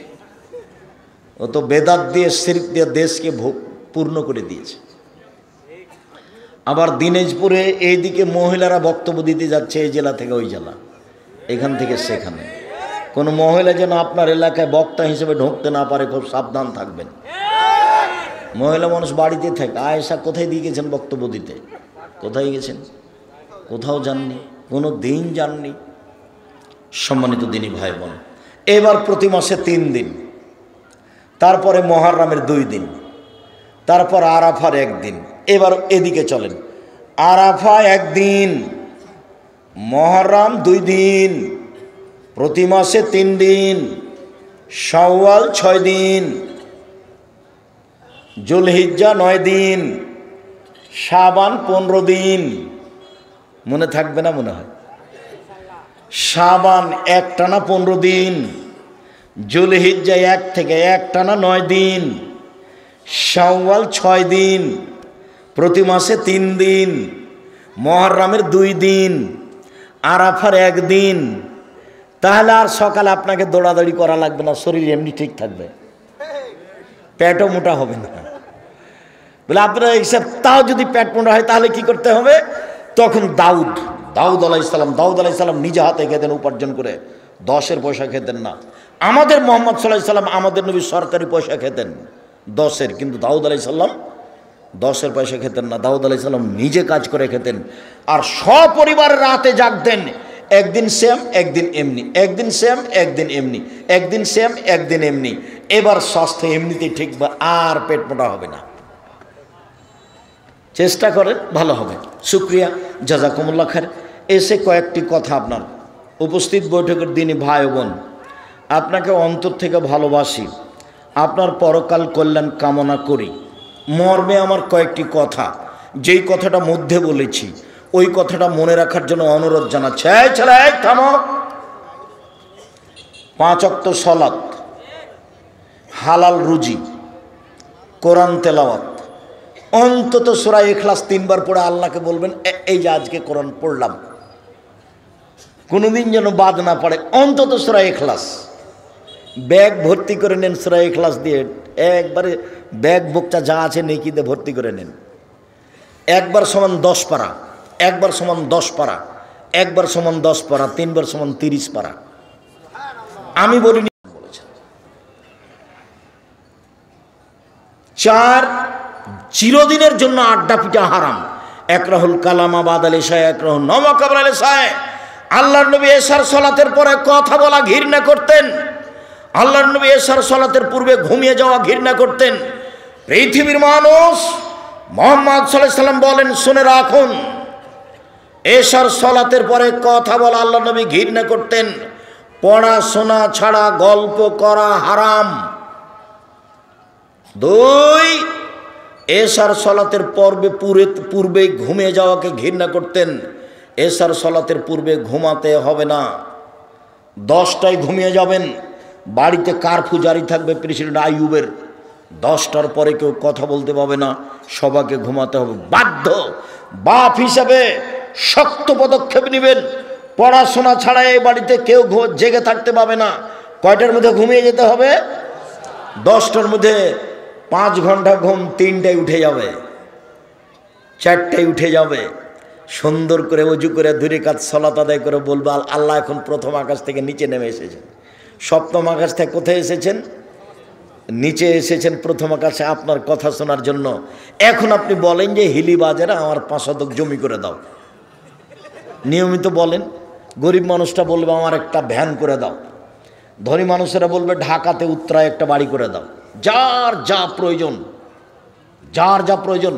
ও তো বেদাত দিয়ে শিরক দিয়ে দেশকে পূর্ণ করে দিয়েছে। আবার দিনাজপুরে এইদিকে মহিলারা বক্তব্য দিতে যাচ্ছে এই জেলা থেকে ওই জেলা, এখান থেকে সেখানে। কোনো মহিলা যেন আপনার এলাকায় বক্তা হিসেবে ঢুকতে না পারে, খুব সাবধান থাকবেন। মহিলা মানুষ বাড়িতে থাকে। আয়েশা কোথায় দিয়ে গেছেন বক্তব্য দিতে? কোথায় গেছেন? কোথাও যাননি, কোনো দিন যাননি। সম্মানিত দিনী ভাই বোন, এবার প্রতি মাসে 3 দিন, তারপরে মুহররমের 2 দিন, তারপর আরাফার 1 দিন। এবার এদিকে চলেন, আরাফা 1 দিন, মুহররম 2 দিন, প্রতি মাসে 3 দিন, শাওয়াল 6 দিন, জুলহিজ্জা 9 দিন, শাবান 15 দিন। মনে থাকবে না মনে হয়? শাবান একটানা 15 দিন, জুলহিজ্জা 1 থেকে একটানা 9 দিন, শাওয়াল 6 দিন, প্রতি মাসে 3 দিন, মুহররমের 2 দিন, আরাফার 1 দিন। তাহলে আর সকালে আপনাকে দৌড়াদৌড়ি করা লাগবে না, শরীর এমনি ঠিক থাকবে, পেটও মোটা হবে না। বলে আপনারা হিসাব, তাও যদি পেট মোটা হয় তাহলে কি করতে হবে? তখন দাউদ আলাইহিসসালাম নিজে হাতে খেতেন উপার্জন করে, 10-এর পয়সা খেতেন না। আমাদের মুহাম্মদ সাল্লাল্লাহু আলাইহি সাল্লাম আমাদের নবী সরকারি পয়সা খেতেন 10-এর, কিন্তু দাউদ আলাইহিস সালাম 10-এর পয়সা খেতেন না। দাউদ আলাইহিস সালাম নিজে কাজ করে খেতেন, আর সপরিবারের রাতে জাগতেন। একদিন সেম একদিন এমনি, একদিন সেম একদিন এমনি, একদিন সেম একদিন এমনি। এবার স্বাস্থ্য এমনিতেই ঠিক, আর পেট মোটা হবে না। চেষ্টা করেন, ভালো হবে। শুকরিয়া, জাযাকুমুল্লাহ খায়ের। এসে কয়েকটি কথা আপনার উপস্থিত বৈঠকের দিনই ভাই বোন, আপনাকে অন্তর থেকে ভালোবাসি, আপনার পরকাল কল্যাণ কামনা করি। মর্মে আমার কয়েকটি কথা, যেই কথাটা মধ্যে বলেছি ওই কথাটা মনে রাখার জন্য অনুরোধ জানাচ্ছি। এই ছেলে, থামো। 5 ওয়াক্ত সালাত, হালাল রুজি, কোরআন তেলাওয়াত, অন্তত সূরা ইখলাস 3 বার পড়ে আল্লাহকে বলবেন এই যে আজকে কোরআন পড়লাম, কোনোদিন যেন বাদ না পড়ে। অন্তত সূরা ইখলাস ব্যাগ ভর্তি করে নেন, সূরা ইখলাস দিয়ে একবারে ব্যাগ বুকটা যা আছে নেকিতে ভর্তি করে নেন। 1 বার সমান 10 পারা, 1 বার সমান 10 পারা, 1 বার সমান 10 পারা, 3 বার সমান 30 পারা। আমি বলিনি, বলেছেন। 4, চিরদিনের জন্য আড্ডা পিটা হারাম। একরাহুল কালামা বাদাল ইশায়, একরাহুল নওমা কাবলাল ইশায়। আল্লাহর নবী এশার সালাতের পরে কথা বলা ঘৃণা করতেন। আল্লাহর নবী এশার সালাতের পূর্বে ঘুমিয়ে যাওয়া ঘৃণা করতেন। পৃথিবীর মানুষ মুহাম্মদ সাল্লাল্লাহু আলাইহি সাল্লাম বলেন, শুনে রাখুন, এশার সালাতের পরে কথা বলা আল্লাহর নবী ঘৃণা করতেন। পড়াশোনা ছাড়া গল্প করা হারাম। 2, এশার সালাতের পূর্বে ঘুমিয়ে যাওয়াকে ঘৃণা করতেন। এশার সালাতের পূর্বে ঘুমাতে হবে না, 10টায় ঘুমিয়ে যাবেন। বাড়িতে কারফিউ জারি থাকবে প্রেসিডেন্ট আইয়ুবের, 10টার পরে কেউ কথা বলতে পাবে না, সবাইকে ঘুমাতে হবে। বাধ্য বাপ হিসাবে শক্ত পদক্ষেপ নেবেন। পড়াশোনা ছাড়া এই বাড়িতে কেউ জেগে থাকতে পাবে না। কয়টার মধ্যে ঘুমিয়ে যেতে হবে? 10টার মধ্যে। 5 ঘন্টা ঘুম 3টায় উঠে যাবে, 4টায় উঠে যাবে। সুন্দর করে ওযু করে 2 রাকাত সালাত আদায় করে বলবে, আল্লাহ এখন প্রথম আকাশ থেকে নিচে নেমে এসেছেন। সপ্তম আকাশ থেকে কোথায় এসেছেন? নিচে এসেছেন প্রথম আকাশে আপনার কথা শোনার জন্য। এখন আপনি বলেন যে হিলি বাজারে আমার 5 শতক জমি করে দাও, নিয়মিত বলেন। গরিব মানুষটা বলবে আমার একটা ভ্যান করে দাও, ধনী মানুষেরা বলবে ঢাকাতে উত্তরায় একটা বাড়ি করে দাও। যার যা প্রয়োজন, যার যা প্রয়োজন।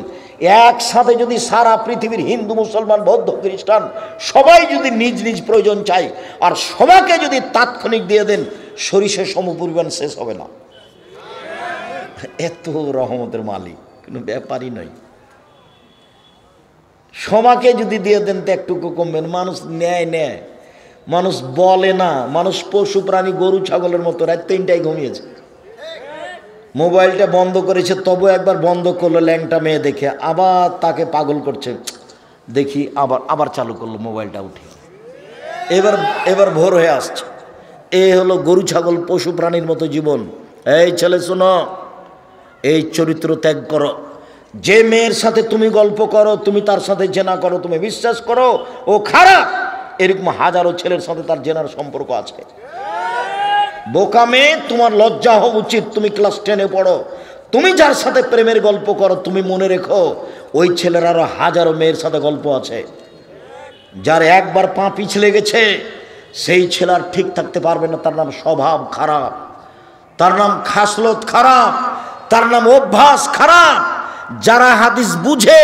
একসাথে যদি সারা পৃথিবীর হিন্দু, মুসলমান, বৌদ্ধ, খ্রিস্টান সবাই যদি নিজ নিজ প্রয়োজন চায় আর সবাইকে যদি তাৎক্ষণিক দিয়ে দেন, সরিষার সমপরিমাণ শেষ হবে না। এত রহমতের মালিক। কোনো ব্যাপারই নয়। সবাকে যদি দিয়ে দেন তো একটুকু কমবেন। মানুষ নেয়, মানুষ বলে না। মানুষ পশু প্রাণী গরু ছাগলের মতো রাত 3টায় ঘুমিয়েছে, মোবাইলটা বন্ধ করেছে, তবু একবার বন্ধ করলো ল্যাংটা মেয়ে দেখে, আবার তাকে পাগল করছে, দেখি আবার চালু করলো মোবাইলটা উঠে, এবার ভোর হয়ে আসছে। এ হলো গরু ছাগল পশু প্রাণীর মতো জীবন। এই ছেলে শোনো, এই চরিত্র ত্যাগ করো। যে মেয়ের সাথে তুমি গল্প করো, তুমি তার সাথে জেনা করো, তুমি বিশ্বাস করো ও খারাপ। এরকম হাজারো ছেলের সাথে তার জেনার সম্পর্ক আছে। বোকা মেয়ে, তোমার লজ্জা হওয়া উচিত। তুমি ক্লাস 10-এ পড়ো, তুমি যার সাথে প্রেমের গল্প করো, তুমি মনে রেখো ওই ছেলের আরো হাজারো মেয়ের সাথে গল্প আছে। যার একবার পা পিছলে গেছে সেই ছেলে আর ঠিক থাকতে পারবে না। তার নাম স্বভাব খারাপ, তার নাম খাসলত খারাপ, তার নাম অভ্যাস খারাপ। যারা হাদিস বুঝে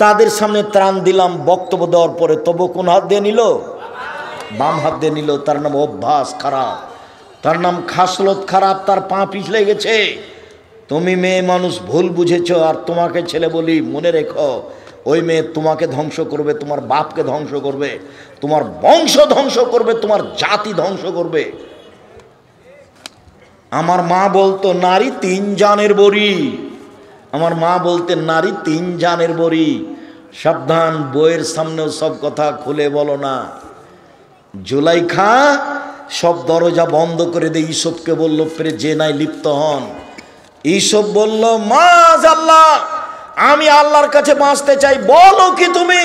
তাদের সামনে ত্রাণ দিলাম বক্তব্য দেওয়ার পরে, তবু কোন হাত দিয়ে নিল? বাম হাত দিয়ে নিল। তার নাম অভ্যাস খারাপ, তার নাম খাসলত খারাপ, তার পা পিছলে গেছে। তুমি মেয়ে মানুষ ভুল বুঝেছ, আর তোমাকে ছেলে বলি মনে রেখো ওই মেয়ে তোমাকে ধ্বংস করবে, তোমার বাপকে ধ্বংস করবে, তোমার বংশ ধ্বংস করবে, তোমার জাতি ধ্বংস করবে। আমার মা বলতো নারী 3 জানের বড়ি। আমার মা বলতেন নারী 3 জানের বড়ি। সাবধান, বইয়ের সামনেও সব কথা খুলে বলো না। জুলাইখা সব দরজা বন্ধ করে দিয়ে ইসবকে বলল ফেরে জেনায় লিপ্ত হন। ইসব বলল মাআল্লাহ, আমি আল্লাহর কাছে বাঁচতে চাই। বলো কি তুমি?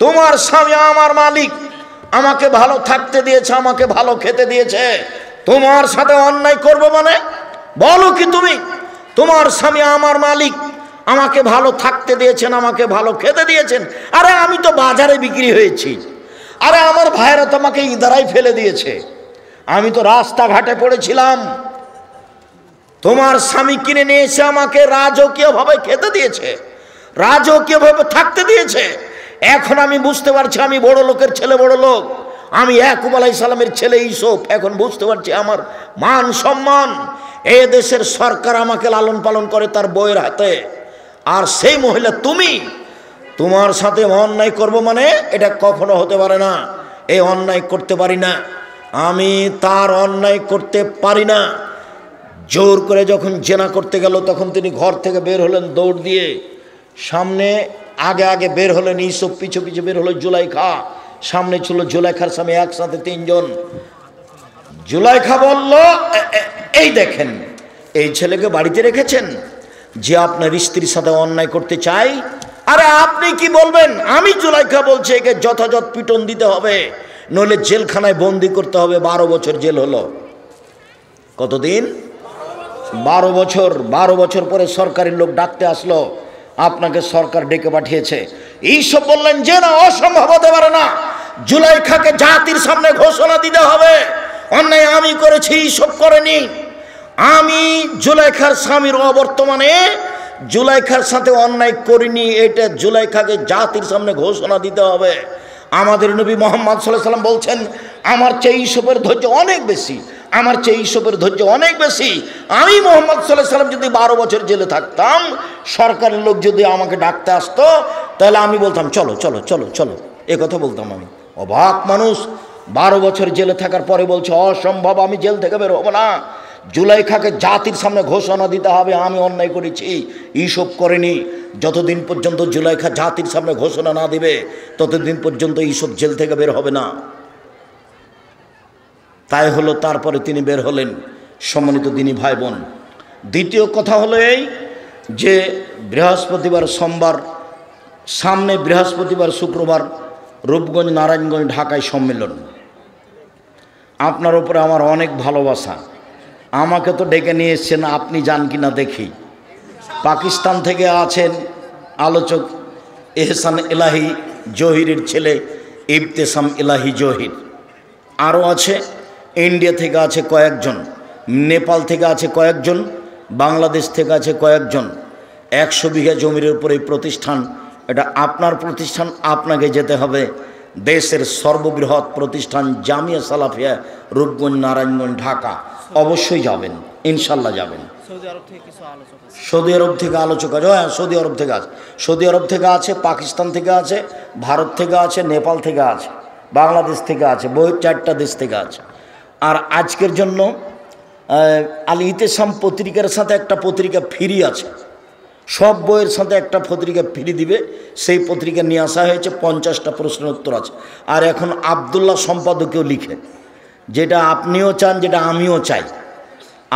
তোমার স্বামী আমার মালিক, আমাকে ভালো থাকতে দিয়েছে, আমাকে ভালো খেতে দিয়েছে, তোমার সাথে অন্যায় করবো মানে? বলো কি তুমি? তোমার স্বামী আমার মালিক, আমাকে ভালো থাকতে দিয়েছেন, আমাকে ভালো খেতে দিয়েছেন। আরে আমি তো বাজারে বিক্রি হয়েছি, আরে আমার ভাইয়েরা তো আমাকে ইদারাই ফেলে দিয়েছে, আমি তো রাস্তাঘাটে পড়েছিলাম। তোমার স্বামী কিনে নিয়ে এসে আমাকে রাজকীয়ভাবে খেতে দিয়েছে, রাজকীয়ভাবে থাকতে দিয়েছে। এখন আমি বুঝতে পারছি আমি বড় লোকের ছেলে, বড় লোক। আমি ইয়াকুব আলাইহিস সালামের ছেলে ইউসুফ। এখন বুঝতে পারছি আমার মান সম্মান। এ দেশের সরকার আমাকে লালন পালন করে তার বউয়ের হাতে। আর সেই মহিলা তুমি, তোমার সাথে অন্যায় করব মানে এটা কখনো হতে পারে না। এই অন্যায় করতে পারি না, আমি তার অন্যায় করতে পারি না। জোর করে যখন জেনা করতে গেল তখন তিনি ঘর থেকে বের হলেন দৌড় দিয়ে। সামনে আগে আগে বের হলেন ইউসুফ, পিছু পিছু বের হলো জুলাইখা। সামনে ছিল জুলাইখার স্বামী, একসাথে 3 জন। জুলাইখা বলল এই দেখেন, এই ছেলেকে বাড়িতে রেখেছেন যে আপনার স্ত্রীর সাথে অন্যায় করতে চাই। আরে আপনি কি বলবেন? আমি জুলাইখা বলছি একে যথাযথ পিটন দিতে হবে, নইলে জেলখানায় বন্দি করতে হবে। 12 বছর জেল হলো। কতদিন? 12 বছর। 12 বছর পরে সরকারি লোক ডাকতে আসলো, আপনাকে সরকার ডেকে পাঠিয়েছে। এইসব বললেন যে না, অসম্ভব হতে পারে না, জুলাইখাকে জাতির সামনে ঘোষণা দিতে হবে অন্যায় আমি করেছি, এইসব করেনি। আমি জুলাইখার স্বামীর অবর্তমানে জুলাইখার সাথে অন্যায় করিনি, এটা জুলাইখাকে জাতির সামনে ঘোষণা দিতে হবে। আমাদের নবী মুহাম্মদ সাল্লাল্লাহু আলাইহি ওয়াসাল্লাম বলছেন আমার চেয়ে ইউসুফের ধৈর্য অনেক বেশি, আমার চেয়ে ইউসুফের ধৈর্য অনেক বেশি। আমি মুহাম্মদ সাল্লাল্লাহু আলাইহি ওয়াসাল্লাম যদি 12 বছর জেলে থাকতাম, সরকারের লোক যদি আমাকে ডাকতে আসতো, তাহলে আমি বলতাম চলো চলো চলো চলো, এ কথা বলতাম আমি। অবাক মানুষ 12 বছর জেলে থাকার পরে বলছে অসম্ভব, আমি জেল থেকে বের হবো না। জুলাইখাকে জাতির সামনে ঘোষণা দিতে হবে আমি অন্যায় করেছি, ইউসুফ করেনি। যতদিন পর্যন্ত জুলাইখা জাতির সামনে ঘোষণা না দিবে ততদিন পর্যন্ত ইউসুফ জেল থেকে বের হবে না। তাই হলো, তারপরে তিনি বের হলেন। সম্মানিত দিনী ভাই বোন, দ্বিতীয় কথা হলো এই যে বৃহস্পতিবার সোমবার, সামনে বৃহস্পতিবার শুক্রবার রূপগঞ্জ, নারায়ণগঞ্জ, ঢাকায় সম্মেলন। আপনার উপরে আমার অনেক ভালোবাসা। আমাকে তো ডেকে নিয়ে এসছেন, আপনি যান কিনা দেখি। পাকিস্তান থেকে আছেন আলোচক এহসান ইলাহি জহিরের ছেলে ইবতেসাম ইলাহি জহির, আরও আছে ইন্ডিয়া থেকে আছে কয়েকজন, নেপাল থেকে আছে কয়েকজন, বাংলাদেশ থেকে আছে কয়েকজন। 100 বিঘা জমির উপরে এই প্রতিষ্ঠান, এটা আপনার প্রতিষ্ঠান, আপনাকে যেতে হবে। দেশের সর্ববৃহৎ প্রতিষ্ঠান জামিয়া সালাফিয়া রূপগঞ্জ, নারায়ণগঞ্জ, ঢাকা, অবশ্যই যাবেন ইনশাল্লাহ যাবেন। সৌদি আরব থেকে আলোচক আছে, হ্যাঁ সৌদি আরব থেকে আছে, সৌদি আরব থেকে আছে, পাকিস্তান থেকে আছে, ভারত থেকে আছে, নেপাল থেকে আছে, বাংলাদেশ থেকে আছে, 4টা দেশ থেকে আছে। আর আজকের জন্য আল ইতেসাম পত্রিকার সাথে একটা পত্রিকা ফ্রি আছে, সব বইয়ের সাথে একটা পত্রিকা ফ্রি দিবে, সেই পত্রিকা নিয়ে আসা হয়েছে, 50টা প্রশ্নের উত্তর আছে। আর এখন আবদুল্লাহ সম্পাদকেও লিখে, যেটা আপনিও চান, যেটা আমিও চাই।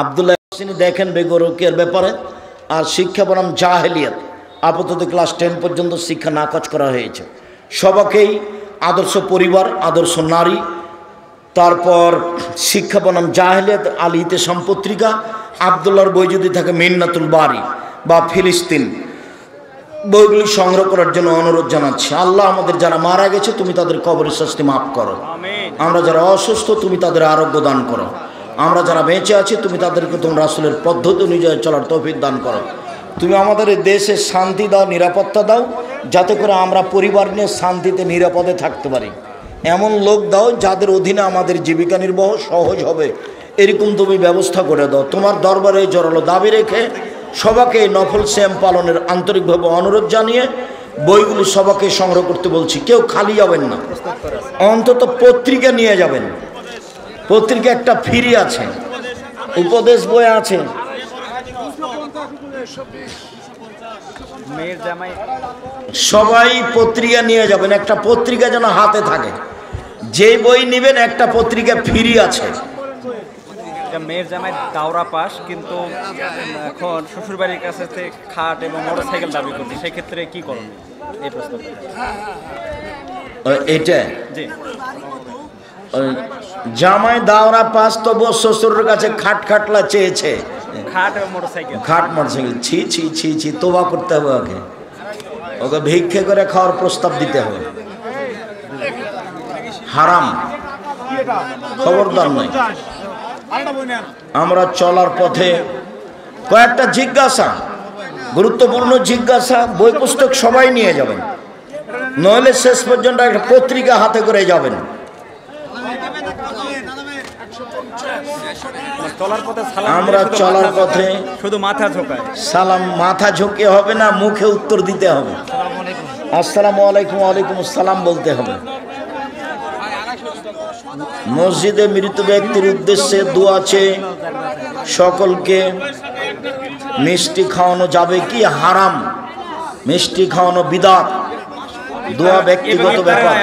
আবদুল্লাহ দেখেন বেগরকের ব্যাপারে। আর শিক্ষা বনাম জাহেলিয়াত, আপাতত ক্লাস 10 পর্যন্ত শিক্ষা নাকচ করা হয়েছে। সবাকেই আদর্শ পরিবার, আদর্শ নারী, তারপর শিক্ষা বনাম জাহেলিয়াত, আল ইতেসাম পত্রিকা, আবদুল্লাহর বই যদি থাকে মিন্নাতুল বারি বা ফিলিস্তিন, বইগুলি সংগ্রহ করার জন্য অনুরোধ জানাচ্ছি। আল্লাহ আমাদের যারা মারা গেছে তুমি তাদের কবরের শাস্তি মাফ করো, আমরা যারা অসুস্থ তুমি তাদের আরোগ্য দান করো, আমরা যারা বেঁচে আছি তুমি তাদেরকে তোমার রাসূলের পদ্ধতি অনুযায়ী চলার তৌফিক দান করো। তুমি আমাদের দেশে শান্তি দাও, নিরাপত্তা দাও, যাতে করে আমরা পরিবার নিয়ে শান্তিতে নিরাপদে থাকতে পারি। এমন লোক দাও যাদের অধীনে আমাদের জীবিকা নির্বাহ সহজ হবে, এরকম তুমি ব্যবস্থা করে দাও। তোমার দরবারে জোরালো দাবি রেখে সবাকে নফল শ্যাম পালনের আন্তরিকভাবে অনুরোধ জানিয়ে বইগুলি সবাকে সংগ্রহ করতে বলছি। কেউ খালি যাবেন না, অন্তত পত্রিকা নিয়ে যাবেন। পত্রিকা একটা ফ্রি আছে, উপদেশ বই আছে, সবাই পত্রিকা নিয়ে যাবেন। একটা পত্রিকা যেন হাতে থাকে, যে বই নেবেন একটা পত্রিকা ফ্রি আছে। মেয়ের জামাই দাওরা পাস, কিন্তু এখন শ্বশুরবাড়ির কাছে খাট এবং মোটরসাইকেল দাবি করছে, সেক্ষেত্রে কি করবেন এই প্রশ্ন? এটা জি, জামাই দাওরা পাস, তবু শ্বশুরের কাছে খাটলা চেয়েছে, খাট এবং মোটরসাইকেল, খাট মোটরসাইকেল। ছি ছি ছি ছি, তোবা করতে হবে, ওকে ওকে ভিক্ষে করে খাওয়ার প্রস্তাব দিতে হবে, হারাম, খবরদার নয়। আমরা চলার পথে কয়েকটা জিজ্ঞাসা, গুরুত্বপূর্ণ জিজ্ঞাসা, বই পুস্তক সবাই নিয়ে যাবেন, নইলে শেষ পর্যন্ত একটা পত্রিকা হাতে করে যাবেন। আমরা চলার পথে শুধু মাথা ঝোঁকায়, সালাম মাথা ঝুঁকে হবে না, মুখে উত্তর দিতে হবে। আসসালামু আলাইকুম, ওয়ালাইকুম আসসালাম বলতে হবে। মসজিদে মৃত ব্যক্তির উদ্দেশ্যে দোয়া আছে, সকলকে মিষ্টি খাওয়ানো যাবে কি? হারাম, মিষ্টি খাওয়ানো বিদআত, দোয়া ব্যক্তিগত ব্যাপার।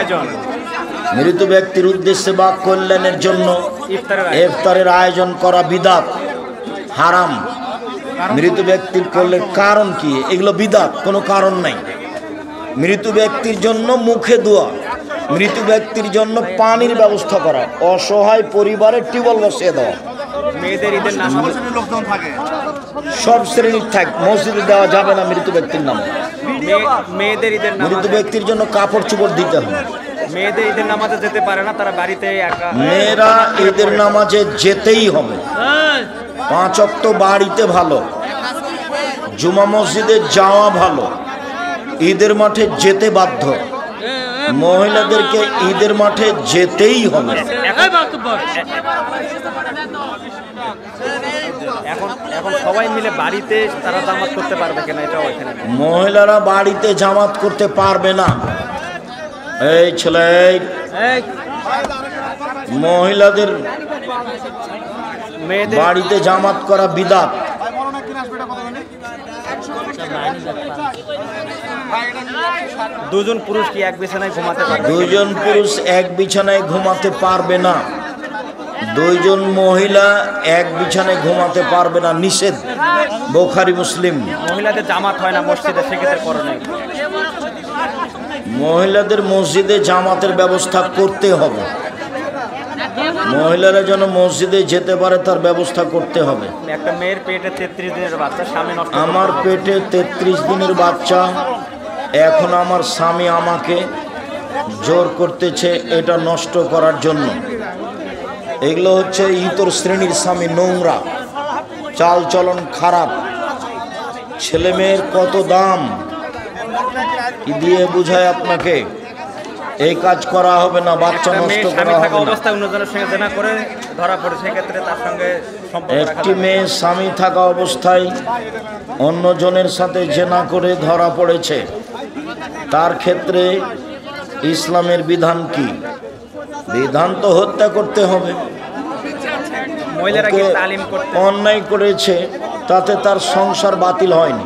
মৃত ব্যক্তির উদ্দেশ্যে বা কল্যাণের জন্য ইফতারের আয়োজন করা বিদআত, হারাম। মৃত ব্যক্তির কল্যাণ কারণ কি? এগুলো বিদআত, কোনো কারণ নাই। মৃত ব্যক্তির জন্য মুখে দোয়া, মৃত ব্যক্তির জন্য পানির ব্যবস্থা করা, অসহায় পরিবারের টিউবওয়েল বসিয়ে দেওয়া। মেয়েদের ঈদের নাম সব শ্রেণীর থাক, মসজিদে দেওয়া যাবে না মৃত ব্যক্তির নামে। মেয়েদের ঈদের মৃত ব্যক্তির জন্য কাপড় চোপড় দিতে হবে। মেয়েদের ঈদের নামাজে যেতে পারে না, তারা বাড়িতে একা। মেয়েরা ঈদের নামাজে যেতেই হবে, 5 ওয়াক্ত বাড়িতে ভালো, জুমা মসজিদে যাওয়া ভালো, ঈদের মাঠে যেতে বাধ্য। মহিলাদেরকে ঈদের মাঠে যেতেই হবে। এখন সবাই মিলে বাড়িতে তারা জামাত করতে পারবে কিনা এটাও এখানে। মহিলারা বাড়িতে জামাত করতে পারবে না। এই ছেলে, মহিলাদের বাড়িতে জামাত করা বিদআত। দুজন পুরুষ কি এক বিছানায় ঘুমাতে পারবে? দুজন পুরুষ এক বিছানায় ঘুমাতে পারবে না, দুইজন মহিলা এক বিছানায় ঘুমাতে পারবে না, নিষেধ, বুখারী মুসলিম। মহিলাদের জামাত হয় না মসজিদে, সেক্ষেত্রে করণীয়? মহিলাদের মসজিদে জামাতের ব্যবস্থা করতে হবে, মহিলারা যেন মসজিদে যেতে পারে তার ব্যবস্থা করতে হবে। একটা মেয়ের পেটে 33 দিনের বাচ্চা, স্বামী নষ্ট, আমার পেটে 33 দিনের বাচ্চা, এখন আমার স্বামী আমাকে জোর করতেছে এটা নষ্ট করার জন্য। এগুলো হচ্ছে ইতর শ্রেণীর স্বামী, নোংরা, চাল চলন খারাপ। ছেলে মেয়ের কত দাম কি দিয়ে বুঝায় আপনাকে? এই কাজ করা হবে না, বাচ্চা একটা নষ্ট মেয়ে করা স্বামী থাকা হবে না। অবস্থায় অন্যজনের সঙ্গে জেনা করে ধরা পড়ে, সেক্ষেত্রে তার সঙ্গে সম্পর্ক রাখা একটি যাবে? মেয়ে স্বামী থাকা অবস্থায় অন্যজনের সাথে জেনা করে ধরা পড়েছে, তার ক্ষেত্রে ইসলামের বিধান কি? বিধান তো হত্যা করতে হবে। মহিলারা কি ওকে তালিম করতে অন্যায় করেছে, তাতে তার সংসার বাতিল হয়নি।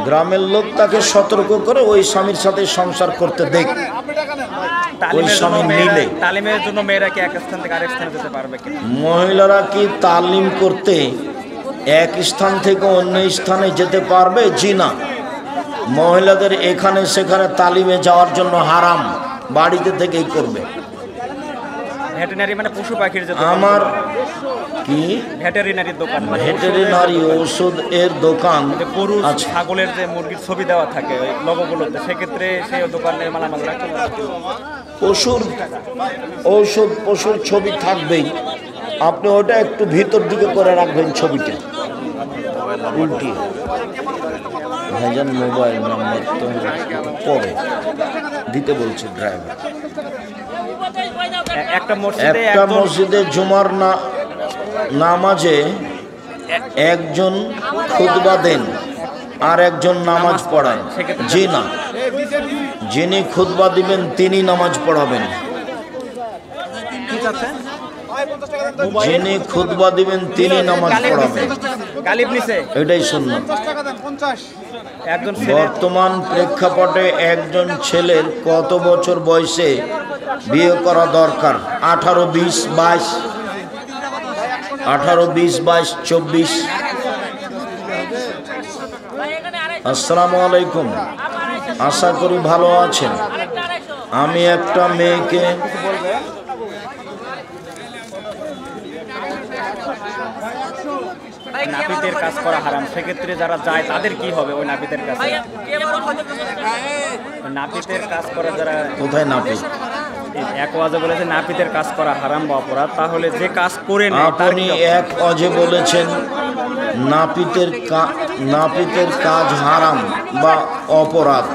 গ্রামের লোক তাকে সতর্ক করে ওই স্বামীর সাথে সংসার করতে দেখ। তালিমের জন্য স্বামী মেয়েরা- নিলে। তালিমের জন্য মেয়েরা কি এক স্থান থেকে আরেক স্থানে যেতে পারবে কিনা? মহিলারা কি তালিম করতে এক স্থান থেকে অন্য স্থানে যেতে পারবে? জি না। মহিলাদের এখানে সেখানে তালিমে যাওয়ার জন্য হারাম, বাড়িতে থেকেই করবে। ভেটেরিনারি মানে পশু পাখির যে দোকান, আমার কি ভেটেরিনারির দোকান মানে ভেটেরিনারি ওষুধ এর দোকান যে গরু আছে। ছাগলের যে মুরগির ছবি দেওয়া থাকে ওই লোগোগুলোতে, সেক্ষেত্রে সেই দোকানে মালামাল রাখতে পারবে। পশুর ঔষধ পশুর ছবি থাকবেই, আপনি ওটা একটু ভিতর দিকে করে রাখবেন ছবিটা উল্টিয়ে। ভাইজান মোবাইল নাম্বার তো পরে দিতে বলছে ড্রাইভার। একটা মসজিদে একটা মসজিদে জুমার নামাজে একজন খুতবা দেন আর একজন নামাজ পড়ান। জি না, যিনি খুতবা দিবেন তিনি নামাজ পড়াবেন। যিনি খুতবা দিবেন তিনি নামাজ পড়াবেন, গালিব নিছে এটাই সুন্নাত। একজন ছেলে বর্তমান প্রেক্ষাপটে একজন ছেলের কত বছর বয়সে বিয়ে করা দরকার? 18, 20, 22, 18, 20, 22, 24। আসসালামু আলাইকুম, আশা করি ভালো আছেন। আমি একটা মেয়েকে নাপিতের কাজ করা হারাম, সেক্ষেত্রে যারা যায় তাদের কি হবে? ওই নাপিতের কাছে নাপিতের কাজ করা যারা কোথায় নাপিত? এক ওয়াজে বলেছে নাপিতের কাজ করা হারাম বা অপরাধ, তাহলে যে কাজ করে নেয় তার আপনি কি হবে? এক অজে বলেছেন নাপিতের কাজ হারাম বা অপরাধ।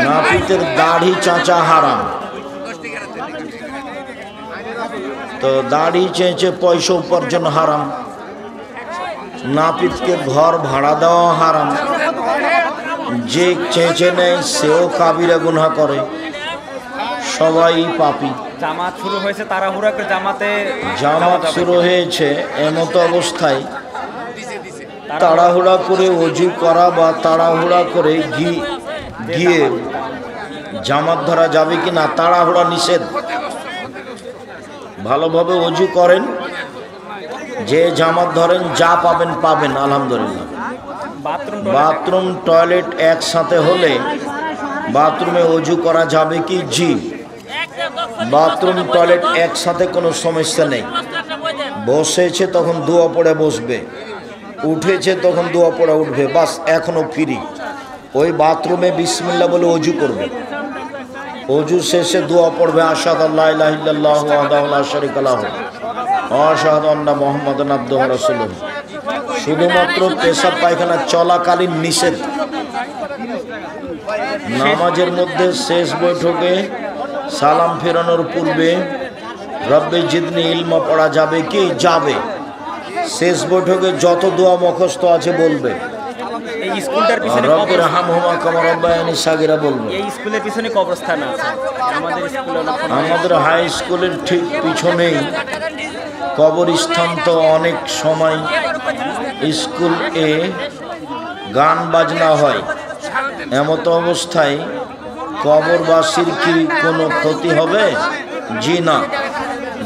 নাপিতের দাড়ি চাঁচা হারাম, তো দাড়ি চেঁচে পয়সা উপার্জন হারাম। নাপিতকে ঘর ভাড়া দেওয়া হারাম। যে চেঁচে নেয় সেও কাবিরা গুনাহ করে, সবাই পাপী। জামাত শুরু হয়েছে, তাড়াহুড়া করে জামাতে জামাত শুরু হয়েছে, এমত অবস্থায় তাড়াহুড়া করে অজু করা বা তাড়াহুড়া করে গিয়ে জামাত ধরা যাবে কি না? তাড়াহুড়া নিষেধ। ভালোভাবে অজু করেন, যে জামাত ধরেন যা পাবেন পাবেন, আলহামদুলিল্লাহ। বাথরুম টয়লেট একসাথে হলে বাথরুমে অজু করা যাবে কি? জি। বাথরুম টয়লেট একসাথে কোনো সমস্যা নেই। বসেছে তখন দোয়া পড়ে বসবে, উঠেছে তখন দোয়া পড়ে উঠবে, বাস এখনো ফ্রি। ওই বাথরুমে বিসমিল্লাহ বলে অজু করবে, অজু শেষে দোয়া পড়বে, আশহাদু আল্লা ইলাহা ইল্লাল্লাহু ওয়াহদাহু লা শারীকা লাহু ওয়া আশহাদু আন্না মুহাম্মাদান আবদুহু ওয়া রাসূলুহু। শুধুমাত্র পেশাব পায়খানা চলাকালীন নিষেধ। নামাজের মধ্যে শেষ বৈঠকে সালাম ফেরানোর পূর্বে রব্বি জিদনি ইলমা পড়া যাবে কি? যাবে। শেষ বৈঠকে যত দোয়া মুখস্থ আছে বলবে, এই স্কুলটার পিছনে রব্বির হামহুমা কামা রাব্বায়ানি সাগীরা বলবে। এই স্কুলের পিছনে কবরস্থান আছে আমাদের স্কুলে। আমাদের হাই স্কুলের ঠিক পিছনেই কবরস্থান। তো অনেক সময় স্কুল এ গান বাজনা হয়, এমত অবস্থায় কবরবাসীর কি কোনো ক্ষতি হবে? জি না।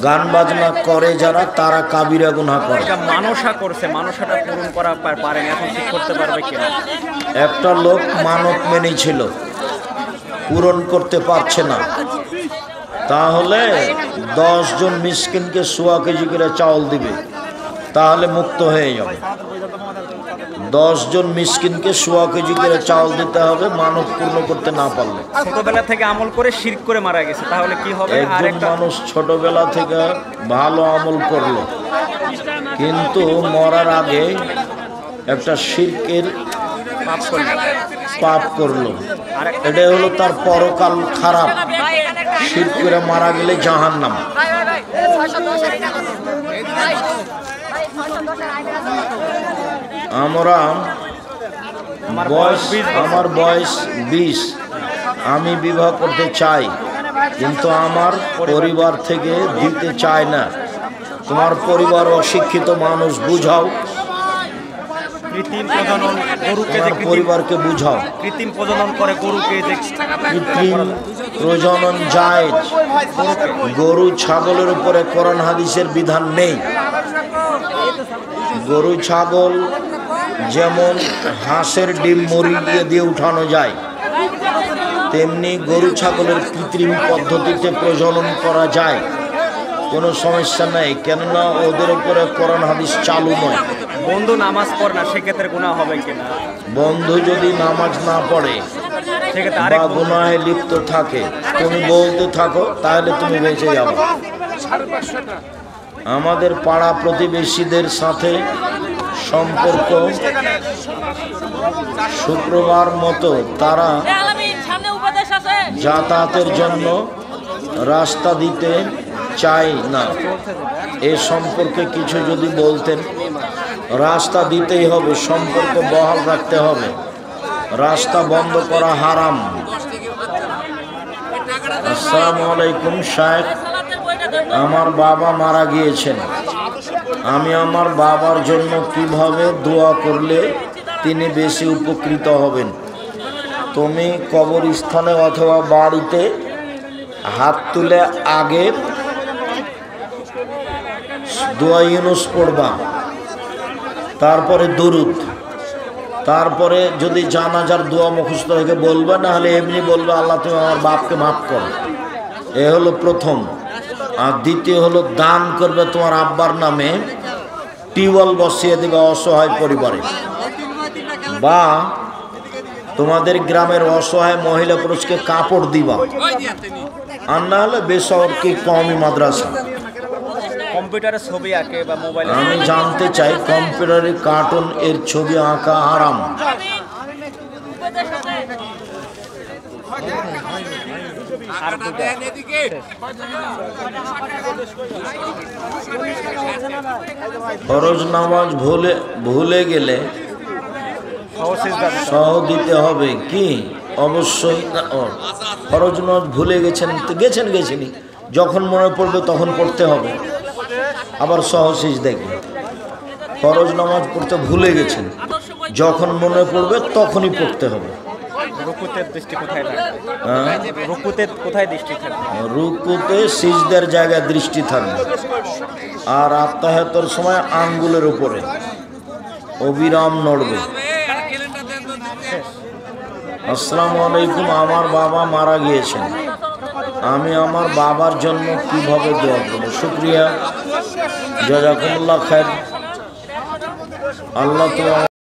গান বাজনা করে যারা, তারা কাবিরা গুনাহ করে। মানসা করছে, মানসাটা পূরণ করা পারেন, এখন ঠিক করতে পারবে কিনা? একটা লোক মানত মেনেছিল, পূরণ করতে পারছে না, তাহলে 10 জন মিসকিনকে 1.25 কেজি করে চাউল দিবে, তাহলে মুক্ত হয়ে যাবে। 10 জন মিসকিনকে 1.25 কেজি করে চাউল দিতে হবে, মানত পূর্ণ করতে না পারলে। ছোটবেলা থেকে আমল করে শিরক করে মারা গেছে, তাহলে কি হবে? আর একজন একটা মানুষ ছোটবেলা থেকে ভালো আমল করলো, কিন্তু মরার আগে একটা শিরকের পাপ করলো, পাপ করলো, এটা হলো তার পরকাল খারাপ, শিরক করে মারা গেলে জাহান্নাম। আমার বয়স 20, আমি বিবাহ করতে চাই, কিন্তু আমার পরিবার থেকে দিতে চায় না। তোমার পরিবার অশিক্ষিত মানুষ, বুঝাও। কৃত্রিম প্রজনন গরুকে যে পরিবারকে বুঝাও। কৃত্রিম প্রজনন করে গরুকে যে কৃত্রিম প্রজনন জায়েজ। গরু ছাগলের উপরে কোরআন হাদিসের বিধান নেই। গরু ছাগল যেমন হাঁসের ডিম মুরগি দিয়ে উঠানো যায়, তেমনি গরু ছাগলের কৃত্রিম পদ্ধতিতে প্রজনন করা যায়, কোনো সমস্যা নেই, কেননা ওদের উপরে কোরআন হাদিস চালু নয়। বন্ধু নামাজ পড়ে না, সেক্ষেত্রে গুনাহ হবে কিনা? বন্ধু যদি নামাজ না পড়ে বা গুনাহে লিপ্ত থাকে, তুমি বলতে থাকো, তাহলে তুমি বেঁচে যাবে। আমাদের পাড়া প্রতিবেশীদের সাথে সম্পর্ক শুক্রবার মতো তারা যাতায়াতের জন্য রাস্তা দিতে চায় না। এ সম্পর্কে কিছু যদি বলতেন। রাস্তা দিতেই হবে, সম্পর্ক বহাল রাখতে হবে, রাস্তা বন্ধ করা হারাম। আসসালামু আলাইকুম শায়েখ, আমার বাবা মারা গিয়েছেন, আমি আমার বাবার জন্য কিভাবে দোয়া করলে তিনি বেশি উপকৃত হবেন? তুমি কবরস্থানে অথবা বাড়িতে হাত তুলে আগে দোয়া ইউনুস পড়বা, তারপরে দুরুদ, তারপরে যদি জানাজার দোয়া মুখস্থ রেখে বলবে, না হলে এমনি বলবে আল্লাহ তুমি আমার বাপকে মাফ করো। এ হলো প্রথম। আর দ্বিতীয় হলো দান করবে তোমার আব্বার নামে, টিউবওয়েল বসিয়ে দেবে অসহায় পরিবারে, বা তোমাদের গ্রামের অসহায় মহিলা পুরুষকে কাপড় দিবা, আর না হলে বেসরকারি কওমি মাদ্রাসা। কম্পিউটারে ছবি আঁকে বা মোবাইলে, আমি জানতে চাই কম্পিউটারে কার্টুন এর ছবি আঁকা হারাম। ফরজ নামাজ ভুলে গেলে সহ দিতে হবে কি? অবশ্যই। ফরজ নামাজ ভুলে গেছেনই, যখন মনে পড়বে তখন পড়তে হবে। আবার সহসিজ দেখবে, ফরজ নামাজ পড়তে ভুলে গেছেন, যখন মনে পড়বে তখনই পড়তে হবে। রুকুতের দৃষ্টি কোথায় থাকবে? রুকুতে কোথায় দৃষ্টি থাকবে? রুকুতে সিজদার জায়গায় দৃষ্টি থাকবে, আর আত্তাহিয়াতের সময় আঙ্গুলের উপরে অবিরাম নড়বে। আসসালামু আলাইকুম, আমার বাবা মারা গিয়েছেন, আমি আমার বাবার জন্য কিভাবে দোয়া করব? শুকরিয়া, জাযাকুমুল্লাহ খায়র। আল্লাহ তো